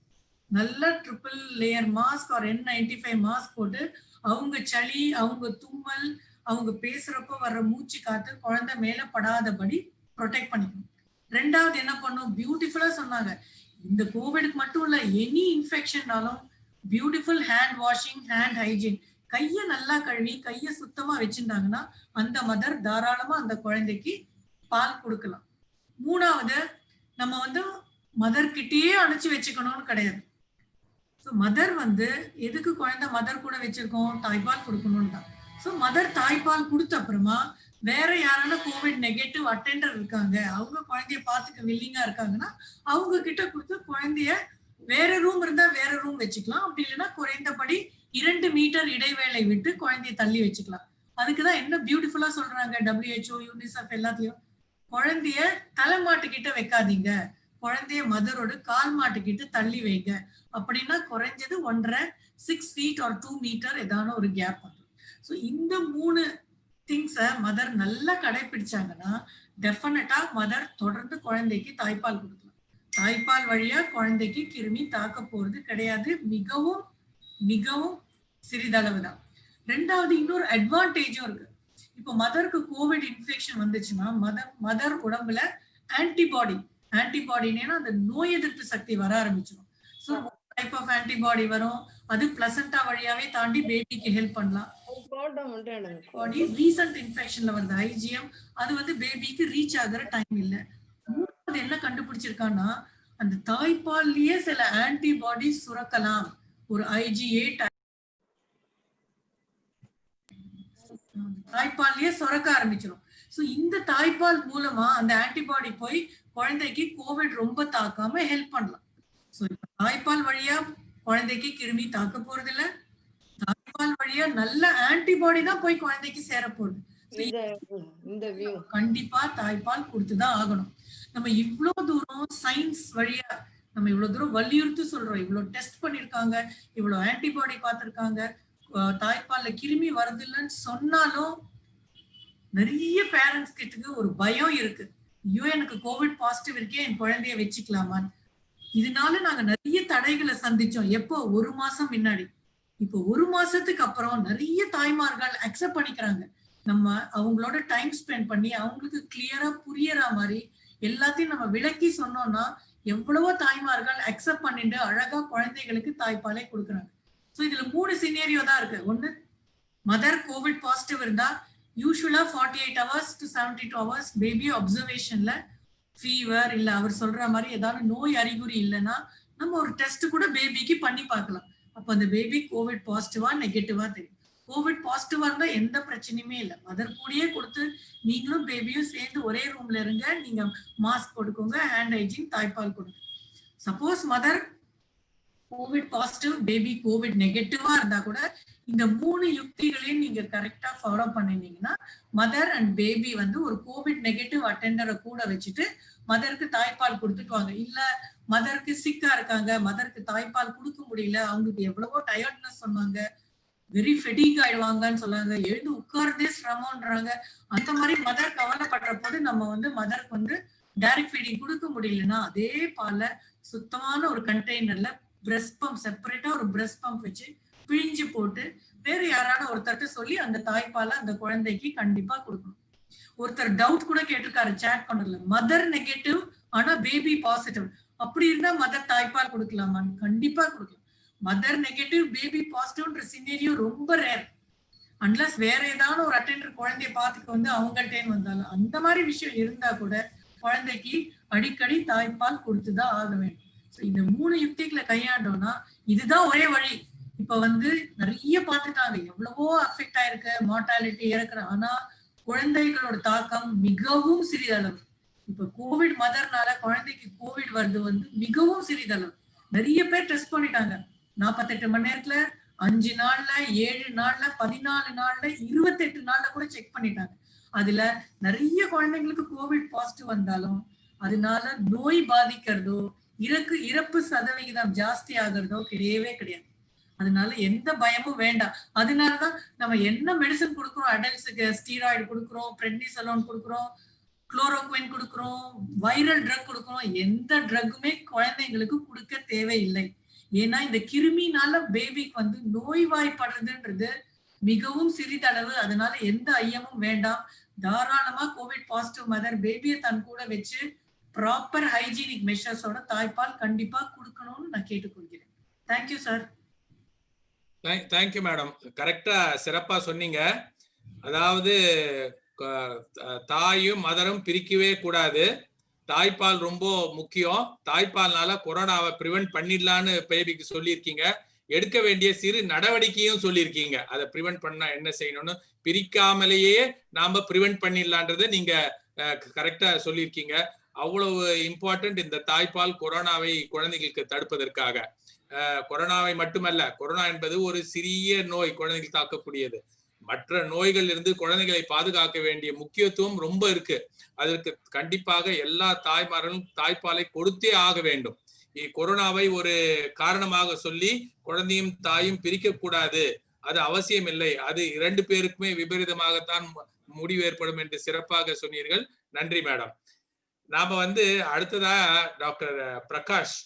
நல்ல triple layer mask or N95 mask போட்டு அவங்க சளி, அவங்க தும்மல், அவங்க பேசுறப்ப வர்ற மூச்சு காத்து குழந்தை மேல படாதபடி ப்ரொடெக்ட் பண்ணிக்கணும். ரெண்டாவது என்ன பண்ணும்? பியூட்டிஃபுல்லா சொன்னாங்க, இந்த கோவிடுக்கு மட்டும் இல்ல, எனி இன்ஃபெக்ஷன்னாலும் beautiful hand washing, hand hygiene, கையை நல்லா கழுவி கையை சுத்தமா வச்சிருந்தாங்கன்னா அந்த மதர் தாராளமா அந்த குழந்தைக்கு பால் கொடுக்கலாம். மூணாவது, நம்ம வந்து மதர் கிட்டேயே அணைச்சு வச்சுக்கணும்னு கிடையாது. ஸோ மதர் வந்து எதுக்கு குழந்தை மதர் கூட வச்சிருக்கோம்? தாய்ப்பால் கொடுக்கணும்னு தான். ஸோ மதர் தாய்ப்பால் கொடுத்த அப்புறமா வேற யாராலும் கோவிட் நெகட்டிவ் அட்டெண்டர் இருக்காங்க, அவங்க குழந்தைய பார்த்துக்க வில்லிங்கா இருக்காங்கன்னா அவங்க கிட்ட கொடுத்து குழந்தைய வேற ரூம் இருந்தா வேற ரூம் வச்சுக்கலாம். அப்படி இல்லைன்னா குறைந்தபடி 2 மீட்டர் இடைவேளை விட்டு குழந்தைய தள்ளி வச்சுக்கலாம். அதுக்குதான் என்ன பியூட்டிஃபுல்லா சொல்றாங்க WHO, யூனிசெஃப் எல்லாத்தையும், குழந்தைய தலைமாட்டுக்கிட்ட வைக்காதீங்க, குழந்தைய மதரோட கால் மாட்டுக்கிட்டு தள்ளி வைங்க. அப்படின்னா குறைஞ்சது 1.5 6 feet or 2 meter ஏதான ஒரு கேப் வரும். ஸோ இந்த 3 திங்ஸை மதர் நல்லா கடைபிடிச்சாங்கன்னா டெஃபினட்டா மதர் தொடர்ந்து குழந்தைக்கு தாய்ப்பால் கொடுக்கலாம். தாய்ப்பால் வழியா குழந்தைக்கு கிருமி தாக்க போறது கிடையாது, மிகவும் மிகவும் சிறிதளவு தான். ரெண்டாவது, இன்னொரு அட்வான்டேஜும் இருக்கு. இப்போ மதருக்கு கோவிட் இன்ஃபெக்ஷன் வந்துச்சுன்னா மதர் உடம்புல ஆன்டிபாடினா அந்த நோய் எதிர்ப்பு சக்தி வர ஆரம்பிச்சிடும். ஸோ டைப் ஆஃப் ஆன்டிபாடி வரும், அது பிளசண்டா வழியாவே தாண்டி பேபிக்கு ஹெல்ப் பண்ணலாம். பாடி ரீசன்ட் இன்ஃபெக்ஷன்ல வருது IgM, அது வந்து பேபிக்கு ரீச் ஆகுற டைம் இல்ல. மூணாவது என்ன கண்டுபிடிச்சிருக்கான்னா, அந்த தாய்ப்பால்லயே சில ஆன்டிபாடி சுரக்கலாம். ஒரு IgA தாய்ப்பால்லயே சுரக்க ஆரம்பிச்சிடும். ஸோ இந்த தாய்ப்பால் மூலமா அந்த ஆன்டிபாடி போய் குழந்தைக்கு கோவிட் ரொம்ப தாக்காம ஹெல்ப் பண்ணலாம். ஸோ தாய்ப்பால் வழியா குழந்தைக்கு கிருமி தாக்க போறது இல்ல, தாய்ப்பால் வழியா நல்ல ஆன்டிபாடி தான் போய் குழந்தைக்கு சேர போகுது. கண்டிப்பா தாய்ப்பால் கொடுத்துதான் ஆகணும். நம்ம இவ்வளவு தூரம் சயின்ஸ் வழியா நம்ம இவ்வளவு தூரம் வலியுறுத்தி சொல்றோம், இவ்வளவு டெஸ்ட் பண்ணிருக்காங்க, இவ்வளவு ஆன்டிபாடி பார்த்திருக்காங்க, தாய்ப்பால்ல கிருமி வருது இல்லைன்னு சொன்னாலும் நிறைய பேரண்ட்ஸ் கிட்ட ஒரு பயம் இருக்கு. ஐயோ எனக்கு கோவிட் பாசிட்டிவ் இருக்கே, என் குழந்தைய வச்சுக்கலாமான்னு. இதனால நாங்க நிறைய தடைகளை சந்திச்சோம். எப்போ? 1 மாசம் முன்னாடி. இப்போ 1 மாசத்துக்கு அப்புறம் நிறைய தாய்மார்கள் அக்செப்ட் பண்ணிக்கிறாங்க. நம்ம அவங்களோட டைம் ஸ்பெண்ட் பண்ணி அவங்களுக்கு கிளியரா புரியற மாதிரி எல்லாத்தையும் நம்ம விளக்கி சொன்னோம்னா எவ்வளவோ தாய்மார்கள் அக்செப்ட் பண்ணிட்டு அழகா குழந்தைகளுக்கு தாய்ப்பாலை கொடுக்குறாங்க. ஸோ இதுல 3 சினேரியோ தான் இருக்கு. ஒண்ணு, மதர் கோவிட் பாசிட்டிவ் இருந்தா யூஸ்வலா 48 hours to 72 hours பேபி அப்சர்வேஷன்ல ஃபீவர் இல்ல அவர் சொல்ற மாதிரி ஏதாவது நோய் அறிகுறி இல்லைன்னா நம்ம ஒரு டெஸ்ட் கூட பேபிக்கு பண்ணி பார்க்கலாம். அப்ப அந்த பேபி கோவிட் பாசிட்டிவா நெகட்டிவா தெரியும். கோவிட் பாசிட்டிவா இருந்தா எந்த பிரச்சனையுமே இல்லை, மதர் கூடயே கொடுத்து நீங்களும் பேபியும் சேர்ந்து ஒரே ரூம்ல இருங்க, நீங்க மாஸ்க் போட்டுக்கோங்க, ஹேண்ட் ஹைஜீன், தாய்ப்பால் கொடுங்க. Suppose mother Covid positive baby Covid நெகட்டிவா இருந்தா கூட இந்த 3 யுக்திகளையும் நீங்க கரெக்டா ஃபாலோ பண்ணினீங்கன்னா மதர் அண்ட் பேபி வந்து ஒரு கோவிட் நெகட்டிவ் அட்டெண்டரை கூட வச்சுட்டு மதருக்கு தாய்ப்பால் கொடுத்துட்டு வாங்க. இல்ல மதருக்கு சிக்கா இருக்காங்க, மதருக்கு தாய்ப்பால் கொடுக்க முடியல, அவங்களுக்கு எவ்வளவோ டயர்ட்னஸ் சொன்னாங்க, வெரி ஃபெட்டிக் ஆயிடுவாங்கன்னு சொன்னாங்க, எழுந்து உட்கார்றதே சிரமம்ன்றாங்க, அந்த மாதிரி மதர் கவலைப்படுற போது நம்ம வந்து மதருக்கு வந்து டைரக்ட் ஃபீடிங் கொடுக்க முடியலன்னா அதே பால்ல சுத்தமான ஒரு கண்டெய்னர்ல பிரஸ்ட் பம்ப், செப்பரேட்டா ஒரு பிரஸ்ட் பம்ப் வச்சு பிழிஞ்சு போட்டு வேற யாரான ஒருத்தர்கிட்ட சொல்லி அந்த தாய்ப்பாலை அந்த குழந்தைக்கு கண்டிப்பா கொடுக்கணும். ஒருத்தர் டவுட் கூட கேட்டிருக்காரு சேட் பண்ணல, மதர் நெகட்டிவ் ஆனா பேபி பாசிட்டிவ், அப்படி இருந்தா மதர் தாய்ப்பால் கொடுக்கலாமான்னு? கண்டிப்பா கொடுக்கலாம். மதர் நெகட்டிவ் பேபி பாசிட்டிவ்ன்ற சினேரியோ ரொம்ப ரேர், அன்லஸ் வேற ஏதாவது ஒரு அட்டெண்டர் குழந்தைய பார்த்துக்க வந்து அவங்கள்ட்டேன்னு வந்தாலும். அந்த மாதிரி விஷயம் இருந்தா கூட குழந்தைக்கு அடிக்கடி தாய்ப்பால் கொடுத்துதான் ஆக வேண்டும். இந்த 3 யுக்திகளை கையாண்டோம்னா இதுதான் ஒரே வழி. இப்ப வந்து நிறைய பார்த்துட்டாங்க, எவ்வளவோ அஃபெக்ட் ஆயிருக்கு, மார்டாலிட்டி இறக்குற. ஆனா குழந்தைகளோட தாக்கம் மிகவும் சிறிதளவு. இப்ப கோவிட் மதர்னால குழந்தைக்கு கோவிட் வருது வந்து மிகவும் சிறிதளவு. நிறைய பேர் டெஸ்ட் பண்ணிட்டாங்க. 48 மணி நேரத்துல, 5 நாள்ல, 7 நாள்ல, 14 நாள்ல, 28 நாள்ல கூட செக் பண்ணிட்டாங்க. அதுல நிறைய குழந்தைங்களுக்கு கோவிட் பாசிட்டிவ் வந்தாலும் அதனால நோய் பாதிக்கிறதோ இறப்பு சதவிகிதம் ஜாஸ்தி ஆகுறதோ கிடையவே கிடையாது. அதனால எந்த பயமும் வேண்டாம். அதனாலதான் நம்ம என்ன மெடிசன் கொடுக்குறோம், அடல்ட்ஸுக்கு ஸ்டீராய்டு கொடுக்குறோம், பிரெட்னிசலோன் கொடுக்குறோம், குளோரோக்வின் கொடுக்குறோம், வைரல் ட்ரக் கொடுக்குறோம். எந்த ட்ரக்குமே குழந்தைங்களுக்கு கொடுக்க தேவையில்லை. ஏன்னா இந்த கிருமினால பேபிக்கு வந்து நோய்வாய்ப்படுறதுன்றது மிகவும் சிறிதளவு. அதனால எந்த ஐயமும் வேண்டாம். தாராளமா கோவிட் பாசிட்டிவ் மதர் பேபியை தன் கூட வச்சு ப்ராப்பர் ஹைஜீனிக் மெஷர்ஸோட தாய்ப்பால் கண்டிப்பா கொடுக்கணும்னு நான் கேட்டுக்கொள்கிறேன். Thank you sir. Thank you madam. கரெக்டா சிறப்பா சொன்னீங்க. அதாவது தாயும் மதரும் பிரிக்கவே கூடாது. தாய்ப்பால் ரொம்ப முக்கியம். தாய்ப்பால்னால கொரோனாவை பிரிவென்ட் பண்ணிடலான்னு பேபிக்கு சொல்லியிருக்கீங்க. எடுக்க வேண்டிய சிறு நடவடிக்கையும் சொல்லியிருக்கீங்க. அதை பிரிவென்ட் பண்ணா என்ன செய்யணும்னு பிரிக்காமலேயே நாம பிரிவென்ட் பண்ணிடலான்றதை நீங்க கரெக்டா சொல்லியிருக்கீங்க. அவ்வளவு இம்பார்ட்டன்ட் இந்த தாய்ப்பால் கொரோனாவை குழந்தைகளுக்கு தடுப்பதற்காக. கொரோனாவை மட்டுமல்ல, கொரோனா என்பது ஒரு சிறிய நோய், குழந்தைகள் தாக்கக்கூடியது. மற்ற நோய்கள் இருந்து குழந்தைகளை பாதுகாக்க வேண்டிய முக்கியத்துவம் ரொம்ப இருக்கு. அதற்கு கண்டிப்பாக எல்லா தாய்மார்களும் தாய்ப்பாலை கொடுத்தே ஆக வேண்டும். கொரோனாவை ஒரு காரணமாக சொல்லி குழந்தையும் தாயும் பிரிக்க கூடாது, அது அவசியம் இல்லை. அது 2 பேருக்குமே விபரீதமாகத்தான் முடிவு ஏற்படும் என்று சிறப்பாக சொன்னீர்கள். நன்றி மேடம். நாம வந்து அடுத்ததா டாக்டர் பிரகாஷ்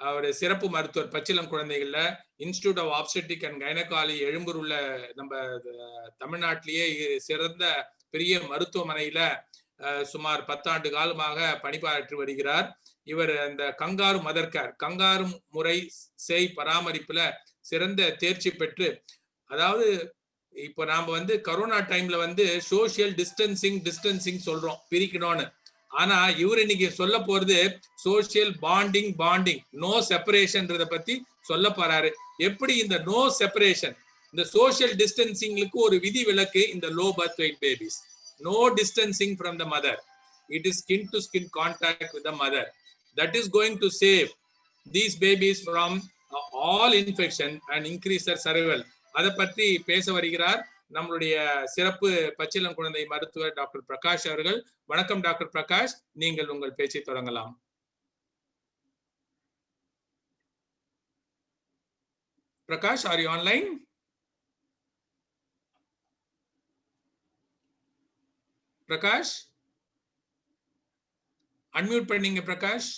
அவரு சிறப்பு மருத்துவர், பச்சிளம் குழந்தைகள்ல institute of obstetric and gynaecology Egmore உள்ள நம்ம தமிழ்நாட்டிலேயே சிறந்த பெரிய மருத்துவமனையில சுமார் 10 ஆண்டு காலமாக பணிபாற்றி வருகிறார். இவர் அந்த கங்காரு மதர் கேர், கங்காரு முறை சேய் பராமரிப்புல சிறந்த தேர்ச்சி பெற்று, அதாவது இப்போ நாம வந்து கொரோனா டைம்ல வந்து சோசியல் டிஸ்டன்சிங் சொல்றோம், பிரிக்கணும்னு. ஆனா இவர் இன்னைக்கு சொல்ல போறது சோசியல் பாண்டிங், நோ செப்பரேஷன்ன்றத பத்தி சொல்ல போறாரு. எப்படி இந்த நோ செப்பரேஷன், இந்த சோசியல் டிஸ்டன்சிங்க்கு ஒரு விதி விலக்கு இந்த low birth wait babies. No distancing from the mother. It is skin to skin contact with the mother. That is going to save these babies from all infection and increase their survival. அதை பற்றி பேச வருகிறார் நம்மளுடைய சிறப்பு பச்சிளம் குழந்தை மருத்துவர் doctor Prakash அவர்கள். வணக்கம் டாக்டர் பிரகாஷ், நீங்கள் உங்கள் பேச்சை தொடங்கலாம். Prakash, are you online? Prakash, unmute பண்ணீங்க Prakash.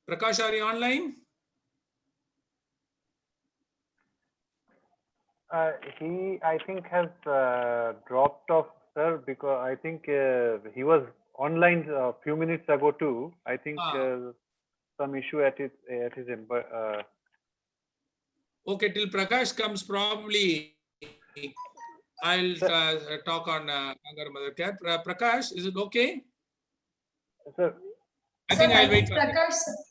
Prakash, are you online? He, I think, has dropped off, sir, because I think he was online a few minutes ago too. I think some issue at his Okay, till Prakash comes, probably I'll talk on Kangaru Mother Care. Prakash, is it okay? Sir, I think I'll wait.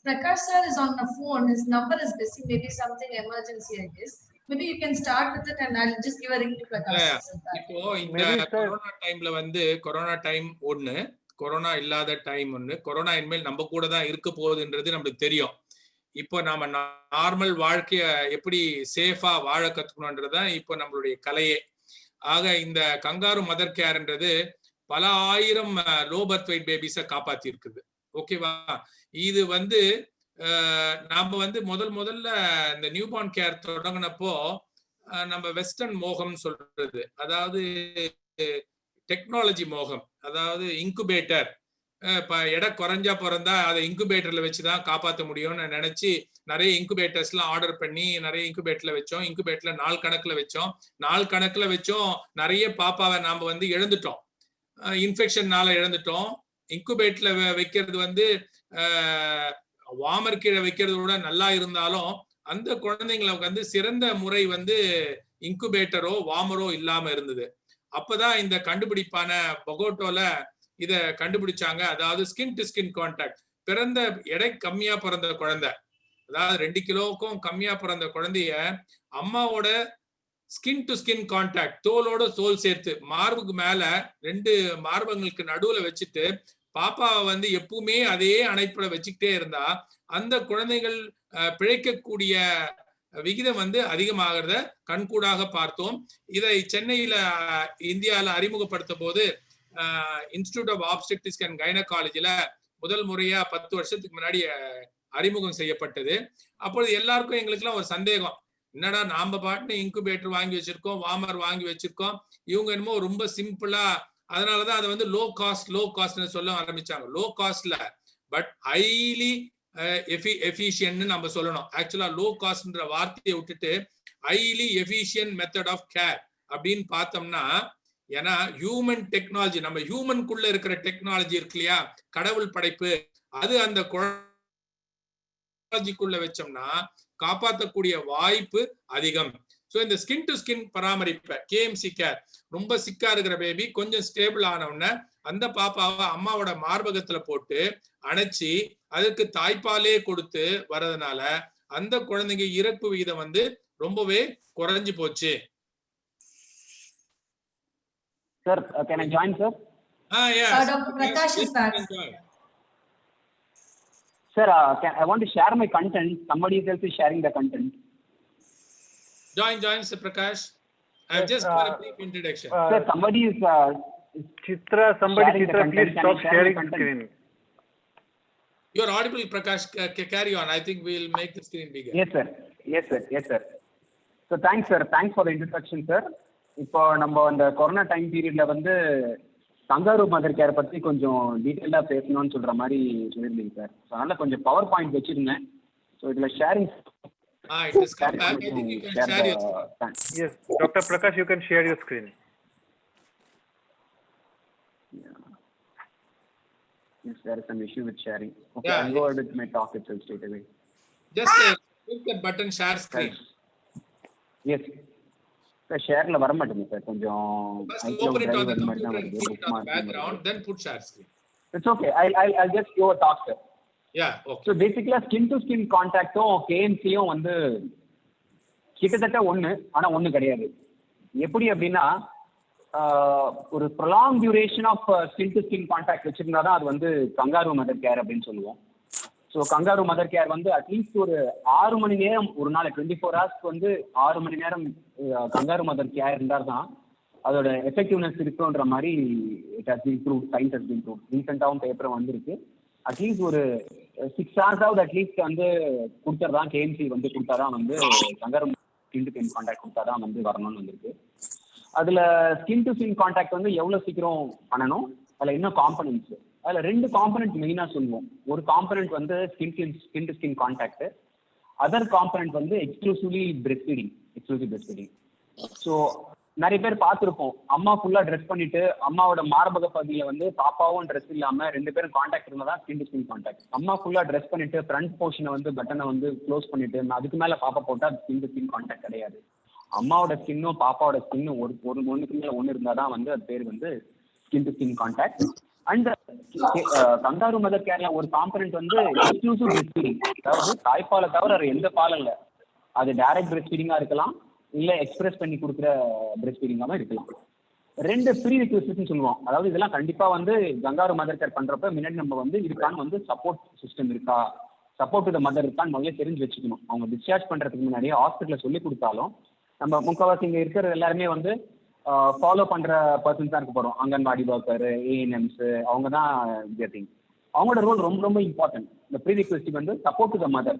Prakash sir is on the phone. His number is busy. Maybe something emergency, I guess. Maybe you can start with it and I'll just give a ring to Prakash. இப்போ இந்த corona டைம்ல வந்து corona time ஒண்ணு, corona இல்லாத time ஒண்ணு, corona இனிமேல் நம்ம கூட தான் இருக்க போகுதுன்றது நம்மளுக்கு தெரியும். இப்போ நாம நார்மல் வாழ்க்கைய எப்படி சேஃபா வாழ கத்துக்கணும்ன்றதுதான் இப்போ நம்மளுடைய கலையே. ஆக இந்த கங்காரு மதர் கேர்ன்றது பல ஆயிரம் லோ பர்த் வெயிட் பேபிஸை காப்பாத்தி இருக்குது. ஓகேவா? இது வந்து நாம வந்து முதல்ல இந்த நியூபார்ன் கேர் தொடங்கினப்போ நம்ம வெஸ்டர்ன் மோகம் சொல்றது, அதாவது டெக்னாலஜி மோகம், அதாவது இன்குபேட்டர், எடை குறைஞ்சா பிறந்தா அதை இன்குபேட்டர்ல வச்சுதான் காப்பாற்ற முடியும்னு நினைச்சு நிறைய இன்குபேட்டர்ஸ் எல்லாம் ஆர்டர் பண்ணி நிறைய இன்குபேட்டர்ல வச்சோம். இன்குபேட்டர்ல நாள் கணக்குல வச்சோம். நிறைய பாப்பாவை நாம வந்து இழந்துட்டோம், இன்ஃபெக்ஷன்னால இழந்துட்டோம். இன்குபேட்டர்ல வைக்கிறது வந்து வாமர் கீழே வைக்கிறத விட நல்லா இருந்தாலும் அந்த குழந்தைங்களுக்கு வந்து சிறந்த முறை வந்து இன்குபேட்டரோ வாமரோ இல்லாம இருந்தது. அப்பதான் இந்த கண்டுபிடிப்பான பகோட்டோல இத கண்டுபிடிச்சாங்க. அதாவது ஸ்கின் டு ஸ்கின் கான்டாக்ட், பிறந்த எடை கம்மியா பிறந்த குழந்தை, அதாவது 2 கிலோவுக்கும் கம்மியா பிறந்த குழந்தைய அம்மாவோட ஸ்கின் டு ஸ்கின் கான்டாக்ட், தோலோட தோல் சேர்த்து மார்புக்கு மேல 2 மார்பங்களுக்கு நடுவுல வச்சுட்டு பாப்பாவை வந்து எப்பவுமே அதே அணைப்புல வச்சுக்கிட்டே இருந்தா அந்த குழந்தைகள் பிழைக்கக்கூடிய விகிதம் வந்து அதிகமாகிறத கண்கூடாக பார்த்தோம். இதை சென்னையில இந்தியால அறிமுகப்படுத்த போது இன்ஸ்டிடியூட் ஆஃப் ஆப்ஸ்டெக்டிக்ஸ் அண்ட் கைனகாலஜில முதல் முறையா 10 வருஷத்துக்கு முன்னாடி அறிமுகம் செய்யப்பட்டது. அப்பொழுது எல்லாருக்கும் எங்களுக்குலாம் ஒரு சந்தேகம், என்னடா நாம பாட்டுன்னு இன்குபேட்டர் வாங்கி வச்சிருக்கோம், வார்மர் வாங்கி வச்சிருக்கோம், இவங்க என்னமோ ரொம்ப சிம்பிளா, அதனாலதான் அதை வந்து லோ காஸ்ட்னு சொல்ல ஆரம்பிச்சாங்க. லோ காஸ்ட்ல பட் ஹைலி எஃபிஷியன்ட்னு நம்ம சொல்லணும். ஆக்சுவலா லோ காஸ்ட்ன்ற வார்த்தையை விட்டுட்டு highly efficient method of care அப்படின்னு பார்த்தோம்னா, ஏன்னா ஹியூமன் டெக்னாலஜி, நம்ம ஹியூமனுக்குள்ள இருக்கிற டெக்னாலஜி இருக்கு இல்லையா, கடவுள் படைப்பு, அது அந்த குழந்தைக்குள்ள வச்சோம்னா காப்பாற்றக்கூடிய வாய்ப்பு அதிகம். ஸோ இந்த ஸ்கின் டு ஸ்கின் பராமரிப்பை கேஎம்சி கேர், ரொம்ப சிக்கா இருக்கிற பேபி கொஞ்சம் ஸ்டேபிள் ஆனவுடனே அந்த பாப்பாவை அம்மாவோட மார்பகத்துல போட்டு அணைச்சி அதுக்கு தாய்ப்பாலே கொடுத்து வர்றதுனால அந்த குழந்தைங்க இறப்பு விகிதம் வந்து ரொம்பவே குறைஞ்சு போச்சு. Sir, can I join, sir? Yes. Dr. Prakash is back. Sir, I want to share my content. Somebody else is sharing the content. Join, Sir Prakash. I've just got a brief introduction. Sir, somebody is Chitra, please stop sharing the screen. You're audible, Prakash. Carry on. I think we'll make the screen bigger. Yes, sir. So thanks, sir. Thanks for the introduction, sir. இப்போ நம்ம அந்த corona time பீரியட்ல வந்து kangaroo mother care பத்தி கொஞ்சம் டீட்டெயிலா பேசணும்னு சொல்ற மாதிரி சொல்லியிருந்தீங்க சார். அதனால கொஞ்சம் பவர் பாயிண்ட் வச்சிருந்தேன். ஸோ இதுல sharing. It is come back. I think you can share your screen. Yes, Dr. Prakash, you can share your screen. Yes, there is some issue with sharing. Okay, I'll go ahead with my talk itself straight away. Just click that button, share screen. Yes. Sir, share la vara mattenge sir, konjam first open it on the computer and put it on the background, then put share screen. It's okay. I'll just give a talk, sir. Yeah, okay. So basically skin to skin contact KMC-யும் வந்து கிட்டத்தட்ட ஒண்ணு, ஆனா ஒண்ணு கிடையாது. எப்படி அப்படின்னா ஒரு prolong duration of skin to skin contact வச்சிருந்தா தான் அது வந்து கங்காரு மதர் கேர் அப்படின்னு சொல்லுவோம். ஸோ கங்காரு மதர் கேர் வந்து அட்லீஸ்ட் ஒரு 6 மணி நேரம் ஒரு நாள் 24 hours வந்து 6 மணி நேரம் கங்காரு மதர் கேர் இருந்தால் தான் அதோட எஃபெக்டிவ்னஸ் இருக்குன்ற மாதிரி it has been prove, science has been prove. ரீசெண்டாகவும் பேப்பரும் வந்திருக்கு. அட்லீஸ்ட் ஒரு 6 hours அட்லீஸ்ட் வந்து கொடுத்துறதான் கேஎம்சி வந்து கொடுத்தாதான் வந்து kangaroo skin to skin contact கொடுத்தாதான் வந்து வரணும்னு வந்திருக்கு. அதுல ஸ்கின் டு ஸ்கின் கான்டாக்ட் வந்து எவ்வளவு சீக்கிரம் பண்ணணும், அதுல இன்னும் காம்பனன்ட்ஸ், அதுல 2 காம்பனன்ட் மெயினா சொல்லுவோம். ஒரு காம்பனன்ட் வந்து skin to skin contact, other component வந்து எக்ஸ்க்ளூசிவ் பிரெஸ்ட் ஃபீடிங். ஸோ நிறைய பேர் பார்த்துருப்போம், அம்மா ஃபுல்லா ட்ரெஸ் பண்ணிட்டு அம்மாவோட மார்பக பகுதியில வந்து பாப்பாவும் ட்ரெஸ் இல்லாம 2 பேரும் கான்டாக்ட் இருந்தாதான் ஸ்கின் டு ஸ்கின் கான்டாக்ட். அம்மா ஃபுல்லா ட்ரெஸ் பண்ணிட்டு ஃப்ரண்ட் போர்ஷனை வந்து பட்டனை வந்து க்ளோஸ் பண்ணிட்டு அதுக்கு மேல பாப்பா போட்டா ஸ்கின் டு ஸ்கின் கான்டாக்ட் கிடையாது. அம்மாவோட ஸ்கின்னும் பாப்பாவோட ஸ்கின்னும் ஒண்ணுக்கு மேல ஒண்ணு இருந்தாதான் வந்து அது பேர் வந்து skin to skin contact. And kangaroo mother கேர்ல ஒரு காம்பனன்ட் வந்து எக்ஸ்க்ளூசிவ் பிரெஸ்ட் ஃபீடிங், அதாவது தாய்ப்பாலை தவிர எந்த பாலும் இல்லை. அது டைரக்ட் பிரெஸ்ட் ஃபீடிங்கா இருக்கலாம், இல்ல எக்ஸ்பிரஸ் பண்ணி கொடுக்குற பிரெஸ்ட் ஃபீடிங்காவும் இருக்கலாம். 2 ப்ரீ ரிக்வெஸ்ட்னு சொல்லுவோம். அதாவது இதெல்லாம் கண்டிப்பா வந்து கங்காரு மதர் கேர் பண்றப்ப முன்னாடி நம்ம வந்து இதுக்கான வந்து சப்போர்ட் சிஸ்டம் இருக்கா, சப்போர்ட் டு த மதர் இருக்கான்னு முதல்ல தெரிஞ்சு வச்சுக்கணும். அவங்க டிஸ்சார்ஜ் பண்றதுக்கு முன்னாடியே ஹாஸ்பிட்டல்ல சொல்லி கொடுத்தாலும் நம்ம முக்கால்வாசி இங்க இருக்கிற எல்லாருமே வந்து ஃபாலோ பண்ற பர்சன்ஸ் தான் இருக்க போறோம். அங்கன்வாடி ஒர்க்கர், ஏஎன்எம்ஸ், அவங்க தான் கெட்டிங். அவங்களோட ரோல் ரொம்ப ரொம்ப இம்பார்ட்டன்ட். இந்த ப்ரீ ரிக்வெஸ்ட் வந்து சப்போர்ட் டு த மதர்,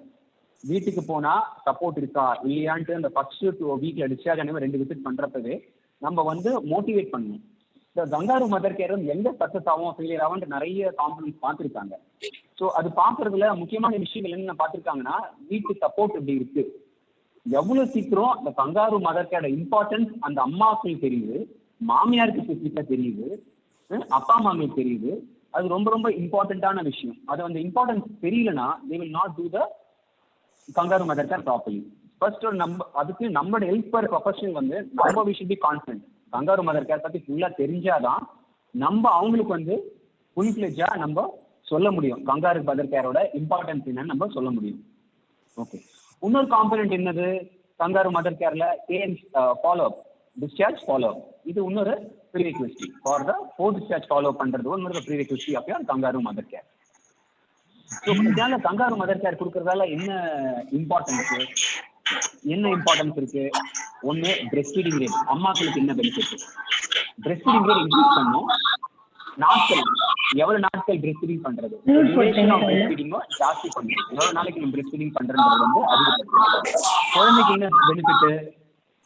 வீட்டுக்கு போனா சப்போர்ட் இருக்கா இல்லையான்ட்டு அந்த ஃபர்ஸ்ட் 2 வீக்ல டிஸ்சார்ஜ் ஆனவங்க 2 விசிட் பண்றப்பவே நம்ம வந்து மோட்டிவேட் பண்ணணும். இந்த கங்காரு மதர் கேர் எங்க சக்சஸ் ஆகும் ஃபெயிலியர் ஆகும்னு நிறைய காம்பனன்ஸ் பார்த்துருக்காங்க. ஸோ அது பார்க்கறதுல முக்கியமான விஷயங்கள் என்ன பார்த்துருக்காங்கன்னா, வீட்டு சப்போர்ட் எப்படி இருக்கு, எவ்வளவு சீக்கிரம் இந்த கங்காரு மதர் கேரோட இம்பார்ட்டன்ஸ் அந்த அம்மாவுக்கு தெரியுது, மாமியாருக்கு ஸ்பெசிஃபிக்கா தெரியுது, அப்பா அம்மாங்களுக்கு தெரியுது. அது ரொம்ப ரொம்ப இம்பார்ட்டன்டான விஷயம். அது அந்த இம்பார்ட்டன்ஸ் தெரியலன்னா they will not do the kangaroo mother care properly. First அதுக்கு நம்மளோட ஹெல்த் கேர் ப்ரொஃபஷனல் வந்து நம்ம we should be confident. Kangaroo mother care பத்தி ஃபுல்லா தெரிஞ்சாதான் நம்ம அவங்களுக்கு வந்து ஃபுல் ஃபிளெஜ்ஜா நம்ம சொல்ல முடியும். கங்காரு மதர் கேரோட இம்பார்ட்டன்ஸ் என்னன்னு நம்ம சொல்ல முடியும். ஓகே, இன்னொரு காம்பனன்ட் என்னது கங்காரு மதர் கேர்ல? Follow up, discharge follow up. இது இன்னொரு prerequisite for the post discharge follow பண்றது இன்னொரு prerequisite of your kangaroo mother care. So இதனால கங்காரு மதர் கேர் கொடுக்கறதால என்ன இம்பார்ட்டன்ஸ் இருக்கு? ஒன்று பிரெஸ்ட் ஃபீடிங் ரேட். அம்மாக்களுக்கு என்ன benefit? Breastfeeding rate increase பண்ணும். நாட்கள், எவ்வளவு நாட்கள் பிரெஸ்ட் ஃபீடிங் பண்றது, டியூரேஷன் ஆஃப் பிரெஸ்ட் ஃபீடிங்கோ ஜாஸ்தி பண்ணும். எவ்வளவு நாளைக்கு நம்ம பிரெஸ்ட் ஃபீடிங் பண்றது வந்து அதிகப்படுத்தும். குழந்தைக்கு என்ன பெனிஃபிட்?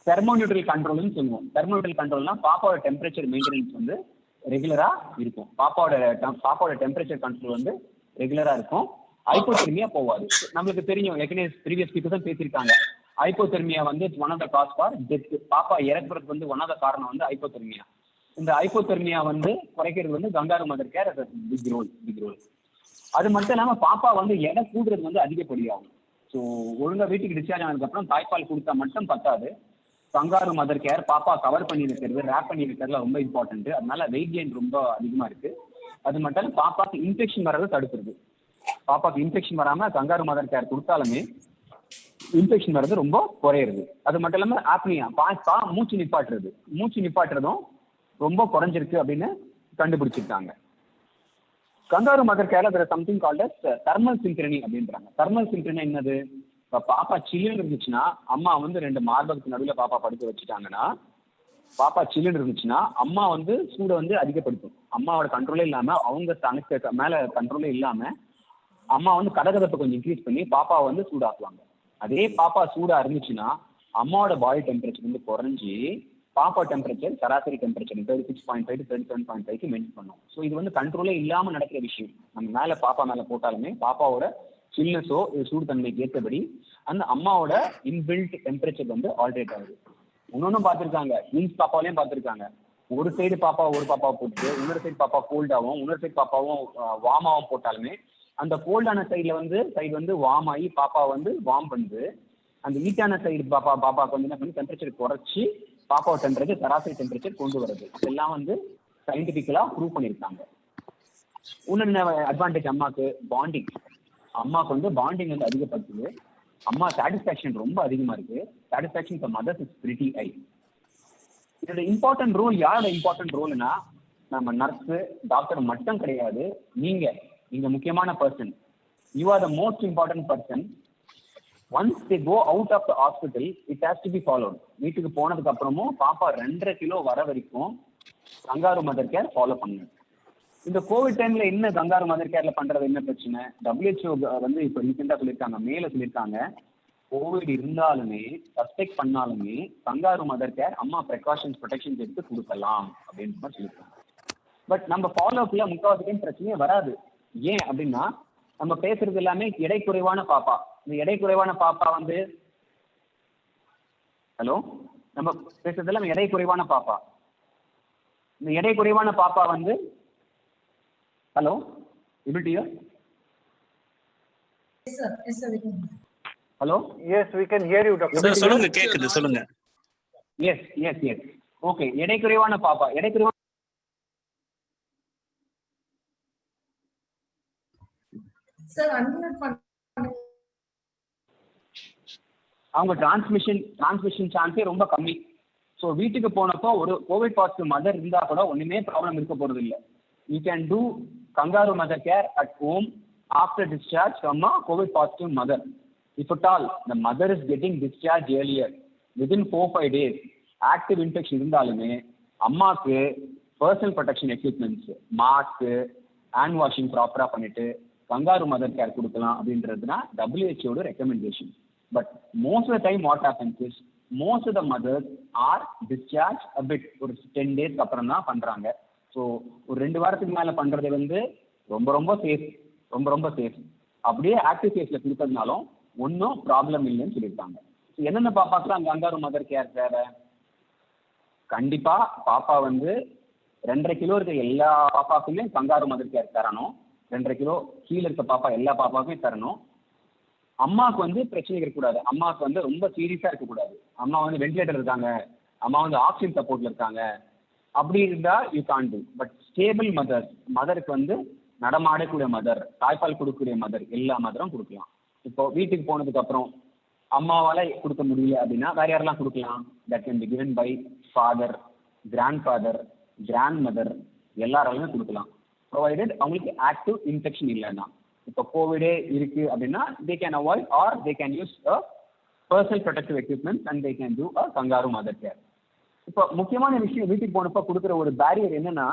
தெர்மோநியூட்ரல் கண்ட்ரோல்னு சொல்லுவோம். தெர்மோநியூட்ரல் கண்ட்ரோல்னா பாப்பாவோட டெம்பரேச்சர் மெயின்டெனன்ஸ் வந்து ரெகுலரா இருக்கும். பாப்பாவோட டெம்பரேச்சர் கண்ட்ரோல் வந்து ரெகுலரா இருக்கும். ஹைப்போதெர்மியா போவாது. நம்மளுக்கு தெரியும், ஏற்கனவே ப்ரீவியஸ் ஸ்பீக்கர் தான் பேசியிருக்காங்க, ஹைப்போதெர்மியா வந்து one of the cause for death. பாப்பா இறக்குறதுக்கு வந்து ஒன் ஆஃப் த காரணம் வந்து ஹைப்போதெர்மியா. இந்த ஹைப்போதெர்மியா வந்து குறைக்கிறது வந்து kangaroo mother care big role. அது மட்டும் இல்லாம பாப்பா வந்து எடை கூடுறது வந்து அதிகப்படியாகும். ஸோ ஒழுங்கா வீட்டுக்கு டிஸ்சார்ஜ் ஆனதுக்கப்புறம் தாய்ப்பால் கொடுத்தா மட்டும் பத்தாது. கங்காரு மதர் கேர் பாப்பா கவர் பண்ணி வைக்கிறது, ரேப் பண்ணி வைக்கிறதுல ரொம்ப இம்பார்ட்டன்ட். அதனால வெயிட் கெயின் ரொம்ப அதிகமா இருக்கு. அது மட்டும் இல்ல பாப்பாக்கு இன்ஃபெக்ஷன் வர்றது தடுக்கிறது. பாப்பாக்கு இன்ஃபெக்ஷன் வராம கங்காரு மதர் கேர் கொடுத்தாலுமே இன்ஃபெக்ஷன் வர்றது ரொம்ப குறையிறது. அது மட்டும் இல்லாம ஆப்னியா, பாப்பா மூச்சு நிப்பாட்டுறதும் ரொம்ப குறைஞ்சிருக்கு அப்படின்னு கண்டுபிடிச்சிருக்காங்க. கங்காரு மதர் கேர்ல வேற சம்திங் கால்ட் அஸ் தெர்மல் சிங்க்ரனி அப்படின்றாங்க. தெர்மல் சிங்க்ரனி என்னது? இப்போ பாப்பா சில்லுன்னு இருந்துச்சுன்னா, அம்மா வந்து 2 மார்பகத்துக்கு நடுவில் பாப்பா படுக்க வச்சுட்டாங்கன்னா, பாப்பா சில்லுன்னு இருந்துச்சுன்னா அம்மா வந்து சூடை வந்து அதிகப்படுத்தும். அம்மாவோட கண்ட்ரோலே இல்லாம, அவங்க தனக்கு மேல கண்ட்ரோலே இல்லாம அம்மா வந்து கடகதப்பை கொஞ்சம் இன்க்ரீஸ் பண்ணி பாப்பாவை வந்து சூடாக்குவாங்க. அதே பாப்பா சூடா இருந்துச்சுன்னா அம்மாவோட பாடி டெம்பரேச்சர் வந்து குறைஞ்சி பாப்பா டெம்பரேச்சர் சராசரி டெம்பரேச்சர் 36.5 to 37.5 மெயின்டைன் பண்ணும். ஸோ இது வந்து கண்ட்ரோலே இல்லாம நடக்கிற விஷயம். நம்ம மேல பாப்பா மேல போட்டாலுமே பாப்பாவோட சில்னஸோ சூடு தன்மைக்கு ஏற்றபடி அந்த அம்மாவோட இன்பில்ட் டெம்பரேச்சர் வந்து ஆல்டரேட் ஆகுது. இன்னொன்னும் பார்த்துருக்காங்க, மீன்ஸ் பாப்பாவிலையும் பார்த்துருக்காங்க. ஒரு சைடு பாப்பாவை போட்டு இன்னொரு சைடு பாப்பா கோல்டாகவும் இன்னொரு சைடு பாப்பாவும் வார்மாவும் போட்டாலுமே அந்த கோல்டான சைடு வந்து வார்ம் ஆகி பாப்பா வந்து வார்ம் பண்ணுது. அந்த ஹீட்டான சைடு பாப்பாவுக்கு வந்து என்ன பண்ணி டெம்பரேச்சர் குறைச்சி பாப்பாவோட டெம்பரேச்சர் சராசரி டெம்பரேச்சர் கொண்டு வருது. இதெல்லாம் வந்து சயின்டிபிக்கலா ப்ரூவ் பண்ணியிருக்காங்க. இன்னொன்று அட்வான்டேஜ் அம்மாவுக்கு பாண்டிங். அம்மாவுக்கு வந்து பாண்டிங் வந்து அதிகப்படுத்துது. அம்மா சாட்டிஸ்ஃபேக்ஷன் ரொம்ப அதிகமா இருக்கு. Satisfaction for mothers is pretty high. இதோட இம்பார்ட்டன்ட் ரோல், யாரோட இம்பார்ட்டன்ட் ரோல்னா நம்ம நர்ஸு டாக்டர் மட்டும் கிடையாது. நீங்க முக்கியமான person. You are the most important person. Once they go out of the hospital it has to be followed. வீட்டுக்கு போனதுக்கு அப்புறமும் பாப்பா 2.5 கிலோ வர வரைக்கும் கங்காரு மதர் கேர் ஃபாலோ பண்ணணும். இந்த கோவிட் டைம்ல என்ன கங்காரு மதர் கேர்ல பண்றது என்ன பிரச்சனை? WHO வந்து இப்போ ரீசெண்டா சொல்லியிருக்காங்க, மேல சொல்லியிருக்காங்க, கோவிட் இருந்தாலுமே சஸ்பெக்ட் பண்ணாலுமே கங்காரு மதர் கேர் அம்மா ப்ரொடெக்ஷன்ஸ் எடுத்து கொடுக்கலாம் அப்படின்னு மாதிரி சொல்லியிருக்காங்க. பட் நம்ம ஃபாலோ அப்ல முக்காவாசி பிரச்சனையே வராது. ஏன் அப்படின்னா நம்ம பேசுறது எல்லாமே எடை குறைவான பாப்பா. இந்த எடை குறைவான பாப்பா வந்து நம்ம பேசுறது எல்லாம் எடை குறைவான பாப்பா. இந்த எடை குறைவான பாப்பா வந்து able to hear? Yes sir, we can. Hello? Yes, we can hear you, Dr. Sir, சொல்லுங்க, கேக்குது, சொல்லுங்க. Yes. Okay, எடை குறைவான பாப்பா. Sir, unmute பண்ணுங்க. அவங்க டிரான்ஸ்மிஷன் சான்ஸே ரொம்ப கம்மி. ஸோ வீட்டுக்கு போனப்போ ஒரு கோவிட் பாசிட்டிவ் மதர் இருந்தா கூட ஒண்ணுமே ப்ராப்ளம் இருக்க போறது இல்லை. You can do Kangaroo mother care at home after discharge from a COVID positive mother. If at all the mother is getting discharged earlier, within 4-5 days, active infection இருந்தாலுமே அம்மாக்கு personal protection equipments, mask, hand washing ப்ராப்பரா பண்ணிட்டு kangaroo mother care கொடுக்கலாம் அப்படின்றதுனா WHO recommendation. But most of the time what happens is most of the mothers are discharged a bit ஒரு 10 days அப்புறம் தான் பண்றாங்க. ஸோ ஒரு 2 வாரத்துக்கு மேல பண்றது வந்து ரொம்ப சேஃப். அப்படியே ஆக்டிவ் கேஸ்ல கொடுத்ததுனாலும் ஒன்றும் ப்ராப்ளம் இல்லைன்னு சொல்லியிருக்காங்க. என்னென்ன பாப்பாக்கெல்லாம் கங்காரு மதர் கேர் தேவை? கண்டிப்பா பாப்பா வந்து 2.5 கிலோ இருக்க எல்லா பாப்பாக்குமே கங்காரு மதர் கேர் தரணும். 2.5 கிலோ கீழே இருக்க பாப்பா எல்லா பாப்பாக்குமே தரணும். அம்மாவுக்கு வந்து பிரச்சனை இருக்கக்கூடாது. அம்மாவுக்கு வந்து ரொம்ப சீரியஸா இருக்கக்கூடாது. அம்மா வந்து வென்டிலேட்டர் இருக்காங்க, அம்மா வந்து ஆக்சிஜன் சப்போர்ட்ல இருக்காங்க, அப்படி இருந்தா you can do. But stable மதருக்கு வந்து நடமாடக்கூடிய மதர், தாய்ப்பால் கொடுக்கக்கூடிய மதர், எல்லா மதரும் கொடுக்கலாம். இப்போ வீட்டுக்கு போனதுக்கு அப்புறம் அம்மாவால கொடுக்க முடியல அப்படின்னா வேற யாரெல்லாம் கொடுக்கலாம்? That can be given by father, grandfather, grandmother, எல்லாராலுமே கொடுக்கலாம். ப்ரொவைடட் அவங்களுக்கு ஆக்டிவ் இன்ஃபெக்ஷன் இல்லைன்னா. இப்போ கோவிடே இருக்கு அப்படின்னா they can avoid or they can use a personal protective equipment and they can do a kangaroo mother care. இப்போ முக்கியமான விஷயம் வீட்டுக்கு போனப்போ கொடுக்குற ஒரு பேரியர் என்னன்னா,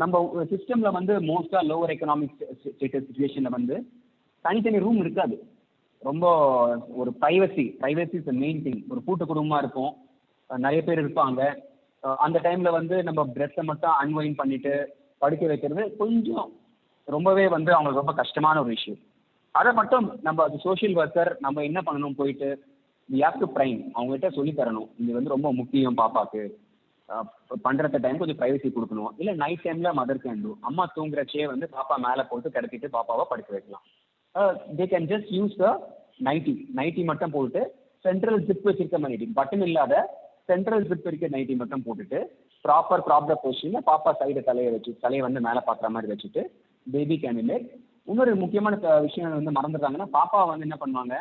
நம்ம சிஸ்டம்ல வந்து மோஸ்டா லோவர் எக்கனாமிக் சிச்சுவேஷன்ல வந்து தனித்தனி ரூம் இருக்காது. ரொம்ப ஒரு ப்ரைவசி இஸ் மெயின் திங். ஒரு கூட்டு குடும்பமா இருக்கும், நிறைய பேர் இருப்பாங்க. அந்த டைம்ல வந்து நம்ம ட்ரெஸ்ஸை மட்டும் அன்வைன் பண்ணிட்டு படுக்க வைக்கிறது கொஞ்சம் ரொம்பவே வந்து அவங்களுக்கு ரொம்ப கஷ்டமான ஒரு விஷயம். அதை மட்டும் நம்ம அது சோஷியல் ஒர்க்கர் நம்ம என்ன பண்ணணும், போயிட்டு வி ஹேவ் டு ப்ரைம், அவங்ககிட்ட சொல்லி தரணும். இது வந்து ரொம்ப முக்கியம், பாப்பாக்கு பண்றத டைம் கொஞ்சம் ப்ரைவசி கொடுக்கணும். இல்லை நைட் டைம்ல மதர் கேன் டூ, அம்மா தூங்குறச்சே வந்து பாப்பா மேலே போட்டு கிடத்திட்டு பாப்பாவை படுக்க வைக்கலாம். They can just use the nighty மட்டும் போட்டு சென்ட்ரல் ஜிப் வச்சிருக்க நைட்டி, பட்டன் இல்லாத சென்ட்ரல் ஜிப் இருக்க நைட்டி மட்டும் போட்டுட்டு ப்ராப்பர் பொசிஷன்ல பாப்பா சைடு தலையை வந்து மேலே பார்க்குற மாதிரி வச்சுட்டு பேபி கேண்டிடேட். இன்னொரு முக்கியமான விஷயம் வந்து மறந்துடுறாங்கன்னா, பாப்பா வந்து என்ன பண்ணுவாங்க,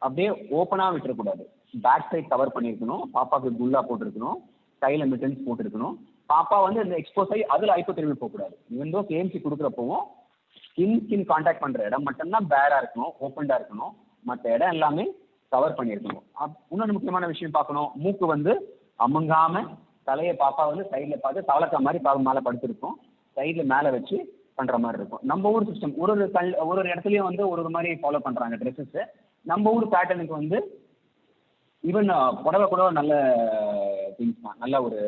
அப்படியே ஓப்பனா விட்டுறக்கூடாது. பேக் சைட் கவர் பண்ணியிருக்கணும், பாப்பாவுக்கு குல்லா போட்டிருக்கணும், கையில மிட்டன்ஸ் போட்டிருக்கணும். பாப்பா வந்து இந்த எக்ஸ்போஸ் ஆகி அதில் ஐப்போ திரும்பி போகக்கூடாது. இவன் தோ கேஎம்சி கொடுக்குறப்பவும் ஸ்கின் கான்டாக்ட் பண்ற இடம் மட்டும்தான் பேரா இருக்கணும், ஓப்பன்டா இருக்கணும். மற்ற இடம் எல்லாமே கவர் பண்ணியிருக்கணும். இன்னொரு முக்கியமான விஷயம் பார்க்கணும், மூக்கு வந்து அமுங்காம தலையை பாப்பா வந்து சைட்ல பார்த்து தவளக்கா மாதிரி மேலே படுத்திருக்கும், சைட்ல மேலே வச்சு பண்ற மாதிரி இருக்கும். நம்ம ஊர் சிஸ்டம் ஒரு இடத்துலயும் வந்து ஒரு மாதிரி ஃபாலோ பண்றாங்க ட்ரெஸ்ஸஸ். நம்ம ஊர் பேட்டர்னுக்கு வந்து ஈவன் புடவை கூட நல்ல திங்ஸ் தான், நல்ல ஒரு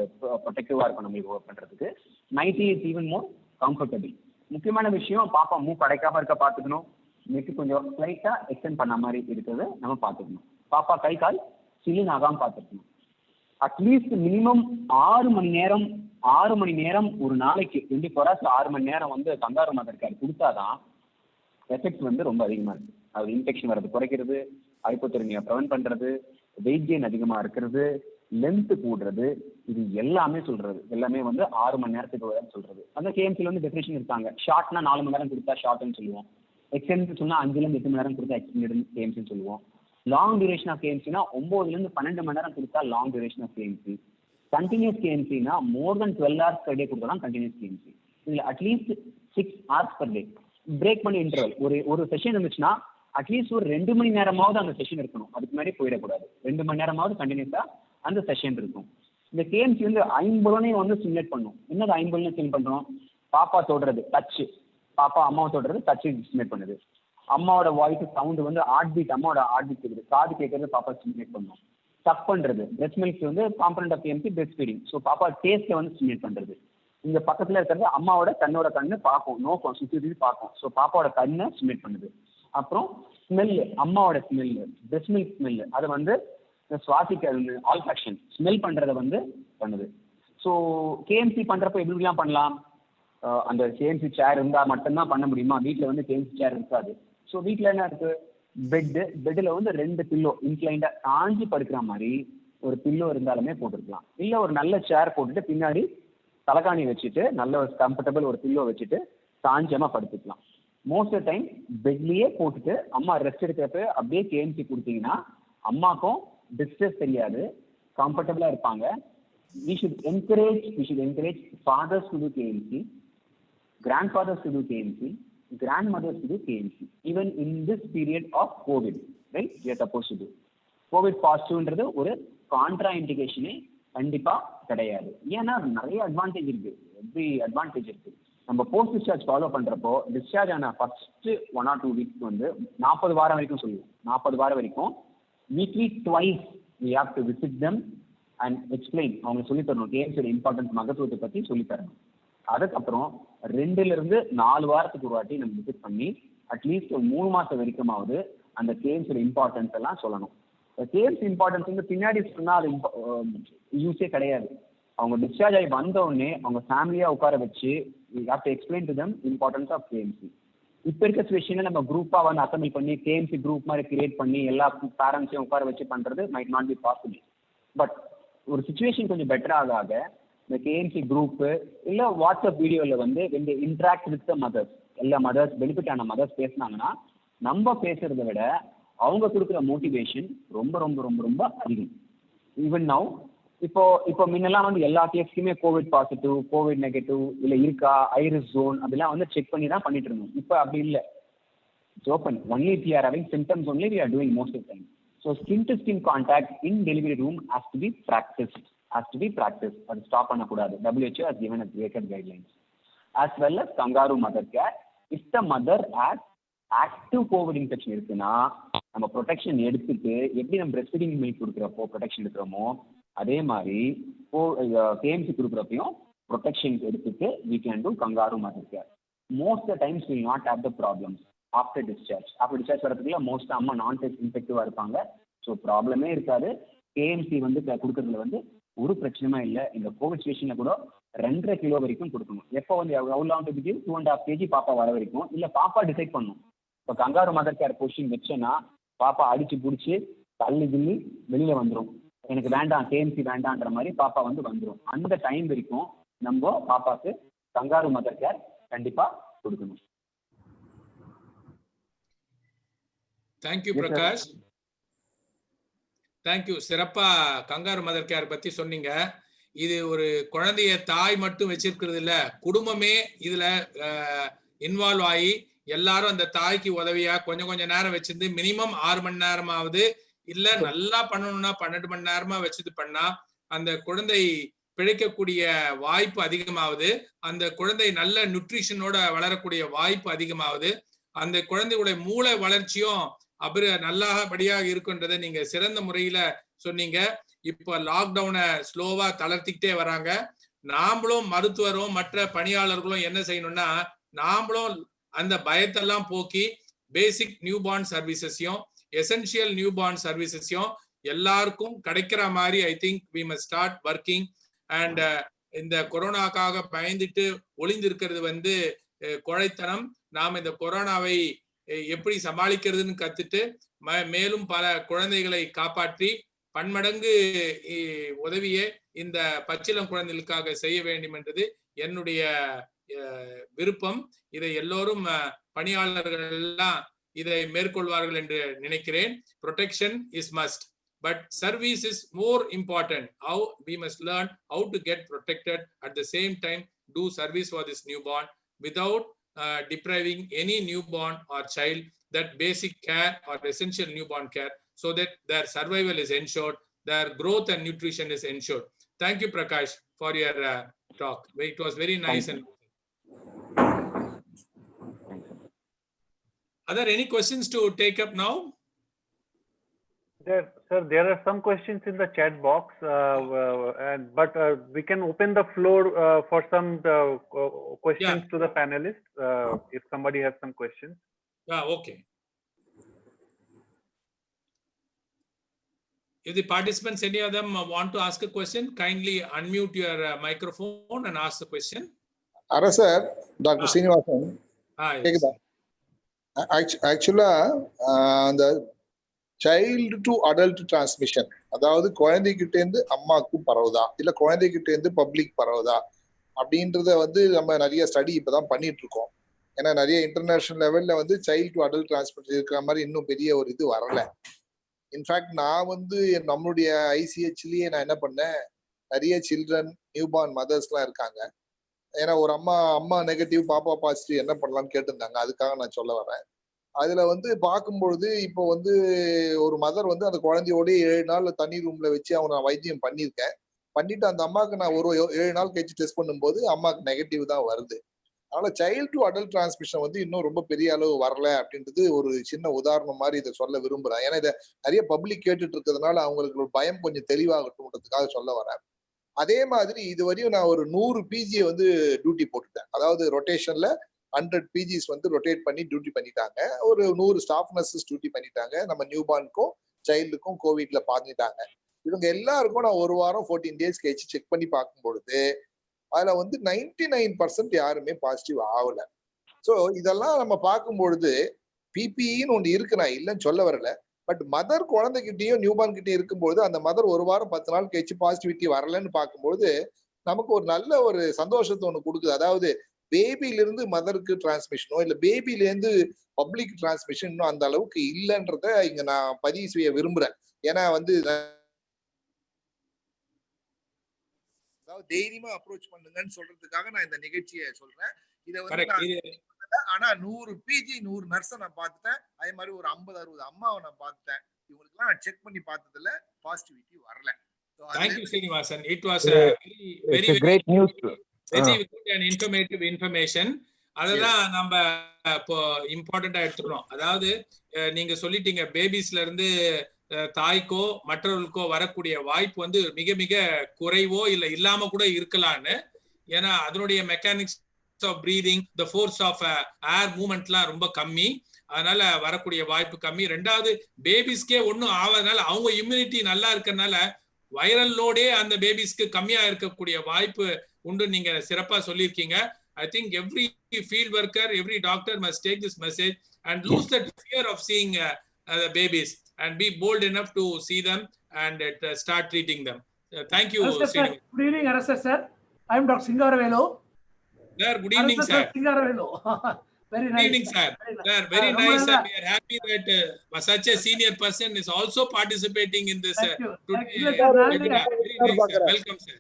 ப்ரொடெக்டிவா இருக்கும் நம்மளுக்கு ஒர்க் பண்றதுக்கு. Nighty is even more comfortable. முக்கியமான விஷயம், பாப்பா மூக்கு அடைக்காம இருக்க பார்த்துக்கணும், நெக்கு கொஞ்சம் ஸ்லைட்டா எக்ஸ்டெண்ட் பண்ண மாதிரி இருக்கிறது நம்ம பார்த்துக்கணும். பாப்பா கை கால் சில்லுன்னு ஆகாம பார்த்துக்கணும். அட்லீஸ்ட் மினிமம் 6 மணி நேரம் ஒரு நாளைக்கு 24 hours 6 மணி நேரம் வந்து கங்காரு மதர் கேர் கொடுத்தாதான் எஃபெக்ட் வந்து ரொம்ப அதிகமாக இருக்கு. அது இன்ஃபெக்ஷன் வர்றது குறைக்கிறது, ஹைப்போதெர்மியா ப்ரிவென்ட் பண்றது, வெயிட் கெயின் அதிகமா இருக்கிறது, லென்த் கூடுறது, இது எல்லாமே சொல்றது. எல்லாமே வந்து 6 மணி நேரத்துக்கு சொல்றது. அந்த கேஎம்சில வந்து டெஃபினேஷன் இருக்காங்க. ஷார்ட்னா 4 மணி நேரம் கொடுத்தா ஷார்ட்னு சொல்லுவோம். எக்ஸ்டெண்ட் சொன்னா 5-8 மணி நேரம் கொடுத்தா எக்ஸ்டெண்டட் கேஎம்சின்னு சொல்லுவோம். லாங் டியூரேஷன் ஆஃப் கேஎம்சினா 9-12 மணி நேரம் கொடுத்தா long duration of KMC. Continuous கேஎம்சினா more then 12 hours per day கொடுத்தா கண்டினியூஸ் கேஎம்சி. இதுல at least 6 hours per day break பண்ணி இன்டர்வல் ஒரு செஷன் இருந்துச்சுன்னா அட்லீஸ்ட் ஒரு 2 மணி நேரமாவது அந்த செஷன் இருக்கணும். அதுக்கு முன்னாடி போயிடக்கூடாது. 2 மணி நேரமாவது கண்டினியூஸா அந்த செஷன் இருக்கும். இந்த கேஎம்சி வந்து 50 வந்து ஸ்டிமுலேட் பண்ணும். என்னது 50 ஸ்டிமுலேட் பண்றோம்? பாப்பா தொடுறது டச், பாப்பா அம்மாவை தொடுறது டச் ஸ்டிமுலேட் பண்ணுது. அம்மாவோட வாய்ஸ் சவுண்ட் வந்து ஹார்ட் பீட், அம்மாவோட ஹார்ட் பீட் கேட்குது, காது கேட்கறது பாப்பா ஸ்டிமுலேட் பண்ணும். சக் பண்றது, பிரெஸ்ட் மில்க் வந்து component of KMC breast feeding. So பாப்பா டேஸ்ட்டை வந்து ஸ்டிமுலேட் பண்றது. இங்க பக்கத்துல இருக்கிறது அம்மாவோட கண்ணு பார்க்கும், நோக்கம் சுற்றி பார்க்கும். ஸோ பாப்பாவோட கண்ணை ஸ்டிமுலேட் பண்ணுது. அப்புறம் ஸ்மெல்லு, அம்மாவோட ஸ்மெல்லு, பிரெஸ்ட் மில்க் ஸ்மெல்லு, அதை வந்து சுவாசிக்க ஆல்ஃபாக்ஷன் ஸ்மெல் பண்றதை வந்து பண்ணுது. ஸோ கேஎம்சி பண்றப்ப எப்படிலாம் பண்ணலாம்? அந்த கேஎம்சி சேர் இருந்தால் மட்டும்தான் பண்ண முடியுமா? வீட்டில் வந்து கேஎம்சி சேர் இருக்காது. ஸோ வீட்டில் என்ன இருக்கு? பெட்டில் வந்து 2 பில்லோ இன்க்ளைண்டா காஞ்சி படுக்கிற மாதிரி ஒரு பில்லோ இருந்தாலுமே போட்டுருக்கலாம். இல்லை ஒரு நல்ல சேர் போட்டுட்டு பின்னாடி தலைகாணி வச்சுட்டு நல்ல ஒரு கம்ஃபர்டபுள் ஒரு பில்லோ வச்சுட்டு காஞ்சமா படுத்துக்கலாம். மோஸ்ட் ஆஃப் டைம் பெட்லயே போட்டுட்டு அம்மா ரெஸ்ட் எடுக்கிறப்ப அப்படியே கேஎம்சி கொடுத்தீங்கன்னா அம்மாக்கும் டிஸ்ட்ரெஸ் தெரியாது, கம்ஃபர்டபுளா இருப்பாங்க. we should encourage fathers to do KMC, grandfathers to do KMC, grandmothers to do KMC, even in this period of COVID, right? We are supposed to do. COVID positive ஒரு contra இண்டிகேஷனே கண்டிப்பா கிடையாது. ஏன்னா நிறைய advantage இருக்கு, every advantage இருக்கு. நம்ம post discharge follow பண்றப்போ discharge ஆன ஃபர்ஸ்ட் 1 or 2 weeks வந்து 40 வாரம் வரைக்கும் சொல்லுவோம். 40 வாரம் வரைக்கும் weekly twice we have to visit them and explain. அவங்க சொல்லி தரணும் கேஎம்சியோட இம்பார்ட்டன்ஸ், மகத்துவத்தை பத்தி சொல்லி தரணும். அதுக்கப்புறம் 2-4 வாரத்துக்கு ஒரு வாட்டி நம்ம விசிட் பண்ணி அட்லீஸ்ட் ஒரு 3 மாசம் வரைக்குமாவது அந்த கேஎம்சியோட இம்பார்ட்டன்ஸ் எல்லாம் சொல்லணும். கேஎம்சி இம்பார்ட்டன்ஸ் வந்து பின்னாடி சொன்னா அது யூஸே கிடையாது. அவங்க டிஸ்சார்ஜ் ஆகி வந்த உடனே அவங்க ஃபேமிலியா உட்கார வச்சு we have to explain to them importance of KMC. இப்போ இருக்க சுச்சுவேஷன்ல நம்ம குரூப்பா வந்து அசம்பிள் பண்ணி கேஎம்சி குரூப் மாதிரி கிரியேட் பண்ணி எல்லா பேரண்ட்ஸையும் உட்கார வச்சு பண்றது might not be possible. But ஒரு சுச்சுவேஷன் கொஞ்சம் பெட்டர் ஆக இந்த கேஎம்சி குரூப் இல்ல வாட்ஸ்அப் வீடியோல வந்து when they interact with the mothers, எல்லா மதர்ஸ் பெனிஃபிட் ஆன மதர்ஸ் பேசினாங்கன்னா நம்ம பேசுறதை விட அவங்க கொடுக்குற மோட்டிவேஷன் ரொம்ப ரொம்ப ரொம்ப ரொம்ப அதிகம். ஈவன் நவ் இப்போ முன்னெல்லாம் வந்து எல்லா கேஸ்க்குமே கோவிட் பாசிட்டிவ், கோவிட் நெகட்டிவ், இல்லை இருக்கா, ஐரிஸ் ஜோன் அதெல்லாம் வந்து செக் பண்ணி தான் பண்ணிட்டு இருந்தோம். இப்போ அப்படி இல்லை. It's open. Only if you are having symptoms only we are doing most of the time. So skin to skin contact in delivery room has to be practiced. அது ஸ்டாப் பண்ணக்கூடாது. WHO has given us weighted guidelines. As well as kangaroo mother care. If the mother has active COVID infection இருக்குன்னா நம்ம protection எடுத்துட்டு எப்படி நம்ம breast feeding milk கொடுக்குறப்போ protection எடுக்கிறோமோ அதே மாதிரி கேஎம்சி கொடுக்குறப்பையும் ப்ரொடெக்ஷன் எடுத்துட்டு we can do kangaroo mother care. Most of the times we will not have the problems after discharge வரதுக்குள்ள மோஸ்ட் அம்மா நான் டெஸ்ட் இன்ஃபெக்டிவா இருப்பாங்க. ஸோ ப்ராப்ளமே இருக்காது. கேஎம்சி வந்து கொடுக்கறதுல வந்து ஒரு பிரச்சனையுமே இல்லை. இந்த கோவிட் சுச்சுவேஷன்ல கூட 2.5 கிலோ வரைக்கும் கொடுக்கணும். எப்போ வந்து எவ்வளோ 2.5 kg பாப்பா வர வரைக்கும் இல்லை பாப்பா டிசைட் பண்ணணும். இப்போ கங்காரு மதர் கேர் பொசிஷன் வச்சேன்னா பாப்பா அடிச்சு பிடிச்சி தள்ளி கிள்ளி வெளியில வந்துடும். எனக்கு வேண்டாம் கேஎம்சி வேண்டான்ற மாதிரி பாப்பா வந்து வந்துடும். அந்த டைம் வரைக்கும் நம்ம பாப்பாக்கு கங்காரு மதர் கேர் கண்டிப்பா கொடுக்கணும். Thank you Prakash, thank you. சிறப்பா கங்காரு மதர் கேர் பத்தி சொன்னீங்க. இது ஒரு குழந்தைய தாய் மட்டும் வச்சிருக்கிறது இல்ல, குடும்பமே இதுல இன்வால்வ் ஆகி எல்லாரும் அந்த தாய்க்கு உதவியா கொஞ்சம் நேரம் வச்சிருந்து மினிமம் 6 மணி நேரமாவது இல்ல நல்லா பண்ணணும்னா 12 மணி நேரமா வச்சுட்டு பண்ணா அந்த குழந்தை பிழைக்கக்கூடிய வாய்ப்பு அதிகமாகுது. அந்த குழந்தை நல்ல நியூட்ரிஷனோட வளரக்கூடிய வாய்ப்பு அதிகமாகுது. அந்த குழந்தையுடைய மூளை வளர்ச்சியும் நல்லபடியாக இருக்குன்றதை நீங்க சிறந்த முறையில சொன்னீங்க. இப்ப லாக்டவுனை ஸ்லோவா தளர்த்திக்கிட்டே வராங்க. நாமளும் மருத்துவரும் மற்ற பணியாளர்களும் என்ன செய்யணும்னா நாமளும் அந்த பயத்தெல்லாம் போக்கி பேசிக் நியூ பார்ன் சர்வீசஸையும் எசென்சியல் நியூ பார்ன் சர்வீசஸையும் எல்லாருக்கும் கிடைக்கிற மாதிரி I think we must start working. And இந்த கொரோனாக்காக பயந்துட்டு ஒளிந்திருக்கிறது வந்து கொழைத்தனம். நாம் இந்த கொரோனாவை எப்படி சமாளிக்கிறதுன்னு கத்துட்டு மேலும் பல குழந்தைகளை காப்பாற்றி பன்மடங்கு உதவியை இந்த பச்சிளம் குழந்தைகளுக்காக செய்ய வேண்டும் என்றது என்னுடைய விருப்பம். இதை எல்லோரும் பணியாளர்கள் எல்லாம் இதை மேற்கொள்வார்கள் என்று நினைக்கிறேன். Protection is must, but service is more important. How we must learn how to get protected, at the same time do service for this newborn without depriving any newborn or child that basic care or essential newborn care, so that their survival is ensured, their growth and nutrition is ensured. Thank you, Prakash, for your talk. It was very nice. And are there any questions to take up now? Sir, there are some questions in the chat box, but we can open the floor for some questions to the panelists, if somebody has some questions. Okay. If the participants, any of them want to ask a question, kindly unmute your microphone and ask the question. Sir, Dr. Srinivasan. Actually, the child to adult transmission, அதாவது குழந்தைகிட்ட இருந்து அம்மாவுக்கு பரவுதா இல்ல குழந்தைகிட்ட இருந்து public பரவுதா அப்படின்றத வந்து நம்ம நிறைய ஸ்டடி இப்பதான் பண்ணிட்டு இருக்கோம். ஏன்னா நிறைய இன்டர்நேஷனல் லெவல்ல வந்து சைல்டு டு அடல்ட் டிரான்ஸ்மிஷன் இருக்கிற மாதிரி இன்னும் பெரிய ஒரு இது வரல. இன்ஃபேக்ட் நான் வந்து நம்மளுடைய ஐசிஹெச்லயே நான் என்ன பண்ணேன், நிறைய சில்ட்ரன் நியூபார்ன் மதர்ஸ் எல்லாம் இருக்காங்க. ஏன்னா ஒரு அம்மா நெகட்டிவ் பாப்பா பாசிட்டிவ் என்ன பண்ணலாம்னு கேட்டிருந்தாங்க. அதுக்காக நான் சொல்ல வரேன். அதுல வந்து பார்க்கும்பொழுது இப்போ வந்து ஒரு மதர் வந்து அந்த குழந்தையோட 7 நாள் தனி ரூம்ல வச்சு அவங்க நான் வைத்தியம் பண்ணியிருக்கேன். பண்ணிட்டு அந்த அம்மாவுக்கு நான் ஒரு 7 நாள் கழிச்சு டெஸ்ட் பண்ணும்போது அம்மாவுக்கு நெகட்டிவ் தான் வருது. அதனால சைல்டு டு அடல்ட் டிரான்ஸ்மிஷன் வந்து இன்னும் ரொம்ப பெரிய அளவு வரல அப்படின்றது ஒரு சின்ன உதாரணம் மாதிரி இதை சொல்ல விரும்புறேன். ஏன்னா இதை நிறைய பப்ளிக் கேட்டுட்டு இருக்கிறதுனால அவங்களுக்கு ஒரு பயம் கொஞ்சம் தெளிவாகட்டும்ன்றதுக்காக சொல்ல வரேன். அதே மாதிரி இதுவரையும் நான் ஒரு 100 பிஜியை வந்து டியூட்டி போட்டுட்டேன். அதாவது ரொட்டேஷன்ல 100 பிஜிஸ் வந்து ரொட்டேட் பண்ணி டியூட்டி பண்ணிட்டாங்க. ஒரு 100 ஸ்டாஃப் நர்சஸ் டியூட்டி பண்ணிட்டாங்க. நம்ம நியூபார்னுக்கும் சைல்டுக்கும் கோவிட்ல பார்த்துட்டாங்க. இவங்க எல்லாருக்கும் நான் ஒரு வாரம் 14 டேஸ் கழிச்சு செக் பண்ணி பார்க்கும் பொழுது அதுல வந்து 99% யாருமே பாசிட்டிவ் ஆகல. ஸோ இதெல்லாம் நம்ம பார்க்கும் பொழுது பிபிஇன்னு ஒன்று இருக்கு, நான் இல்லைன்னு சொல்ல வரல. பட் மதர் குழந்தைகிட்டையும் நியூபார்ன் கிட்டையும் இருக்கும்போது அந்த மதர் ஒரு வாரம் 10 நாள் கழிச்சு பாசிட்டிவிட்டி வரலன்னு பார்க்கும்போது நமக்கு ஒரு நல்ல ஒரு சந்தோஷத்தை ஒன்று கொடுக்குது. அதாவது பேபில இருந்து மதருக்கு டிரான்ஸ்மிஷனோ இல்ல பேபில இருந்து பப்ளிக் டிரான்ஸ்மிஷன் இன்னும் அந்த அளவுக்கு இல்லைன்றத இங்க நான் பதிவு செய்ய விரும்புறேன். ஏன்னா வந்து தைரியமா அப்ரோச் பண்ணுங்கன்னு சொல்றதுக்காக நான் இந்த நிகழ்ச்சியை சொல்றேன். இதை வந்து நான் ஆனா 100 பிஜி 100 நர்ஸை நான் பார்த்துட்டேன். அதே மாதிரி ஒரு 50-60 அம்மாவை நான் பார்த்துட்டேன். இவங்களுக்குலாம் நான் செக் பண்ணி பார்த்ததுல பாசிட்டிவிட்டி வரல. Thank you, Srinivasan. It was a very great news. Very good and informative information. அதெல்லாம் நம்ம இப்போ இம்பார்ட்டண்டா எடுத்துக்கணும். அதாவது நீங்க சொல்லிட்டீங்க பேபிஸ்ல இருந்து தாய்க்கோ மற்றவர்களுக்கோ வரக்கூடிய வாய்ப்பு வந்து மிக மிக குறைவோ இல்ல இல்லாம கூட இருக்கலாம்னு. ஏன்னா அதனுடைய mechanics of breathing, the force of air மூவ்மெண்ட்லாம் ரொம்ப கம்மி. அதனால வரக்கூடிய வாய்ப்பு கம்மி. ரெண்டாவது பேபிஸ்க்கே ஒன்றும் ஆகாதனால அவங்க இம்யூனிட்டி நல்லா இருக்கறனால வைரல் லோடே அந்த பேபிஸ்க்கு கம்மியா இருக்கக்கூடிய வாய்ப்பு உண்டு. நீங்க சிறப்பா சொல்லியிருக்கீங்க. I think every field worker, every doctor must take this message and lose that fear of seeing the babies and be bold enough to see them and start treating them. Thank you. Good evening, RSS sir. I am Dr. Singaravelu. Sir, good evening, sir. Singaravelu. Very nice. Good evening, sir. Sir, very nice. And we are happy that such a senior person is also participating in this today. Very nice, sir. Welcome, sir.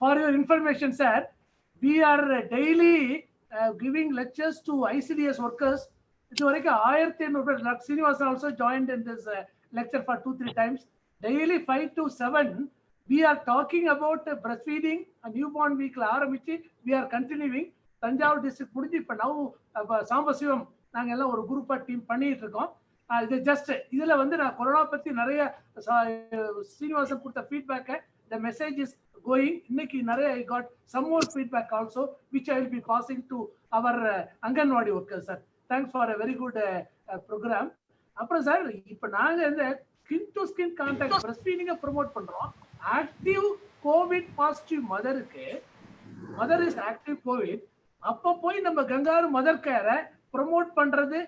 For your information, sir, we are daily giving lectures to ICDS workers. It's already 1500. Dr. Srinivasan also joined in this lecture for 2-3 times. Daily 5 to 7, we are talking about breastfeeding and newborn week. We are continuing. Thanjavur district முடிஞ்சு இப்போ சாம்பசிவம் நாங்கள் எல்லாம் ஒரு குரூப்பாக team பண்ணிட்டு இருக்கோம். இது just இதில் வந்து நான் கொரோனா பற்றி நிறைய ஸ்ரீனிவாசன் கொடுத்த ஃபீட்பேக்கை த மெசேஜ் இஸ் கோயிங். இன்னைக்கு நிறைய I got some more feedback also which I will be passing to our anganwadi worker sir. Thanks for a very good programme. அப்புறம் சார் இப்போ நாங்கள் இந்த skin to skin contact breast ஃபீடிங்கை promote பண்ணுறோம். Active COVID positive மதருக்கு, mother is active COVID, அப்போ போய் நம்ம கங்காரு மதர் கேரை ப்ரொமோட் பண்றது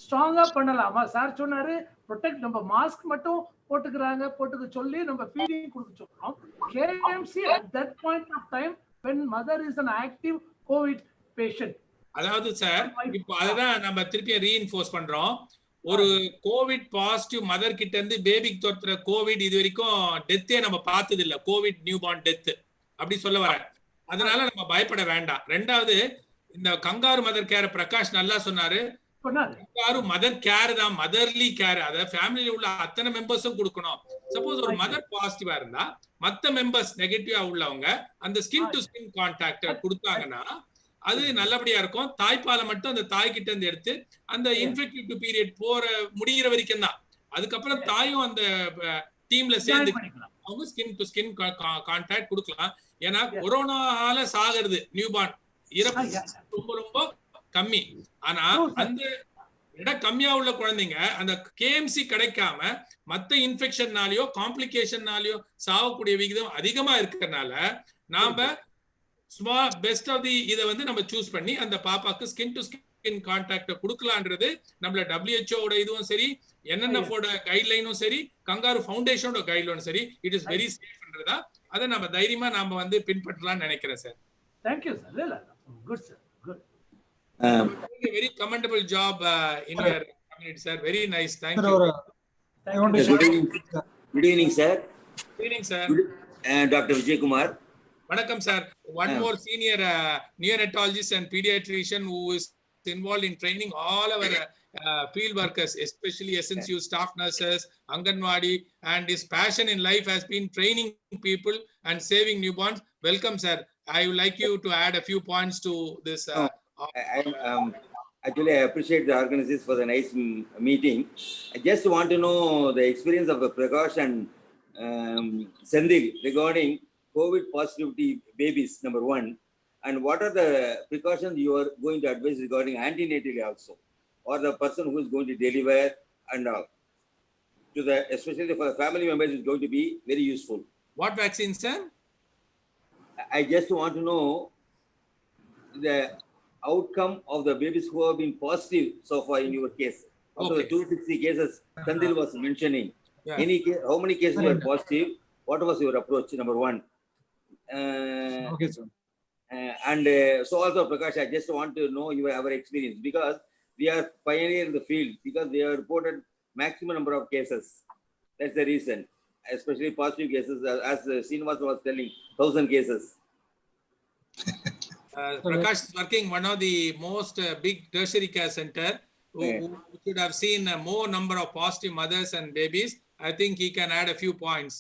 ஸ்ட்ராங்கா பண்ணலாமா? சார் சொன்னாரு ப்ரொடெக்ட், நம்ம மாஸ்க் மட்டும் போட்டுக்க சொல்லி நம்ம ஃபீடிங் கொடுக்க சொல்றோம். KMC at that point of time when mother is an active covid patient. அதாவது சார் இப்போ அதுதான் நம்ம திருப்பி ரீஇன்ஃபோர்ஸ் பண்றோம். ஒரு கோவிட் பாசிட்டிவ் மதர் கிட்ட இருந்து பேபிக்கு தொற்றுற கோவிட் இது வரைக்கும் டெத்தே நம்ம பார்த்தது இல்ல. கோவிட் நியூ பார்ன் டெத் அப்படி சொல்ல வரேன். அதனால நம்ம பயப்பட வேண்டாம். ரெண்டாவது இந்த கங்காரு மதர் கேர் பிரகாஷ் நல்லா சொன்னாரு. கங்காரு மதர் கேர் தான், மதர்லி கேர். அதாவது ஃபேமிலியில உள்ள அத்தனை மெம்பர்ஸும் கொடுக்கணும். சப்போஸ் ஒரு மதர் பாசிட்டிவா இருந்தா மத்த மெம்பர்ஸ் நெகட்டிவா உள்ளவங்க அந்த ஸ்கின் டு ஸ்கின் கான்டாக்ட் கொடுத்தாங்கன்னா அது நல்லபடியா இருக்கும். தாய்ப்பாலை மட்டும் அந்த தாய் கிட்ட இருந்து எடுத்து அந்த இன்ஃபெக்டிவ் பீரியட் முடிகிற வரைக்கும் தான். அதுக்கப்புறம் தாயும் அந்த டீம்ல சேர்ந்து அவங்க ஸ்கின் டு ஸ்கின் கான்டாக்ட் கொடுக்கலாம். ஏன்னா கொரோனால சாகிறது நியூபார்ன் இறப்பு ரொம்ப ரொம்ப கம்மி. ஆனா அந்த இடம் கம்மியா உள்ள குழந்தைங்க அந்த கேஎம்சி கிடைக்காம மத்த இன்ஃபெக்ஷன்னாலயோ காம்ப்ளிகேஷன்னாலயோ சாகக்கூடிய விகிதம் அதிகமா இருக்கிறதுனால நாம பெஸ்ட் ஆஃப் தி இதை வந்து நம்ம சூஸ் பண்ணி அந்த பாப்பாக்கு ஸ்கின் டு ஸ்கின் கான்டாக்ட் கொடுக்கலான்றது நம்மள WHO இதுவும் சரி, NNF கைட்லைனும் சரி, கங்காரு ஃபவுண்டேஷனோட கைட்லைனும் சரி, இட் இஸ் வெரி சேஃப்ன்றதா அதை நம்ம தைரியமா நாம வந்து பின்பற்றலாம்னு நினைக்கிறேன் sir. Thank you sir. Good sir. Good. Very commendable job in your community sir. Very nice. Thank you. Good evening sir. Good evening sir. Dr. Vijay Kumar. Vanakkam sir. One more senior neonatologist and pediatrician who is involved in training all our field workers, especially SNCU staff nurses, Anganwadi, and his passion in life has been training people and saving newborns. Welcome sir. I would like you to add a few points to this. Actually, I appreciate the organizers for the nice meeting. I just want to know the experience of Prakash and Sendil regarding COVID positivity babies, number one, and what are the precautions you are going to advise regarding antenatally also, or the person who is going to deliver, and to the especially for the family members is going to be very useful. What vaccine, sir? I just want to know the outcome of the babies who have been positive so far in your case. Out of the 260 cases Sandil was mentioning, how many cases were positive? What was your approach? Number one. Okay, sir. And so also, Prakash, I just want to know our experience, because we are pioneer in the field, because we have reported maximum number of cases. That's the reason, especially positive cases, as Srinivas was telling, 1,000 cases. Prakash is working one of the most big tertiary care center who should have seen more number of positive mothers and babies. I think he can add a few points.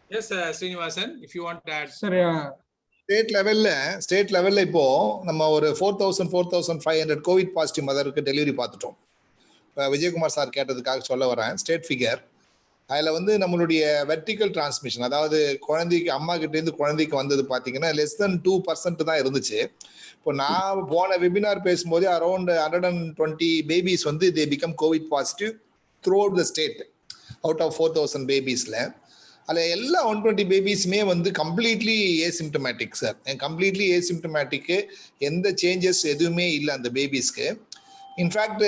Yes, Srinivasan, if you want to add. Sir, state லெவல்ல இப்போ நம்ம ஒரு 4,500 Covid positive மதருக்கு delivery பார்த்துட்டோம். Vijayakumar sir கேட்டதுக்காக சொல்ல வரேன் state figure. அதுல வந்து நம்மளுடைய வெர்டிக்கல் டிரான்ஸ்மிஷன், அதாவது குழந்தைக்கு அம்மா கிட்ட இருந்து குழந்தைக்கு வந்தது பாத்தீங்கன்னா லெஸ் தென் 2% தான் இருந்துச்சு. இப்போ நான் போன வெபினார் பேசும்போது அரௌண்ட் 120 பேபிஸ் வந்து they become covid positive throughout the state out of 4,000 பேபிஸ்ல. அதில் எல்லா 120 பேபிஸுமே வந்து completely asymptomatic sir. Completely asymptomatic, எந்த சேஞ்சஸ் எதுவுமே இல்லை அந்த பேபிஸ்க்கு. இன்ஃபேக்ட்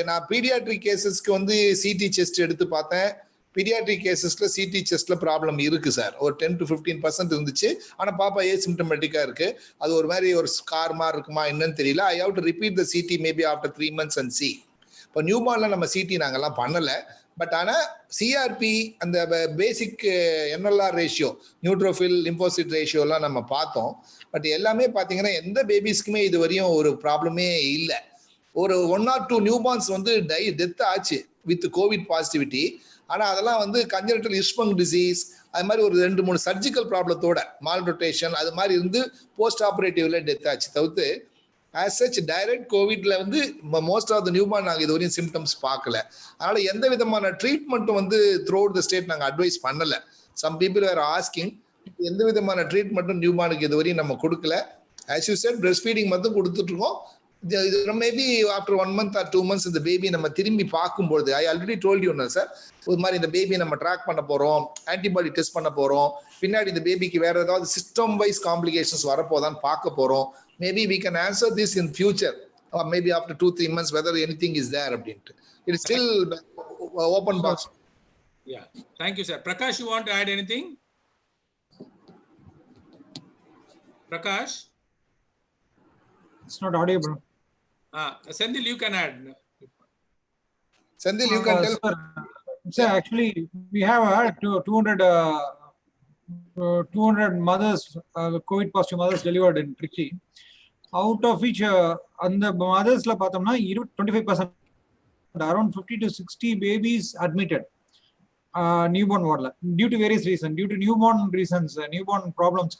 நான் பீடியாட்ரிக் கேசஸ்க்கு வந்து சிடி செஸ்ட் எடுத்து பார்த்தேன். பீடியாட்ரிக் கேசஸ்ல சிடி செஸ்ட்ல ப்ராப்ளம் இருக்கு சார். ஒரு 10 to 15% இருந்துச்சு. ஆனால் பாப்பா ஏசிம்டமேட்டிக்கா இருக்கு. அது ஒரு மாதிரி ஒரு ஸ்கார் மாதிரி இருக்குமா என்னன்னு தெரியல. I have to repeat the CT maybe after 3 months and C. இப்போ நியூபார்ன்ல நம்ம சிடி நாங்கெல்லாம் பண்ணலை. பட் ஆனால் சிஆர்பி அந்த பேசிக் என்எல்ஆர் ரேஷியோ, நியூட்ரோஃபில் லிம்போசிட் ரேஷியோலாம் நம்ம பார்த்தோம். பட் எல்லாமே பார்த்தீங்கன்னா எந்த பேபிஸ்க்குமே இது வரையும் ஒரு ப்ராப்ளமே இல்லை. ஒரு 1 or 2 நியூபார்ன்ஸ் வந்து டெத் ஆச்சு வித் கோவிட் பாசிட்டிவிட்டி. ஆனால் அதெல்லாம் வந்து கன்ஜெனிட்டல் இஷ்மங் டிசீஸ், அது மாதிரி ஒரு 2-3 சர்ஜிக்கல் ப்ராப்ளத்தோட மால் ரொட்டேஷன் அது மாதிரி இருந்து போஸ்ட் ஆப்ரேட்டிவ்ல டெத் ஆச்சு. தவிர்த்து ஆஸ் சச் டைரக்ட் கோவிட்ல வந்து மோஸ்ட் ஆஃப் த நியூபார்ன் நாங்கள் இது வரையும் சிம்டம்ஸ் பார்க்கல. அதனால எந்த விதமான ட்ரீட்மெண்ட்டும் வந்து த்ரூ அவுட் த ஸ்டேட் நாங்கள் அட்வைஸ் பண்ணல. சம் பீப்புள் ஆர் ஆஸ்கிங், எந்த விதமான ட்ரீட்மெண்ட்டும் நியூபார்னுக்கு இது வரையும் நம்ம கொடுக்கல. As you set breast feeding மட்டும் கொடுத்துட்டு இருக்கோம். Maybe after 1 month or 2 months இந்த பேபி நம்ம திரும்பி பார்க்கும்போது, I already told you sir, ஒரு மாதிரி இந்த பேபி நம்ம ட்ராக் பண்ண போறோம், ஆன்டிபாடி டெஸ்ட் பண்ண போறோம், பின்னாடி இந்த பேபிக்கு வேற ஏதாவது சிஸ்டம் வைஸ் காம்ப்ளிகேஷன்ஸ் வரப்போதான்னு பார்க்க போறோம். Maybe we can answer this in future, or maybe after 2-3 months whether anything is there அப்படின்ட்டு. It is still open box. Yeah, thank you sir. Prakash, you want to add anything? Prakash, it's not audible. Sendil, you can add. Sendil, you can tell. Sir, actually we have 200 mothers, COVID positive mothers delivered in Trichy. Out of which அந்த mothersல பார்த்தோம்னா 25%, around 50 to 60 babies admitted newborn wardல due to various reasons, due to newborn reasons, newborn problems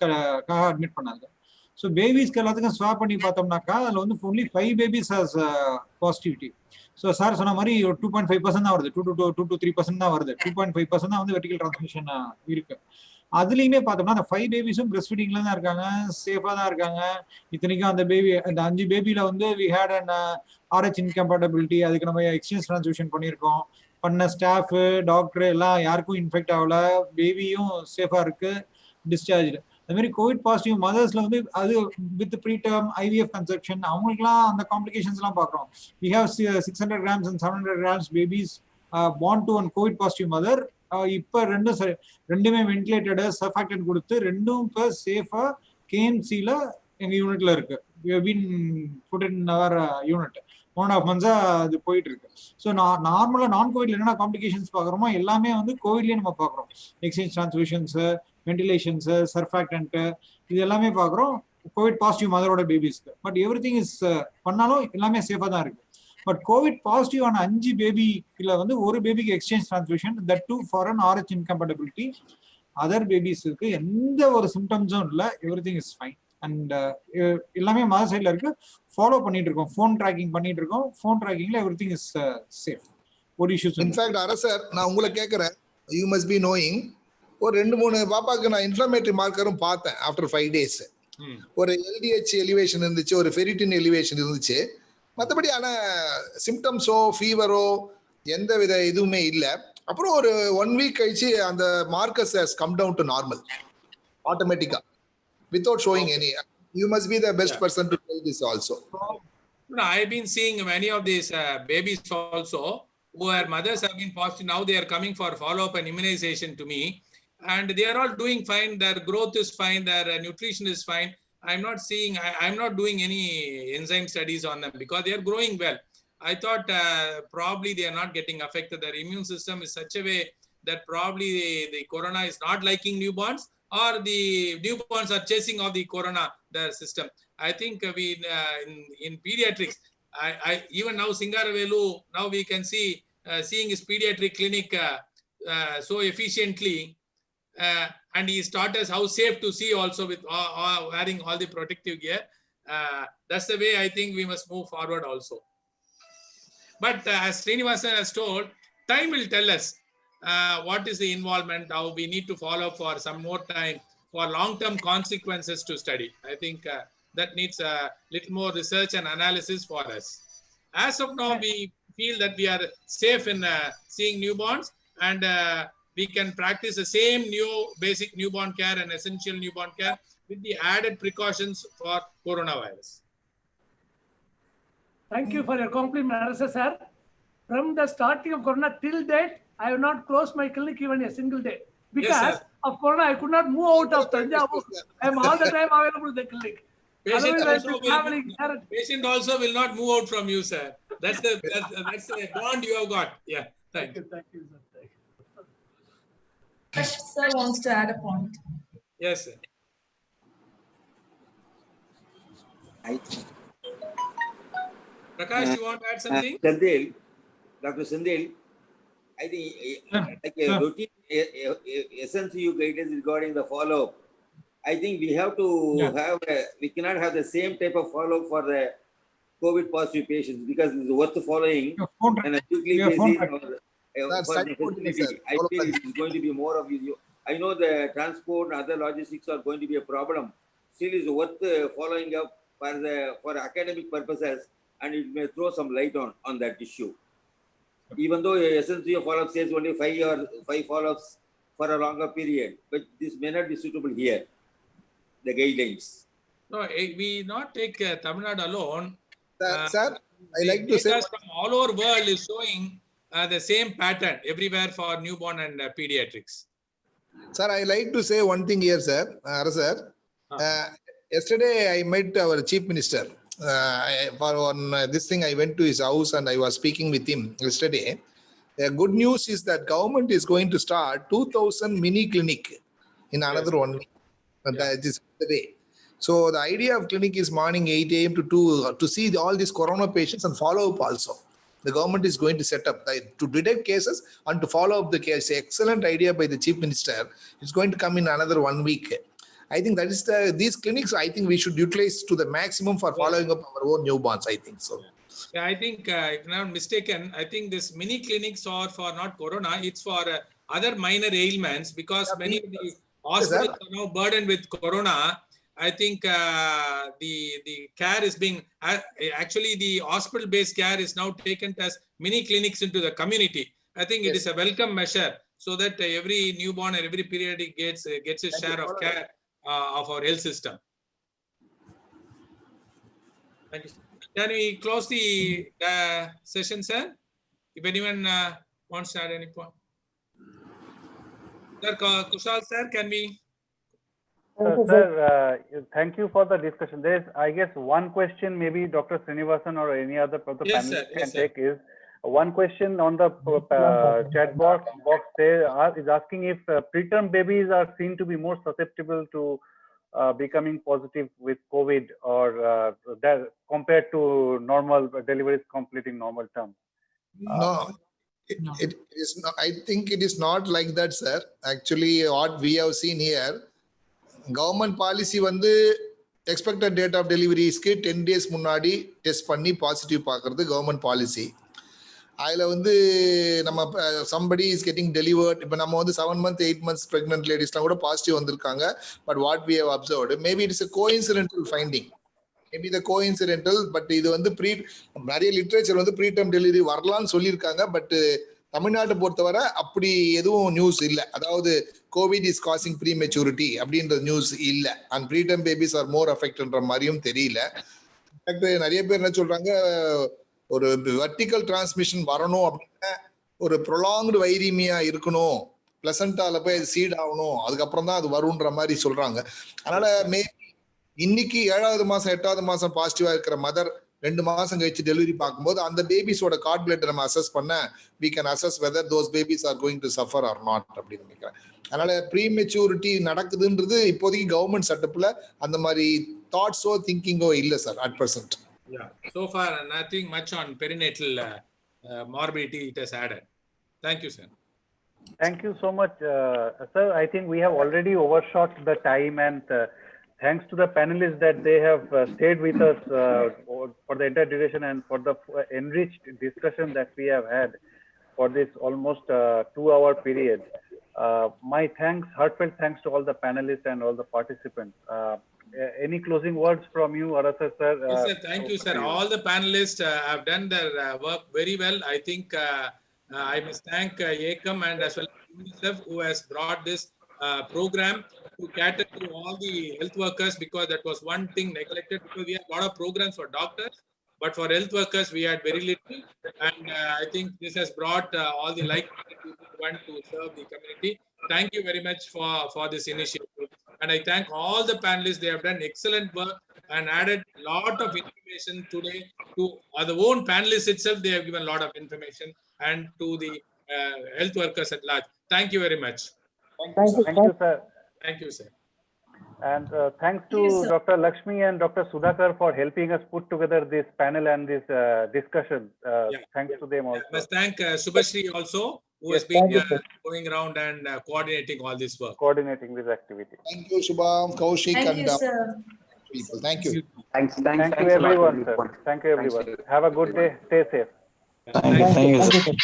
admit பண்ணாங்க. So பேபிஸ்க்கு எல்லாத்துக்கும் swap பண்ணி பார்த்தோம்னாக்கா அதில் வந்து only 5 babies has positivity. So sir சொன்ன மாதிரி 2.5% தான் வருது, 2 to 3% தான் வருது. 2.5% தான் வந்து வெர்டிகல் டிரான்ஸ்மிஷன் இருக்கு. அதுலயுமே பார்த்தோம்னா அந்த 5 பேபிஸும் பிரெஸ்ட் ஃபீடிங்ல தான் இருக்காங்க, சேஃபா தான் இருக்காங்க. இத்தனைக்கும் அந்த பேபி, அந்த 5 பேபில வந்து we had and RH incompatibility, அதுக்கு நம்ம எக்ஸ்சேஞ்ச் டிரான்ஸ்மிஷன் பண்ணியிருக்கோம். பண்ண ஸ்டாஃப், டாக்டர் எல்லாம் யாருக்கும் இன்ஃபெக்ட் ஆகல, பேபியும் சேஃபா இருக்கு, டிஸ்சார்ஜ். அது மாதிரி கோவிட் பாசிட்டிவ் மதர்ஸ்ல வந்து அது வித் ப்ரீடம் IVF கன்செப்ஷன் அவங்களுக்குலாம் அந்த காம்ப்ளிகேஷன்ஸ் எல்லாம் பார்க்குறோம். We have 600 grams and 700 grams babies born to one covid positive mother. இப்போ ரெண்டுமே வென்டிலேட்டடு சர்ஃபாக்டன்ட் கொடுத்து ரெண்டும் இப்போ சேஃபா KMCல எங்க யூனிட்ல இருக்கு. we have been put in our unit 1.5 months அது போயிட்டு இருக்கு. ஸோ நார்மலா நான் கோவிட்ல என்னென்ன காம்ப்ளிகேஷன்ஸ் பாக்குறோமோ எல்லாமே வந்து கோவிட்லயே நம்ம பாக்குறோம். எக்ஸ்சேஞ்ச் டிரான்ஸ்மிஷன்ஸ், வென்டிலேஷன்ஸ், சர்ஃபாக்டன்ட், இது எல்லாமே பாக்குறோம் கோவிட் பாசிட்டிவ் மதரோட பேபிஸ்க்கு. பட் எவ்ரிதிங் இஸ் பண்ணாலும் எல்லாமே சேஃபா தான் இருக்கு. பட் கோவிட் பாசிட்டிவ் ஆன 5 பேபில வந்து ஒரு பேபிக்கு exchange transmission, that too for an RH incompatibility. Other பேபிஸ்க்கு எந்த ஒரு சிம்டம்ஸும் இல்லை, எவ்ரிதிங் இஸ் ஃபைன். அண்ட் எல்லாமே மதர் சைட்ல இருக்கு, ஃபாலோ பண்ணிட்டு இருக்கோம், ஃபோன் ட்ராக்கிங் பண்ணிட்டு இருக்கோம். ஃபோன் ட்ராக்கிங்ல எவ்ரிதிங் இஸ் சேஃப், ஒரு இஷ்யூஸ். இன்ஃபேக்ட் அரசர், நான் உங்களை கேட்கறேன், யூ மஸ்ட் பி நோயிங், ஒரு 2-3 பாப்பாக்கு நான் இன்ஃப்ளமேட்டரி மார்க்கரும் பார்த்தேன் ஆஃப்டர் 5 days. ஒரு LDH எலிவேஷன் இருந்துச்சு, ஒரு ஃபெரிட்டின் எலிவேஷன் இருந்துச்சு. மற்றபடி ஆனால் சிம்டம்ஸோ ஃபீவரோ எந்த வித இதுவுமே இல்லை. அப்புறம் ஒரு 1 week கழிச்சு அந்த markers has come down to normal ஆட்டோமேட்டிக்கா without showing any. You must be the best person to tell this also. No, I've been seeing many of these babies also who are mothers have been positive. Now they are coming for follow-up and immunization to me. and they are all doing fine. Their growth is fine. Their nutrition is fine. I'm not seeing, I'm not doing any enzyme studies on them because they are growing well. I thought probably they are not getting affected. Their immune system is such a way that probably the corona is not liking newborns, or the newborns are chasing off the corona, their system. I think we in pediatrics, even now Singaravelu, now we can see seeing his pediatric clinic so efficiently, and he taught us how safe to see also with wearing all the protective gear. That's the way I think we must move forward also. But as Srinivasan has told, time will tell us what is the involvement, how we need to follow for some more time for long-term consequences to study. I think that needs a little more research and analysis for us. As of now, we feel that we are safe in seeing newborns, and we can practice the same new basic newborn care and essential newborn care with the added precautions for coronavirus. Thank you for your compliment, sir. From the starting of corona till date, I have not closed my clinic even a single day because of corona. I could not move out of Tanjavur. I am all the time available in the clinic. Patient also will not move out from you, sir. That's the bond you have got. Yeah, thank you. Thank you, sir. Thank you. Prakash sir wants to add a point. Yes, sir. Prakash, you want to add something? Sandil, Dr. Sandil, I think like a routine SNCU guidance regarding the follow-up. I think we have to have we cannot have the same type of follow-up for the COVID positive patients because it's worth following on a weekly basis. For the facility, I feel it is going to be more of you. I know the transport and other logistics are going to be a problem. Still, it's worth following up for academic purposes, and it may throw some light on that issue. Even though SNCU follow-up says only 5 follow-ups for a longer period, but this may not be suitable here, the guidelines. No, we not take Tamil Nadu alone. Sir, I like to say from all over world is showing the same pattern everywhere for newborn and pediatrics. Sir, I like to say one thing here, sir. Yesterday, I met our chief minister. For this thing, I went to his house and I was speaking with him yesterday. The good news is that government is going to start 2,000 mini clinic in another 1 week. That is the day. So the idea of clinic is morning 8 a.m. to 2 to see all these corona patients and follow up also. The government is going to set up to detect cases and to follow up the case. Excellent idea by the chief minister. It's going to come in another 1 week. I think that is these clinics. I think we should utilize to the maximum for following up our own newborns. I think so. Yeah, I think if I'm not mistaken, I think this mini clinics are for not corona. It's for other minor ailments because many of the hospitals are now burdened with corona. I think the care is being actually the hospital-based care is now taken as mini clinics into the community. I think it is a welcome measure so that every newborn and every pediatric gets a share of care of our health system. Thank you. Can we close the session, sir? If anyone wants to add any point. Sir, Kushal, sir, can we? Sir, thank you for the discussion. There's, I guess, one question maybe Dr. Srinivasan or any other of the panelists can take is one question on the chat box there is asking if preterm babies are seen to be more susceptible to becoming positive with COVID or that compared to normal deliveries completing normal term. No. It is not. I think it is not like that, sir. Actually, what we have seen here, government policy வந்து expected date of delivery க்கு 10 days முன்னாடி test பண்ணி positive பார்க்கிறது government policy. அதுல வந்து நம்ம somebody is getting delivered, இப்போ நம்ம வந்து 7 months 8 months pregnant ladiesலாம் கூட பாசிட்டிவ் வந்திருக்காங்க. But what we have observed, maybe it is a coincidental finding. Maybe the coincidental, but இது வந்து நிறைய லிட்ரேச்சர் வந்து ப்ரீடம் டெலிவரி வரலாம்னு சொல்லியிருக்காங்க. பட் தமிழ்நாட்டை பொறுத்தவரை அப்படி எதுவும் நியூஸ் இல்லை. அதாவது covid is causing prematurity அப்படின்ற நியூஸ் இல்லை. And preterm babies are more அஃபெக்ட்ன்ற மாதிரியும் தெரியல. நிறைய பேர் என்ன சொல்றாங்க, ஒரு வெர்டிக்கல் டிரான்ஸ்மிஷன் வரணும் அப்படின்னா ஒரு ப்ரொலாங்டு வைரீமியா இருக்கணும் பிளசண்டால போய் அது சீட் ஆகணும், அதுக்கப்புறம் தான் அது வரும்ன்ற மாதிரி சொல்றாங்க. அதனால இன்னைக்கு 7வது மாசம் 8வது மாசம் பாசிட்டிவா இருக்கிற மதர் 2 மாசம் கழிச்சு டெலிவரி பார்க்கும்போது அந்த பேபிஸோட கார்ட் பிளட் நம்ம அசஸ் பண்ண we can assess whether those babies are going to suffer or not அப்படின்னு நினைக்கிறேன். அதனால ப்ரீமெச்சூரிட்டி நடக்குதுன்றது இப்போதைக்கு கவர்மெண்ட் செட்டப்ல அந்த மாதிரி தாட்ஸோ திங்கிங்கோ இல்லை sir at present. Yeah, so far nothing much on perinatal morbidity it has added. Thank you, sir. Thank you so much, sir. I think we have already overshot the time, and thanks to the panelists that they have stayed with us for the entire duration and for the enriched discussion that we have had for this almost 2-hour period. My thanks, heartfelt thanks to all the panelists and all the participants. Any closing words from you, Arasa sir? Yes, sir. Thank you, sir. All the panelists have done their work very well. I think I must thank Ekam and as well as UNICEF, who has brought this program to cater to all the health workers, because that was one thing neglected, because we have a lot of programs for doctors, but for health workers we had very little, and I think this has brought all the like-minded people who want to serve the community. Thank you very much for this initiative, and I thank all the panelists. They have done excellent work and added a lot of information today to the own panelists itself. They have given a lot of information, and to the health workers at large. Thank you very much. Thank you, sir. Thank you, sir. And thanks to Dr. Lakshmi and Dr. Sudhakar for helping us put together this panel and this discussion. Thanks to them also. I must thank Subhashri also, who has been going around and coordinating all this work. Coordinating this activity. Thank you, Shubham, Kaushik, Thank you, and sir. people. Thank you. Thank you, everyone, sir. Thank you, everyone. Have a good day. Stay safe. Thank you, sir.